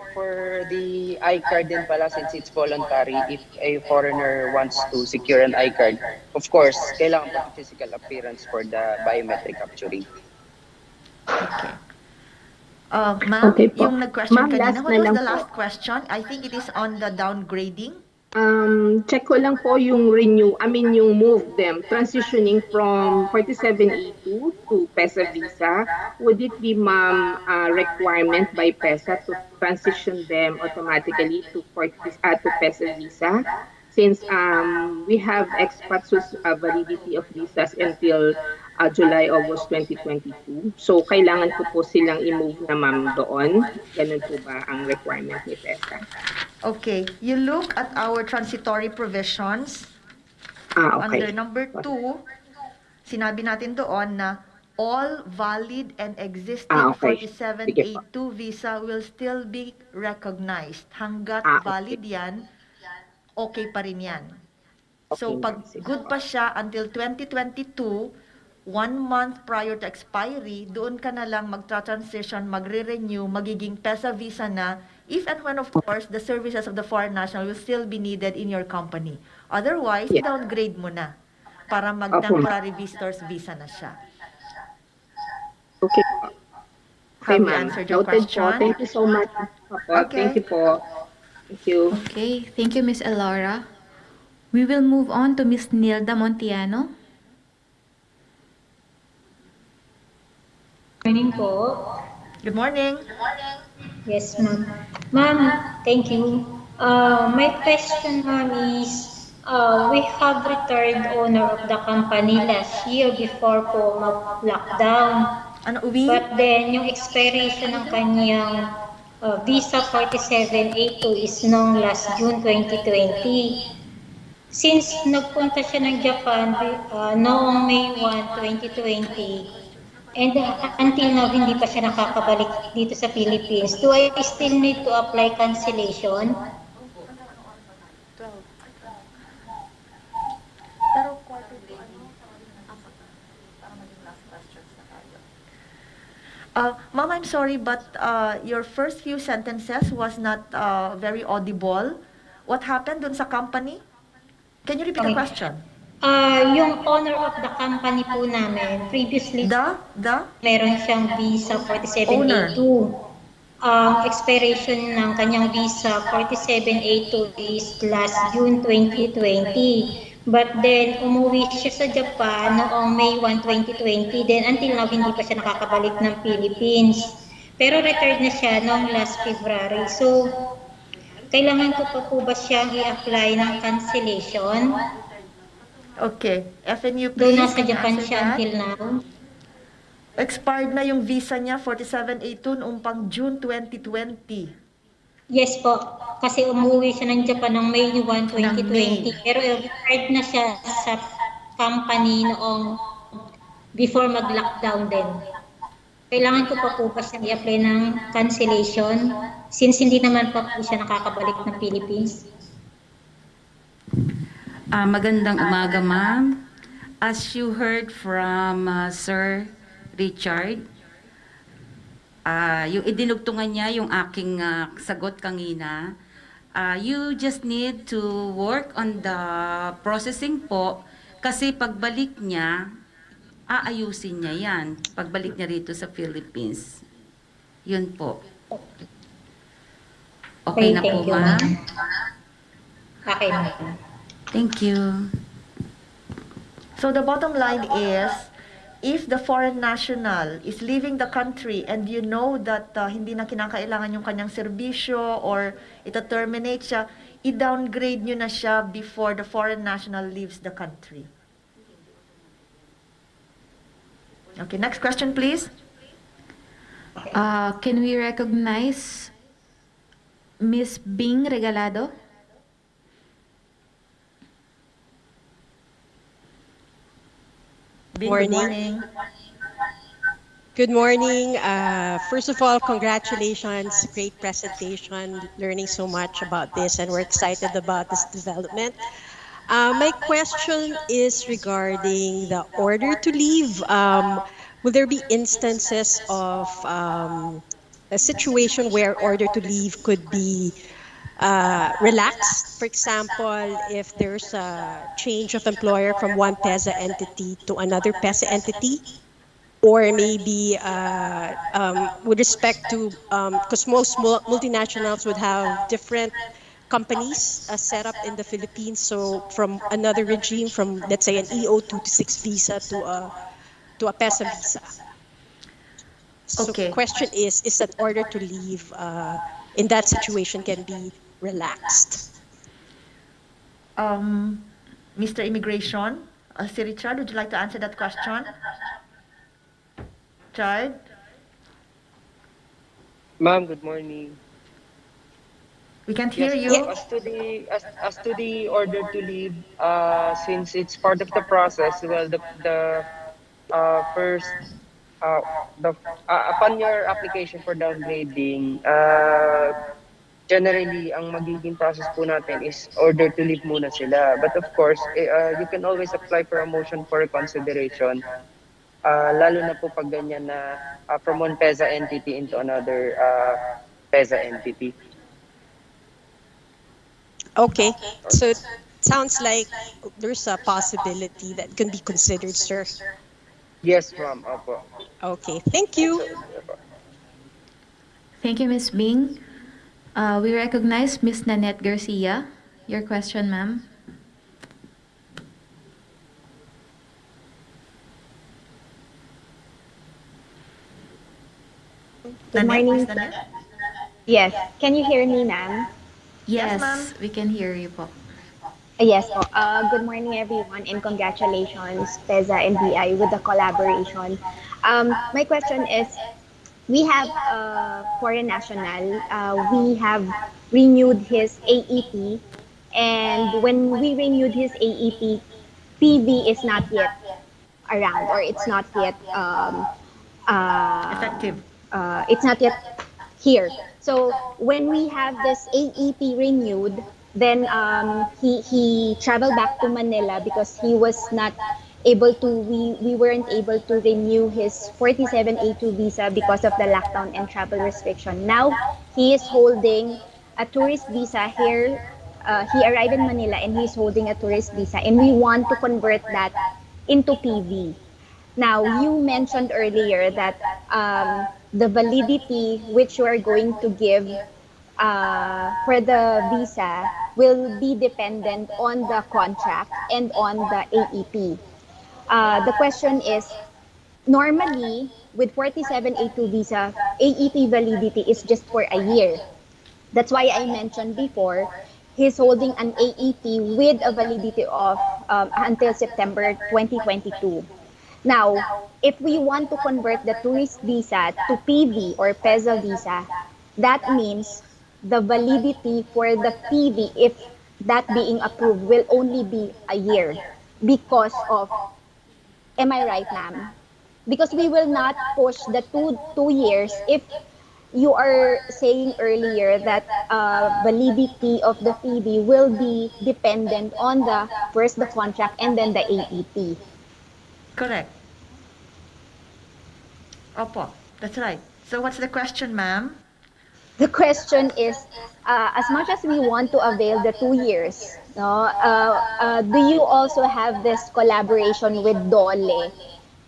the I-card din pala, since it's voluntary, if a foreigner wants to secure an I-card, of course, kailangan po ng physical appearance for the biometric capturing. Okay. Ma'am, Okay po. yung nag-question Ma'am, kanina, last what na was lang the po. last question? I think it is on the downgrading. Check ko lang po yung yung move them, transitioning from 47E2 to PEZA Visa. Would it be, ma'am, requirement by PEZA to transition them automatically to PEZA Visa? Since we have expats whose validity of visas until July, August 2022. So, kailangan ko po silang i-move na, ma'am, doon. Ganun po ba ang requirement ni PEZA? Okay, you look at our transitory provisions. Okay. Under number 2, sinabi natin doon na all valid and existing Okay. 47A2 visa will still be recognized. Hanggat Okay. valid yan, okay pa rin yan. So, Okay, pag ma'am. Sige good po. pa siya until 2022, 1 month prior to expiry, doon ka na lang magtra-transition, magre-renew, magiging PEZA visa na, if and when, of course, the services of the foreign national will still be needed in your company. Otherwise, Yeah. downgrade mo na para Opo, mag-temporary visitors visa na siya. Okay po. Okay, Have we ma'am. answered your Noted po. question? Thank you so much. Opo. Okay. Thank you po. Thank you. Okay, thank you, Miss Elora. We will move on to Miss Nilda Montiano. Morning po. Good morning. Yes, ma'am. Ma'am, thank you. My question, ma'am, is we have retired owner of the company last year before po mag-lockdown. Ano, uwi? But then, yung expiration ng kanyang Visa 47A2 is noong last June 2020. Since nagpunta siya ng Japan noong May 1, 2020, and until now, hindi pa siya nakakabalik dito sa Philippines. Do I still need to apply cancellation? Pero quarter day, para maging last questions na tayo. Ma'am, I'm sorry, but your first few sentences was not very audible. What happened dun sa company? Can you repeat the question? Yung owner of the company po namin, previously, meron siyang Visa 47A2. Expiration ng kanyang Visa 47A2 is last June 2020. But then, umuwi siya sa Japan noong May 1, 2020. Then, until now, hindi pa siya nakakabalik ng Philippines. Pero retired na siya noong last February. So, kailangan ko pa po ba siyang i-apply ng cancellation? Okay. FNU, Doon please. nasa Can you Japan answer siya that? until now. Expired na yung visa niya, 47A2, noong pang June 2020. Yes po. Kasi umuwi siya ng Japan noong May 1, 2020. Pero retired na siya sa company noong before mag-lockdown din. Kailangan ko pa po ba siyang i-apply ng cancellation since hindi naman pa po siya nakakabalik ng Philippines? Magandang umaga, ma'am. As you heard from Sir Richard, yung idinugtungan niya yung aking sagot kanina, you just need to work on the processing po kasi pagbalik niya, aayusin niya yan. Pagbalik niya rito sa Philippines. Yun po. Okay Okay, na po, thank you, ma'am? ma'am. Okay, ma'am. Thank you. So the bottom line is, if the foreign national is leaving the country and you know that hindi na kinakailangan yung kanyang serbisyo or ita-terminate siya, i-downgrade nyo na siya before the foreign national leaves the country. Okay, next question please. Can we recognize Miss Bing Regalado? Bing, Morning. good morning. Good morning. First of all, congratulations. Great presentation. Learning so much about this, and we're excited about this development. My question is regarding the order to leave. Will there be instances of a situation where order to leave could be relaxed? For example, if there's a change of employer from one PEZA entity to another PEZA entity, or maybe with respect to, because most multinationals would have different companies set up in the Philippines. So from another regime, from let's say an EO226 visa to a PESA visa. So Okay. question is that order to leave in that situation can be relaxed? Mr. Immigration, si Richard, would you like to answer that question? Richard? Ma'am, good morning. We can't Yes hear po. you. As to the order to leave, since it's part of the process, well, the first the upon your application for downgrading, generally ang magiging process po natin is order to leave muna sila. But of course, you can always apply for a motion for reconsideration. Lalo na po pag ganyan na from one PEZA entity into another PEZA entity. Okay, so it sounds like there's a possibility that can be considered, sir. Yes, ma'am. Opo. Okay, thank you. Thank you, Miss Bing. We recognize Miss Nanette Garcia. Your question, ma'am. Good morning. Yes. Can you hear me, ma'am? Yes, ma'am. we can hear you po. Yes po. Good morning, everyone, and congratulations, PEZA and BI, with the collaboration. My question is, we have a foreign national. We have renewed his AEP, and when we renewed his AEP, PV is not yet around, or it's not yet Effective. It's not yet here. So when we have this AEP renewed, then he traveled back to Manila because he was not able to, we weren't able to renew his 47A2 visa because of the lockdown and travel restriction. Now he is holding a tourist visa here. He arrived in Manila and he's holding a tourist visa, and we want to convert that into PV. Now, you mentioned earlier that the validity which you are going to give for the visa will be dependent on the contract and on the AEP. The question is, normally, with 47A2 visa, AEP validity is just for a year. That's why I mentioned before, he's holding an AEP with a validity of until September 2022. Now, if we want to convert the tourist visa to PV or PEZA visa, that means the validity for the PV, if that being approved, will only be a year because of, am I right, ma'am? Because we will not push the two years if you are saying earlier that validity of the FEBI will be dependent on the first the contract and then the AEP. Correct. Opo, that's right. So what's the question, ma'am? The question is, as much as we want to avail the 2 years, no, do you also have this collaboration with DOLE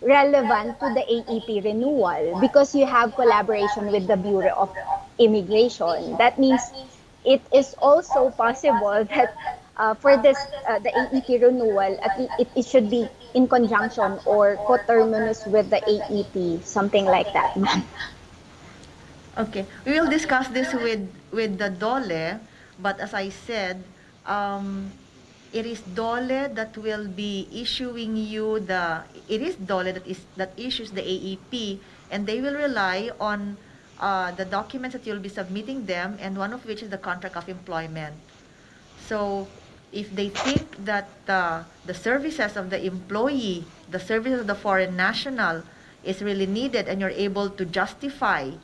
relevant to the AEP renewal? Because you have collaboration with the Bureau of Immigration. That means it is also possible that for this the AEP renewal, it should be in conjunction or coterminous with the AEP, something like that, ma'am. Okay, we will discuss this with the DOLE, but as I said, it is DOLE that will be issuing you it is DOLE that issues the AEP, and they will rely on the documents that you'll be submitting them, and one of which is the contract of employment. So if they think that the services of the employee, the services of the foreign national is really needed, and you're able to justify,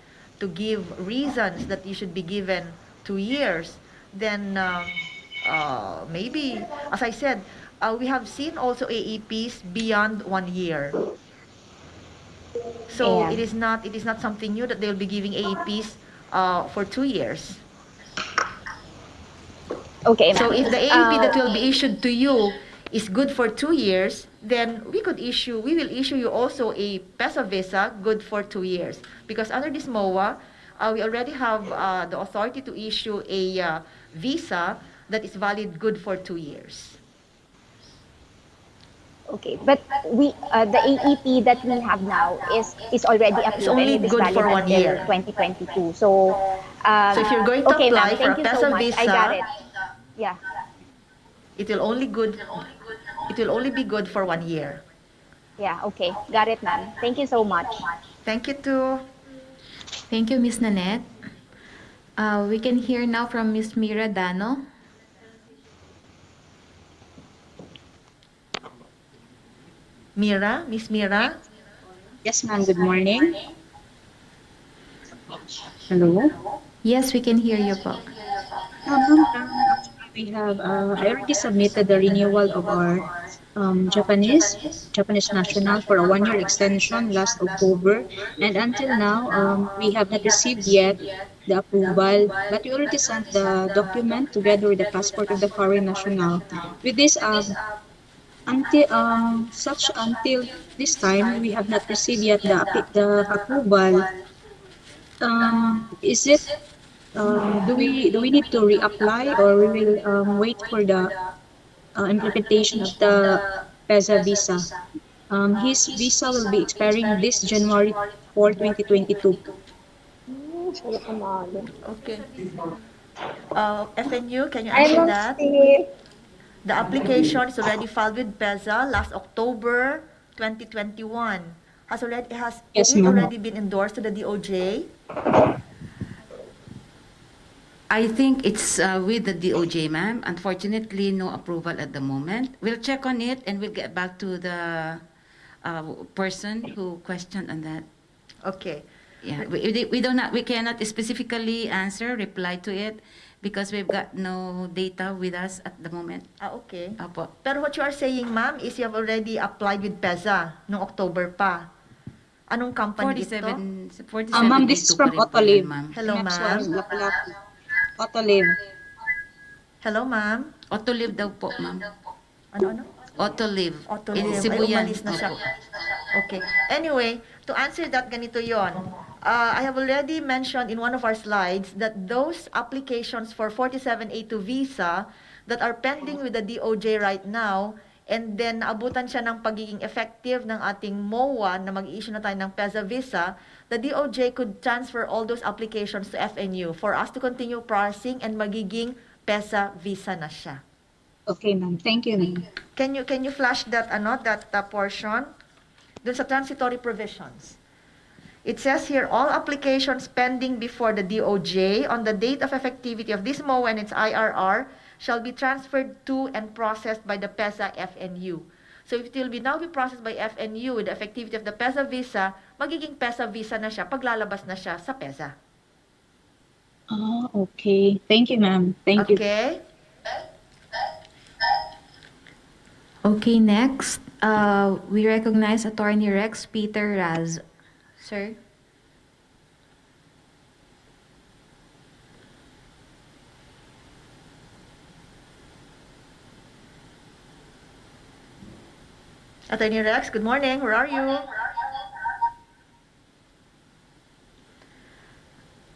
to give reasons that you should be given 2 years, then maybe, as I said, we have seen also AEPs beyond 1 year. So Yeah. it is not something new that they'll be giving AEPs for 2 years. Okay, So ma'am. if the AEP that will be issued to you is good for 2 years, then we will issue you also a PESA visa good for 2 years. Because under this MOA, we already have the authority to issue a visa that is valid good for 2 years. Okay, but the AEP that we have now is already It's approved and only it is good valid for one until year. 2022. So, So if you're going to okay, ma'am. apply for a Thank you so PESA much. I got visa, it. Yeah. it will only be good for 1 year. Yeah. Okay. Got it, ma'am. Thank you so much. Thank you too. Thank you, Miss Nanette. We can hear now from Miss Mira Dano. Mira, Miss Mira. Yes, ma'am. Good morning. Hello. Yes, we can hear you po. Ma'am, actually we have, I already submitted the renewal of our Japanese national for a 1 year extension last October. And until now, we have not received yet the approval, but we already sent the document together with the passport of the foreign national. With this, until this time, we have not received yet the approval. Is it do we need to reapply, or we will wait for the implementation of the PEZA visa? His visa will be expiring this January 4, 2022. Okay. FNU, can you I answer don't that? see. The application is already filed with PEZA last October 2021. Has Yes, it ma'am. already been endorsed to the DOJ? I think it's with the DOJ, ma'am. Unfortunately, no approval at the moment. We'll check on it and we'll get back to the person who questioned on that. Okay. Yeah, we cannot specifically reply to it because we've got no data with us at the moment. Okay. Apo. Pero what you are saying, ma'am, is you have already applied with PEZA noong October pa. Anong company ito? 47 Ma'am, this is from Autoliv. Hello, Next ma'am. one, Lapu-Lapu. Autoliv. Hello, ma'am. Autoliv daw po, ma'am. Ano? Autoliv. Autoliv. In Ay, Sibuyan. umalis na siya. Opo. Okay. Anyway, to answer that, ganito yon. I have already mentioned in one of our slides that those applications for 47A2 visa that are pending with the DOJ right now, and then naabutan siya ng pagiging effective ng ating MOA na mag-issue na tayo ng PEZA visa, the DOJ could transfer all those applications to FNU for us to continue processing and magiging PEZA visa na siya. Okay, ma'am. Thank you, ma'am. Can you flash that portion dun sa transitory provisions? It says here, all applications pending before the DOJ on the date of effectivity of this MOA and its IRR shall be transferred to and processed by the PEZA FNU. So if it will now be processed by FNU with the effectivity of the PEZA visa, magiging PEZA visa na siya paglalabas na siya sa PEZA. Okay. Thank you, ma'am. Thank you. Okay. Okay, next, we recognize Attorney Rex Peter Raz. Sir? Attorney Rex, good morning. Where are you?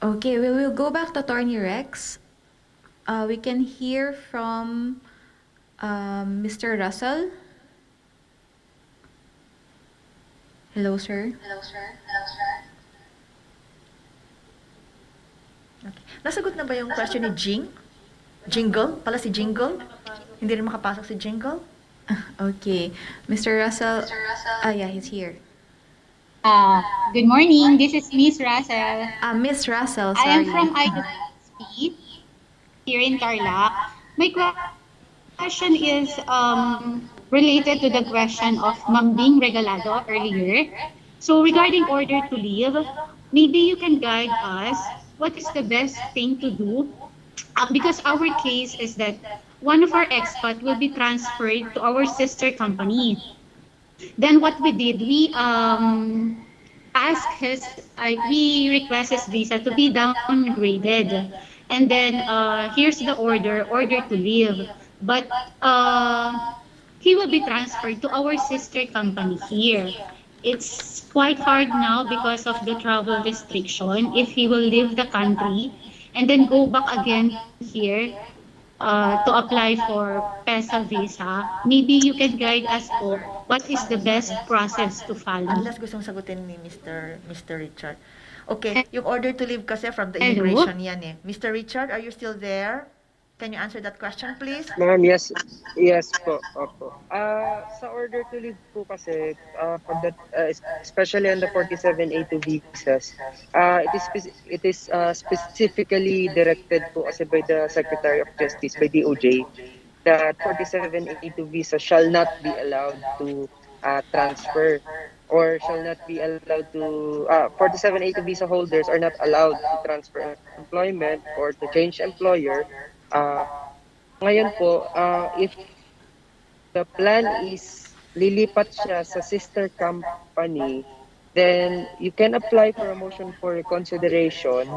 Okay, we will go back to Attorney Rex. We can hear from Mr. Russell. Hello, sir. Okay. Nasagot na ba yung question ni Jing? Jingle? Pala si Jingle? Hindi rin makapasok si Jingle? Okay. Mr. Russell. Yeah, he's here. Good morning. This is Miss Russell. Miss Russell, I am sorry. from IWSP here in Tarlac. My question is related to the question of Ma'am Bing Regalado earlier. So regarding order to leave, maybe you can guide us what is the best thing to do, because our case is that one of our expat will be transferred to our sister company. Then what we did, we we request his visa to be downgraded, and then here's the order to leave. But he will be transferred to our sister company here. It's quite hard now because of the travel restriction if he will leave the country and then go back again here to apply for PESA visa. Maybe you can guide us po what is the best process to follow. Unless gustong sagutin ni Mr. Richard. Okay, yung order to leave kasi from the Hello? immigration yan eh. Mr. Richard, are you still there? Can you answer that question, please? Ma'am, yes, yes po, opo. Sa order to leave po kasi, for that, especially on the 47A2 visas, it is specifically directed po kasi by the Secretary of Justice, by DOJ, that 47A2 visa shall not be allowed to transfer or shall not be allowed to 47A2 visa holders are not allowed to transfer employment or to change employer. Ngayon po, if the plan is lilipat siya sa sister company, then you can apply for a motion for reconsideration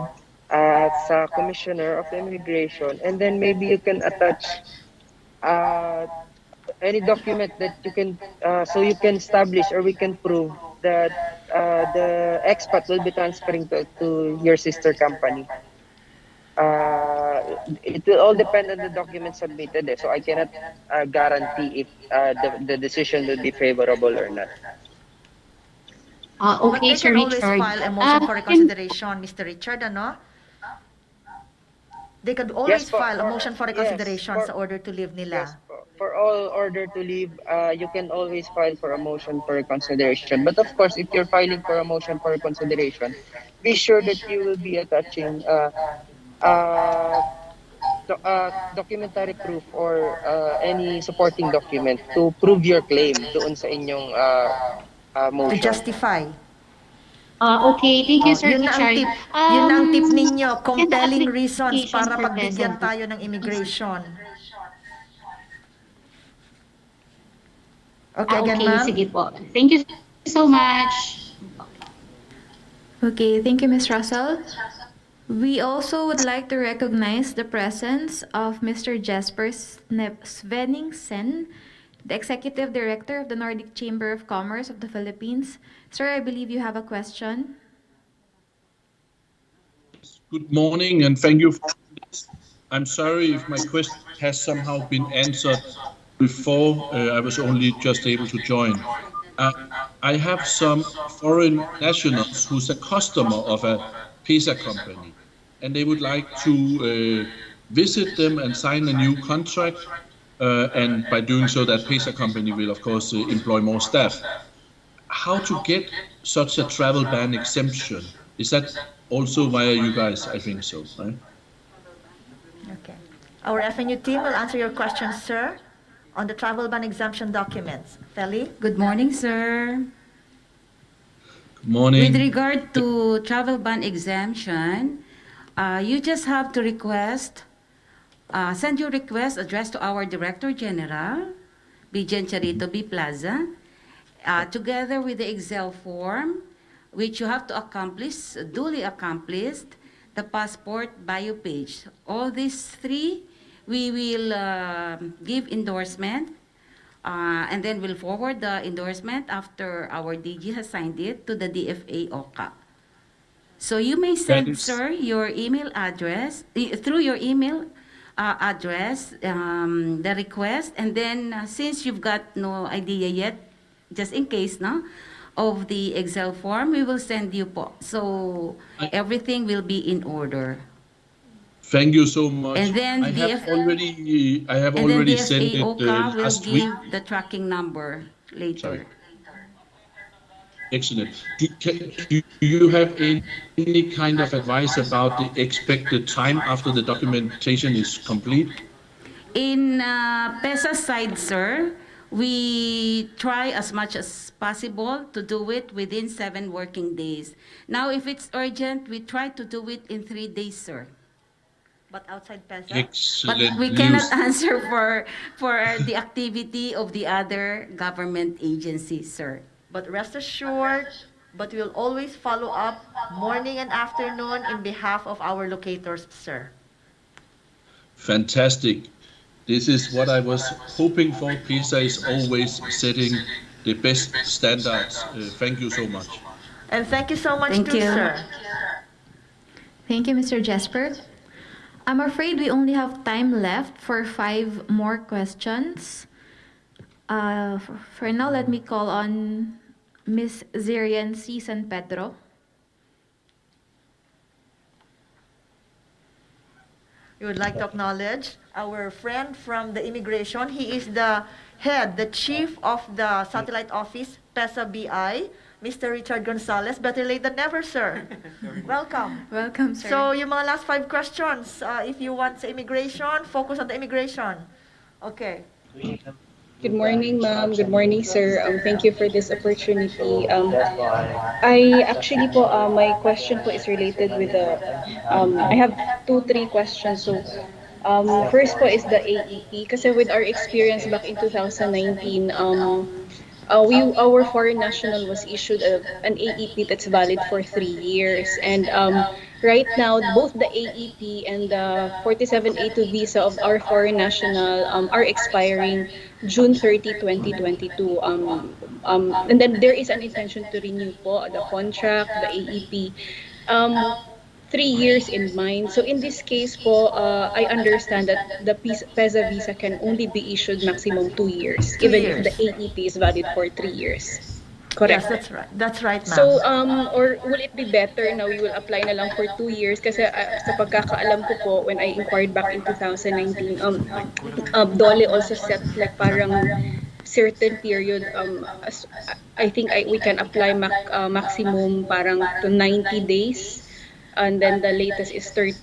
sa Commissioner of Immigration, and then maybe you can attach uh, any document that you can, so you can establish or we can prove that the expat will be transferring to your sister company. It will all depend on the documents submitted. So I cannot guarantee if the decision will be favorable or not. But Okay, they Sir can always Richard. file a motion for Can reconsideration, Mr. Richard, ano? They could Yes always po, file a motion for yes, reconsideration sa order to leave yes nila. po. For all order to leave, you can always file for a motion for reconsideration. But of course, if you're filing for a motion for reconsideration, be sure that you will be attaching uh, documentary proof or any supporting document to prove your claim doon sa inyong To motion. justify. Okay, thank you, Sir Yun na ang Richard. tip. Yun na ang tip ninyo. And the Compelling reasons application para for PEZA. pagbigyan tayo ng immigration. Okay, again, Okay, ma'am? sige po. Thank you so much. Okay, thank you, Ms. Russell. We also would like to recognize the presence of Mr. Jesper Svenningsen, the Executive Director of the Nordic Chamber of Commerce of the Philippines. Sir, I believe you have a question. Good morning, and thank you for this. I'm sorry if my question has somehow been answered before. I was only just able to join. I have some foreign nationals who's a customer of a PEZA company, and they would like to visit them and sign a new contract. And by doing so, that PEZA company will, of course, employ more staff. How to get such a travel ban exemption? Is that also via you guys? I think so, right? Okay. Our FNU team will answer your question, sir, on the travel ban exemption documents. Feli? Good morning, sir. Good morning. With regard to travel ban exemption, You just have to send your request addressed to our Director General, Bijan Charito B. Plaza, together with the Excel form, which you have to accomplish, duly accomplished, the passport bio page. All these three, we will give endorsement, and then we'll forward the endorsement after our DG has signed it to the DFA OCA. So you may send, Thanks. sir, your email address, through your email address, the request, and then since you've got no idea yet, just in case, no, of the Excel form, we will send you po. So everything will be in order. Thank you so much. And then I have already sent it OCA will last week. give the tracking number later. Sorry. Excellent. Do you have any kind of advice about the expected time after the documentation is complete? In PEZA side, sir, we try as much as possible to do it within 7 working days. Now, if it's urgent, we try to do it in 3 days, sir. But outside PEZA? Excellent But we news. cannot answer for the activity of the other government agencies, sir. But rest assured, but we'll always follow up morning and afternoon in behalf of our locators, sir. Fantastic. This is what I was hoping for. PEZA is always setting the best standards. Thank you so much. And thank you so much Thank too, you. sir. Thank you, Mr. Jesper. I'm afraid we only have time left for 5 more questions. For now, let me call on Ms. Zirian C. San Pedro. We would like to acknowledge our friend from the immigration. He is the head, the chief of the satellite office, PEZA BI, Mr. Richard Gonzalez. Better late than never, sir. Welcome. Welcome, sir. So, yung mga last 5 questions, if you want sa immigration, focus on the immigration. Okay. Good morning, ma'am. Good morning, sir. Thank you for this opportunity. I actually po, my question po is related with the, I have 3 questions. So, first po is the AEP. Kasi with our experience back in 2019, our foreign national was issued an AEP that's valid for 3 years. And right now, both the AEP and the 47A2 visa of our foreign national are expiring June 30, 2022. And then there is an intention to renew po the contract, the AEP. 3 years in mind. So in this case po, I understand that the PEZA visa can only be issued maximum 2 years, even if the AEP is valid for 3 years. Correct? Yes, that's right. That's right, ma'am. So, or will it be better na we will apply na lang for 2 years? Kasi sa pagkakaalam ko po, when I inquired back in 2019, DOLE also set like parang certain period. I think we can apply maximum parang to 90 days. And then the latest is 60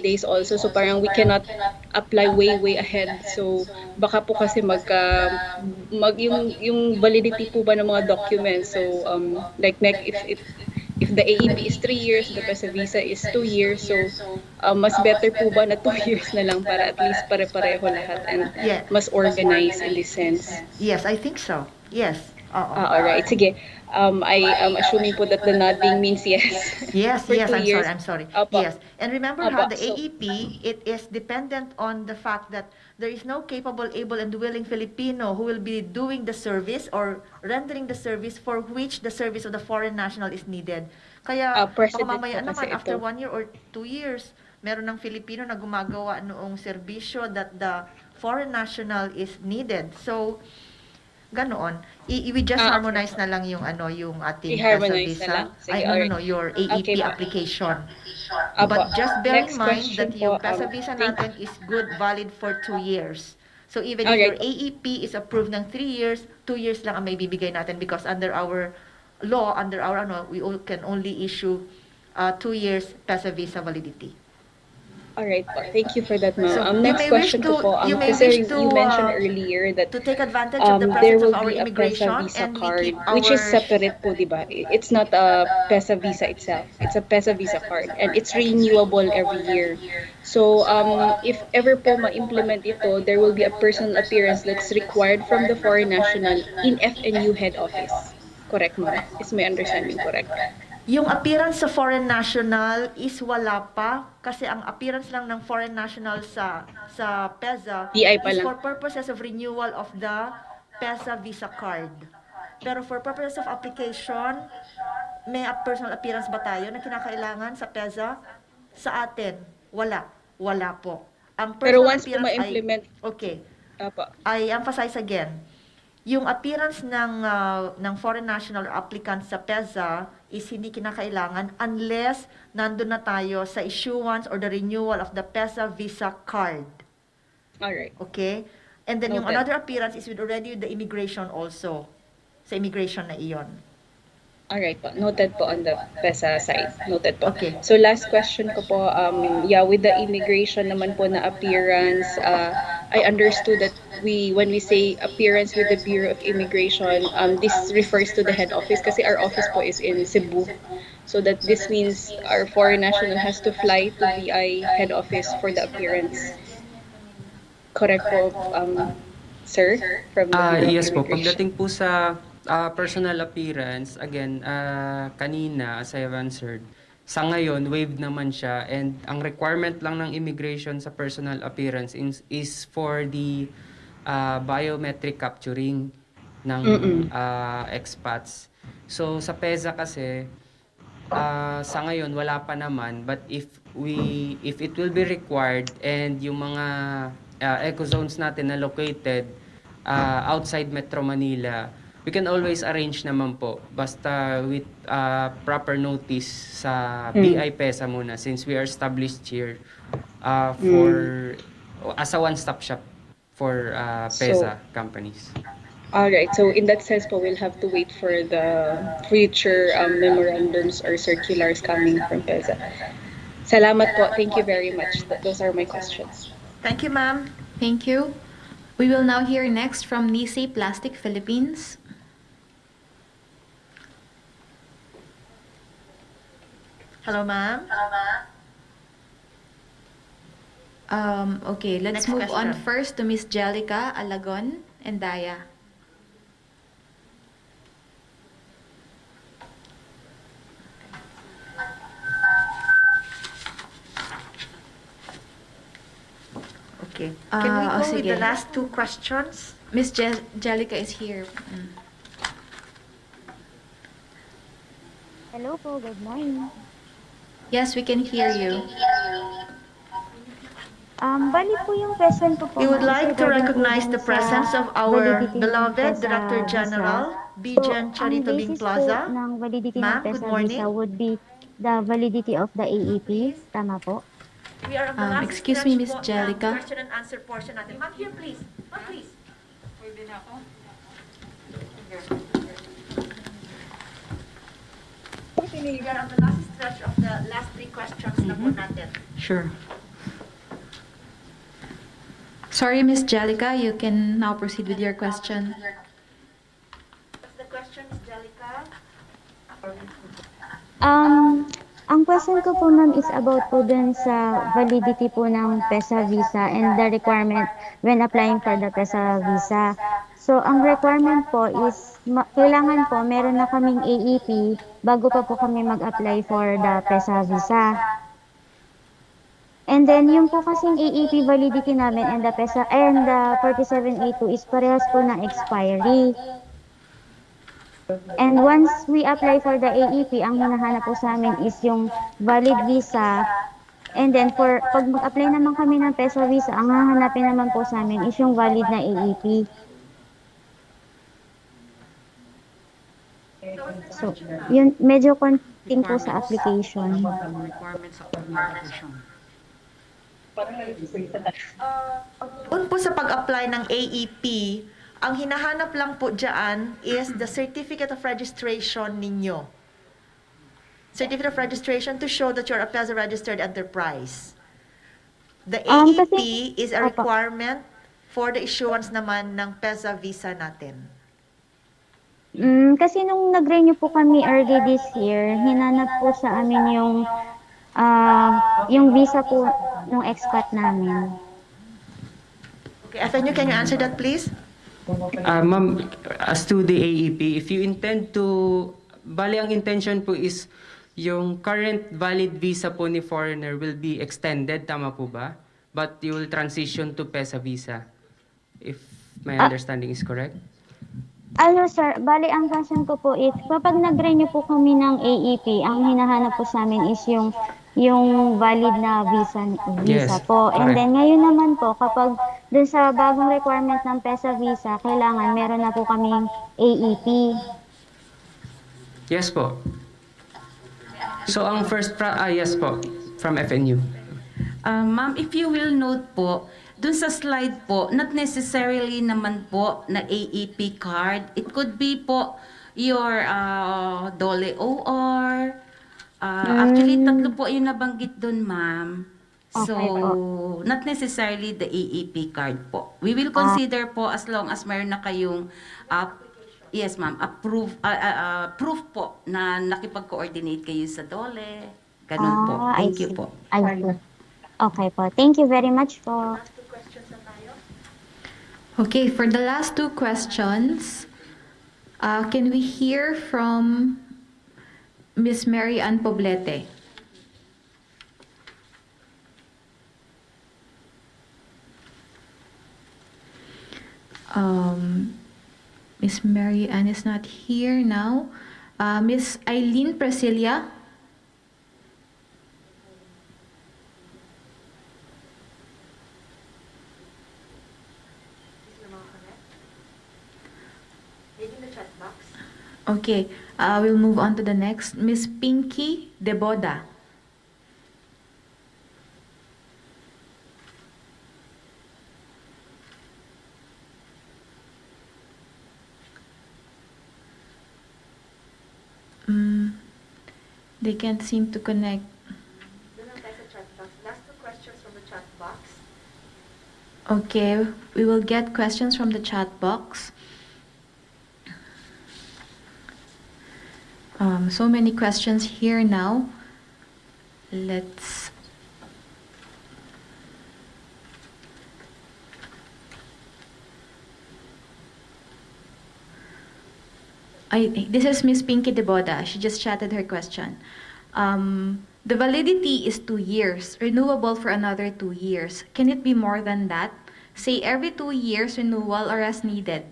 days also. So parang we cannot apply way ahead. So baka po kasi yung validity po ba ng mga documents. So like if the AEP is 3 years, the PEZA visa is 2 years. So mas better po ba na 2 years na lang para at least pare-pareho lahat and mas organized in this sense? Yes, I think so. Yes. Alright, sige. I am assuming po that the nodding means yes. Yes, For yes, 2 years. I'm sorry. Opo. Yes. And remember Opo. how the AEP, it is dependent on the fact that there is no capable, able, and willing Filipino who will be doing the service or rendering the service for which the service of the foreign national is needed. Kaya, baka mamaya naman, after 1 year or 2 years, meron ng Filipino na gumagawa noong serbisyo that the foreign national is needed. So, ganoon. We just harmonize na lang yung yung ating PEZA visa. Your AEP application. But just bear in mind that yung PEZA visa natin is good, valid for 2 years. So even if your AEP is approved ng 3 years, 2 years lang ang may bibigay natin because under our law, under our we can only issue 2 years PEZA visa validity. All right po. Thank you for that, ma'am. So you Next may wish question ko to po, you may wish kasi you to mentioned earlier that take advantage of the there presence of will our be a PEZA immigration Visa and we keep card, which is our separate po, di ba? It's not a PEZA Visa itself. It's a PEZA Visa card, and it's renewable every year. So, if ever po ma-implement ito, there will be a personal appearance that's required from the foreign national in FNU head office. Correct, ma'am? Is my understanding correct? Yung appearance sa foreign national is wala pa kasi ang appearance lang ng foreign national sa PEZA DI pa is lang. for purposes of renewal of the PEZA Visa card. Pero for purposes of application, may personal appearance ba tayo na kinakailangan sa PEZA? Sa atin, wala. Wala po. Ang Pero personal once po appearance ay, ma-implement, okay, apa, I emphasize again, yung appearance ng foreign national applicant sa PEZA is hindi kinakailangan unless nandun na tayo sa issuance or the renewal of the PEZA Visa card. all right. Okay? And then yung Noted. another appearance is with already the immigration also. Sa immigration na iyon. Alright po. Noted po on the PEZA side. Noted po. Okay. So last question ko po, yeah, with the immigration naman po na appearance, I understood that when we say appearance with the Bureau of Immigration, this refers to the head office kasi our office po is in Cebu. So that this means our foreign national has to fly to BI head office for the appearance. Correct po, sir? From the Bureau of Yes po, Immigration. pagdating po sa personal appearance, again, kanina, as I have answered, sa ngayon, waived naman siya, and ang requirement lang ng immigration sa personal appearance is for the biometric capturing ng expats. So, sa PEZA kasi, sa ngayon, wala pa naman, but if it will be required and yung mga eco zones natin na located outside Metro Manila, we can always arrange naman po basta with proper notice sa BI PEZA muna since we are established here as a one-stop shop for PEZA companies. Alright, so in that sense po, we'll have to wait for the future memorandums or circulars coming from PEZA. Salamat po. Thank you very much. Those are my questions. Thank you, ma'am. Thank you. We will now hear next from Nisei Plastic Philippines. Hello, ma'am. Okay, let's Next move on question. first to Miss Jellica Alagon and Daya. Okay. Can we go with sige. the last two questions? Miss Jellica is here. Hello po, good morning. Yes, we can hear you. Bali po yung question ko po. We would ma'am, is like to regarding po recognize dun the sa presence of our validity ng beloved PEZA Director visa. General, So, Bijan ang Charito Bing basis po Plaza. ng validity ng Ma'am, good PEZA morning. visa would be the validity of the AEP. Tama po? We are on the last Excuse me, stretch Miss po ng Jellica. question and answer portion natin. Ma'am, here please. Ma'am, please. Pwede na ako? We are on the last stretch of the last three questions na po natin. Sure. Sorry, Miss Jellica, you can now proceed with your question. What's the question, Ms. Jellica? Ang question ko po ma'am is about po dun sa validity po ng PEZA visa and the requirement when applying for the PEZA visa. So, ang requirement po is kailangan po meron na kaming AEP bago pa po kami mag-apply for the PEZA visa. And then, yung po kasing AEP validity namin and the PEZA and the 4782 is parehas po ng expiry. And once we apply for the AEP, ang hinahanap po sa amin is yung valid visa. And then, pag mag-apply naman kami ng PEZA visa, ang hahanapin naman po sa amin is yung valid na AEP. So, yun, medyo konting po sa application. Doon po sa pag-apply ng AEP, ang hinahanap lang po dyan is the certificate of registration ninyo. Certificate of registration to show that you're a PEZA registered enterprise. The Kasi, AEP is a opo. requirement for the issuance naman ng PEZA visa natin. Kasi nung nag-renew po kami early this year, hinanap po sa amin yung visa po ng expat namin. Okay, FNU, can you answer that please? Ma'am, as to the AEP, if you intend to, bali ang intention po is yung current valid visa po ni foreigner will be extended, tama po ba? But you will transition to PEZA visa, if my understanding is correct? Sir, bali ang question ko po is, kapag nag-renew po kami ng AEP, ang hinahanap po sa amin is yung valid na visa Yes, po. And correct. then ngayon naman po, kapag dun sa bagong requirement ng PEZA visa, kailangan meron na po kaming AEP. Yes po. So ang first, yes po, from FNU. Ma'am, if you will note po, dun sa slide po, not necessarily naman po na AEP card. It could be po your DOLE OR. Actually, tatlo po yung nabanggit dun, ma'am. So, Okay po. not necessarily the AEP card po. We will consider po as long as mayroon na kayong yes, ma'am, proof po na nakipag-coordinate kayo sa DOLE. Ganun po. Thank you po. I see. Okay po. Thank you very much po. Okay, for the last two questions, can we hear from Miss Mary Ann Poblete? Miss Mary Ann is not here now. Miss Eileen Presilia? Okay, we'll move on to the next. Miss Pinky Deboda. They can't seem to connect. Last two questions from the chat box. Okay, we will get questions from the chat box. So many questions here now. Let's this is Miss Pinky Deboda. She just chatted her question. The validity is 2 years, renewable for another 2 years. Can it be more than that? Say every 2 years renewal or as needed.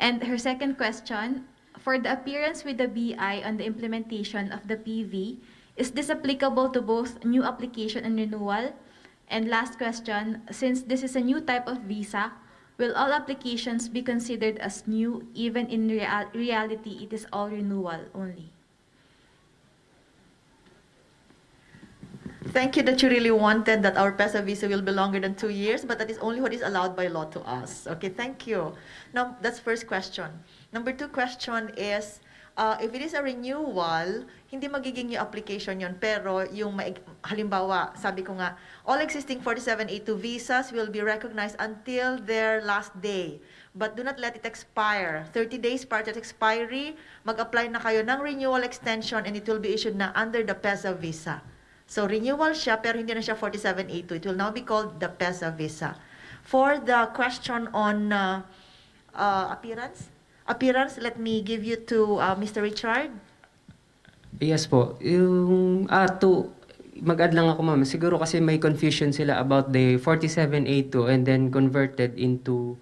And her second question, for the appearance with the BI on the implementation of the PV, is this applicable to both new application and renewal? And last question, since this is a new type of visa, will all applications be considered as new, even in reality it is all renewal only? Thank you that you really wanted that our PEZA visa will be longer than 2 years, but that is only what is allowed by law to us. Okay, thank you. Now, that's first question. Number 2 question is, if it is a renewal, hindi magiging yung application yon, pero yung halimbawa, sabi ko nga, all existing 4782 visas will be recognized until their last day. But do not let it expire. 30 days prior to expiry, mag-apply na kayo ng renewal extension and it will be issued na under the PEZA visa. So renewal siya, pero hindi na siya 4782. It will now be called the PEZA visa. For the question on appearance, let me give you to Mr. Richard. Yes po. Yung, mag-add lang ako, ma'am. Siguro kasi may confusion sila about the 4782 and then converted into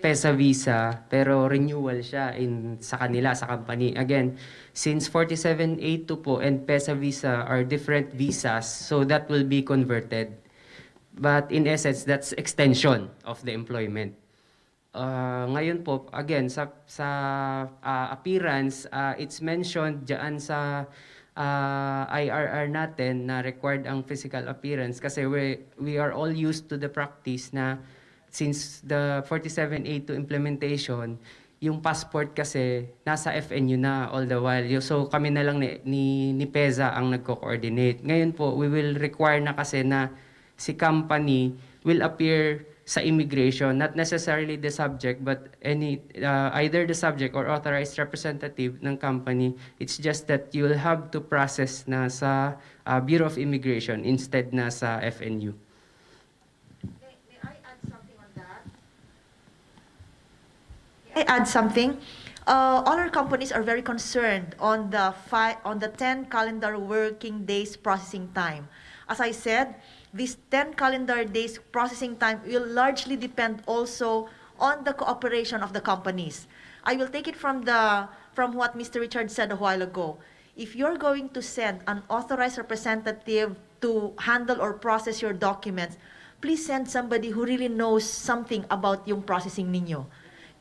PEZA visa, pero renewal siya sa kanila, sa company. Again, since 4782 po and PEZA visa are different visas, so that will be converted. But in essence, that's extension of the employment. Ngayon po, again, sa appearance, it's mentioned dyan sa IRR natin na required ang physical appearance kasi we are all used to the practice na since the 4782 implementation, yung passport kasi nasa FNU na all the while. So kami na lang ni PEZA ang nagko-coordinate. Ngayon po, we will require na kasi na si company will appear sa immigration, not necessarily the subject, but either the subject or authorized representative ng company. It's just that you will have to process na sa Bureau of Immigration instead na sa FNU. May I add something on that? May I add something? All our companies are very concerned on the 10 calendar working days processing time. As I said, this 10 calendar days processing time will largely depend also on the cooperation of the companies. I will take it from what Mr. Richard said a while ago. If you're going to send an authorized representative to handle or process your documents, please send somebody who really knows something about yung processing ninyo.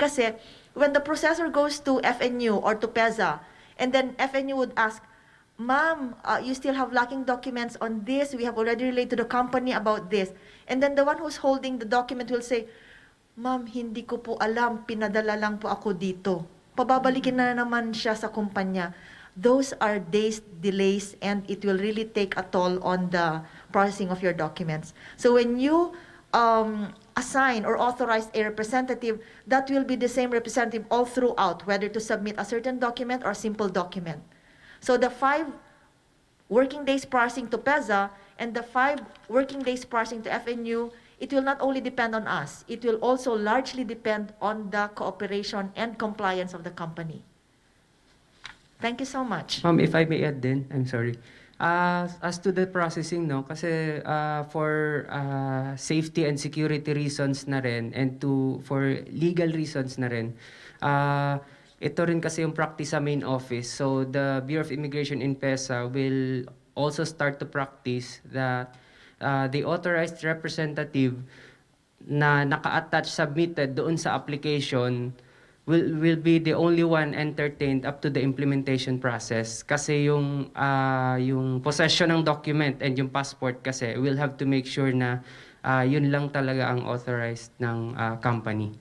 Kasi when the processor goes to FNU or to PEZA, and then FNU would ask, Ma'am, you still have lacking documents on this. We have already relayed to the company about this. And then the one who's holding the document will say, Ma'am, hindi ko po alam. Pinadala lang po ako dito. Pababalikin na naman siya sa kumpanya. Those are days delays and it will really take a toll on the processing of your documents. So when you assign or authorize a representative, that will be the same representative all throughout, whether to submit a certain document or a simple document. So the 5 working days processing to PEZA and the 5 working days processing to FNU, it will not only depend on us, it will also largely depend on the cooperation and compliance of the company. Thank you so much. Ma'am, if I may add din, I'm sorry. As to the processing, no, kasi for safety and security reasons na rin and for legal reasons na rin, ito rin kasi yung practice sa main office. So the Bureau of Immigration in PEZA will also start to practice that the authorized representative na naka-attach submitted doon sa application will be the only one entertained up to the implementation process, kasi yung possession ng document and yung passport kasi will have to make sure na yun lang talaga ang authorized ng company.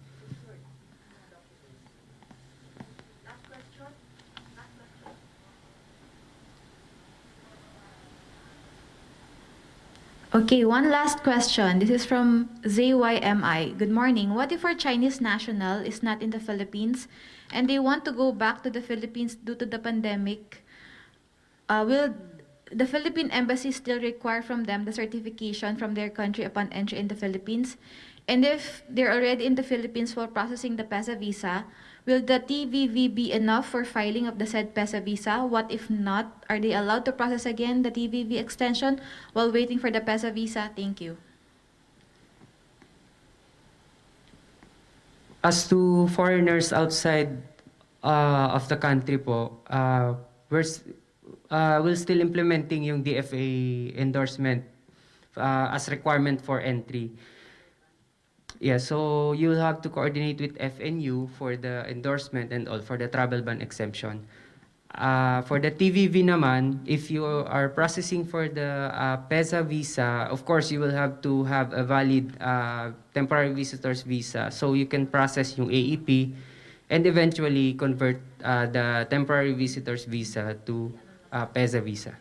Okay, one last question. This is from ZYMI. Good morning. What if our Chinese national is not in the Philippines and they want to go back to the Philippines due to the pandemic? Will the Philippine embassy still require from them the certification from their country upon entry in the Philippines? And if they're already in the Philippines while processing the PEZA visa, will the TVV be enough for filing of the said PEZA visa? What if not? Are they allowed to process again the TVV extension while waiting for the PEZA visa? Thank you. As to foreigners outside of the country po, we're still implementing yung DFA endorsement as requirement for entry. Yeah, so you'll have to coordinate with FNU for the endorsement and all for the travel ban exemption. For the TVV naman, if you are processing for the PEZA visa, of course you will have to have a valid temporary visitor's visa, so you can process yung AEP and eventually convert the temporary visitor's visa to PEZA visa.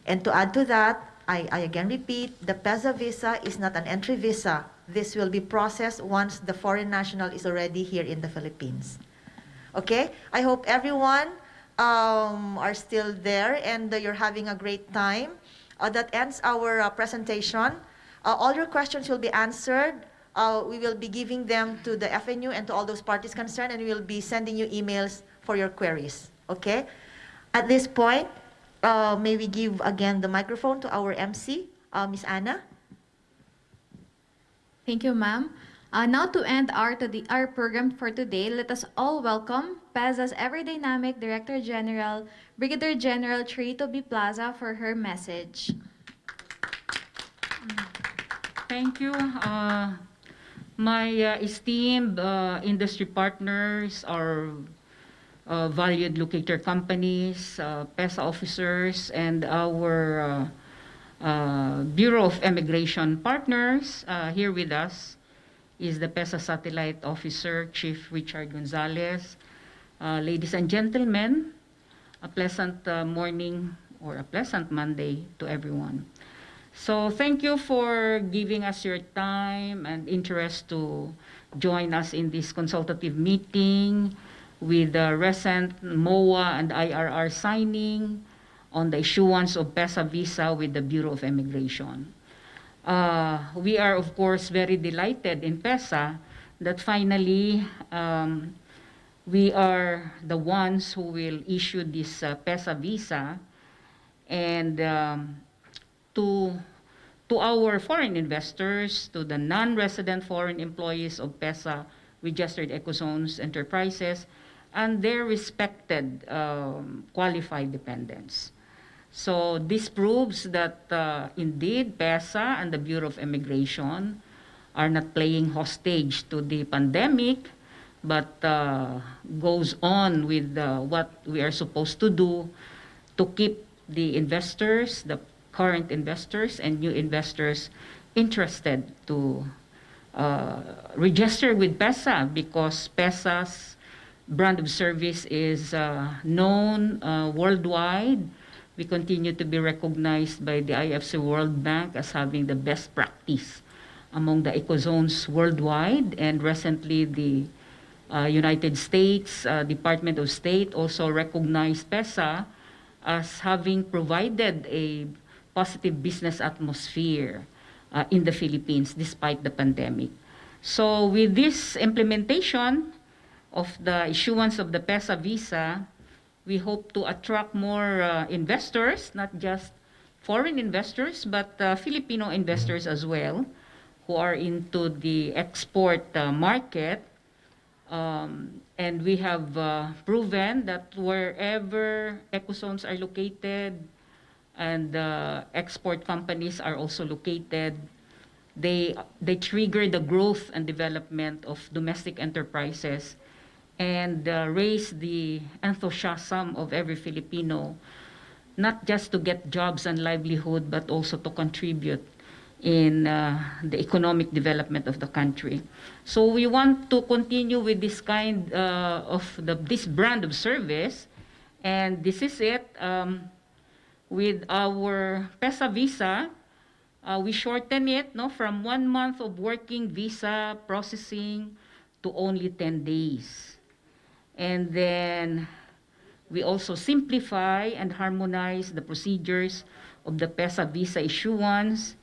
And to add to that, I again repeat, the PEZA visa is not an entry visa. This will be processed once the foreign national is already here in the Philippines. Okay? I hope everyone are still there and you're having a great time. That ends our presentation. All your questions will be answered. We will be giving them to the FNU and to all those parties concerned, and we will be sending you emails for your queries. Okay? At this point, may we give again the microphone to our MC, Miss Anna? Thank you, ma'am. Now to end our program for today, let us all welcome PEZA's Ever Dynamic Director General, Brigadier General Chirito B. Plaza for her message. Thank you. My esteemed industry partners, our valued locator companies, PEZA officers, and our Bureau of Immigration partners. Here with us is the PEZA Satellite Officer, Chief Richard Gonzalez. Ladies and gentlemen, a pleasant morning or a pleasant Monday to everyone. So thank you for giving us your time and interest to join us in this consultative meeting with the recent MOA and IRR signing on the issuance of PEZA visa with the Bureau of Immigration. We are, of course, very delighted in PEZA that finally we are the ones who will issue this PEZA visa, and to our foreign investors, to the non-resident foreign employees of PEZA registered ecozones enterprises, and their respected qualified dependents. So this proves that indeed PEZA and the Bureau of Immigration are not playing hostage to the pandemic, but goes on with what we are supposed to do to keep the investors, the current investors and new investors interested to register with PEZA, because PEZA's brand of service is known worldwide. We continue to be recognized by the IFC World Bank as having the best practice among the ecozones worldwide, and recently the United States Department of State also recognized PEZA as having provided a positive business atmosphere in the Philippines despite the pandemic. So with this implementation of the issuance of the PEZA visa, we hope to attract more investors, not just foreign investors, but Filipino investors as well, who are into the export market. And we have proven that wherever ecozones are located and export companies are also located, they trigger the growth and development of domestic enterprises and raise the enthusiasm of every Filipino, not just to get jobs and livelihood, but also to contribute in the economic development of the country. So we want to continue with this kind of this brand of service, and this is it. With our PEZA visa, we shorten it from 1 month of working visa processing to only 10 days. And then we also simplify and harmonize the procedures of the PEZA visa issuance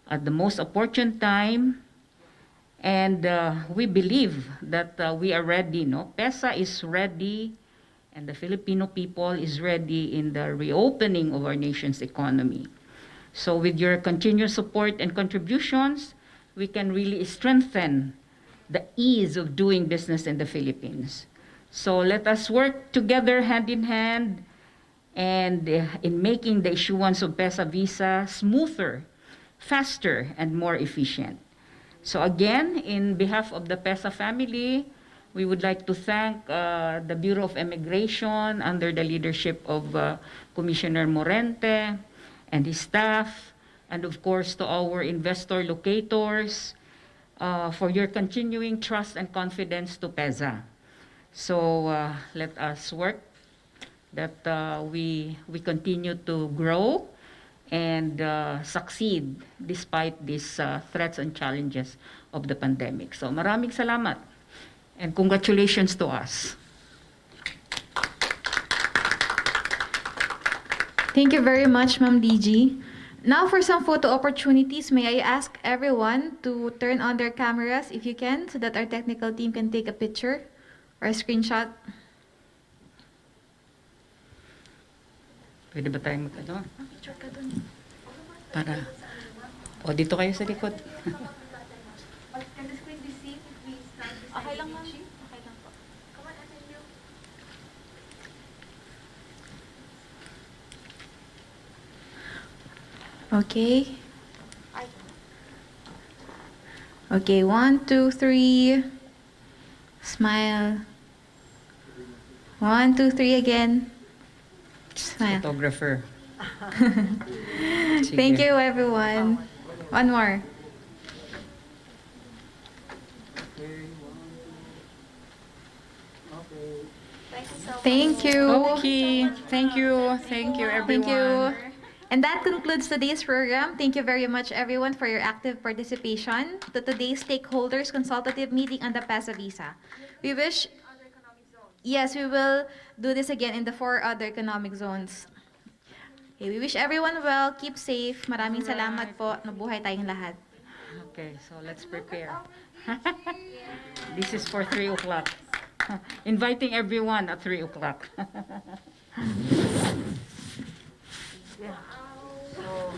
at the most opportune time. And we believe that we are ready. PEZA is ready, and the Filipino people is ready in the reopening of our nation's economy. So with your continued support and contributions, we can really strengthen the ease of doing business in the Philippines. So let us work together hand in hand and in making the issuance of PEZA visa smoother, faster, and more efficient. So again, in behalf of the PEZA family, we would like to thank the Bureau of Immigration under the leadership of Commissioner Morente and his staff, and of course to our investor locators for your continuing trust and confidence to PEZA. So let us work that we continue to grow and succeed despite these threats and challenges of the pandemic. So maraming salamat and congratulations to us. Thank you very much, Ma'am DG. Now for some photo opportunities, may I ask everyone to turn on their cameras if you can, so that our technical team can take a picture or a screenshot. Pwede ba tayong mag-ano? Picture ka dun. Para. O, dito kayo sa likod. Okay lang, ma'am. Okay lang po. Come on, SNU. Okay. Okay, 1, 2, 3. Smile. 1, 2, 3 again. Smile. Photographer. Thank you, everyone. One more. Thank you. Okay, thank you everyone. Thank you. And that concludes today's program. Thank you very much, everyone, for your active participation to today's stakeholders consultative meeting on the PESA visa. We wish, yes, we will do this again in the four other economic zones. Okay, we wish everyone well, keep safe. Maraming salamat po. Nabuhay tayong lahat. Okay, so let's prepare. This is for 3 o'clock. Inviting everyone at 3 o'clock. Yeah. So.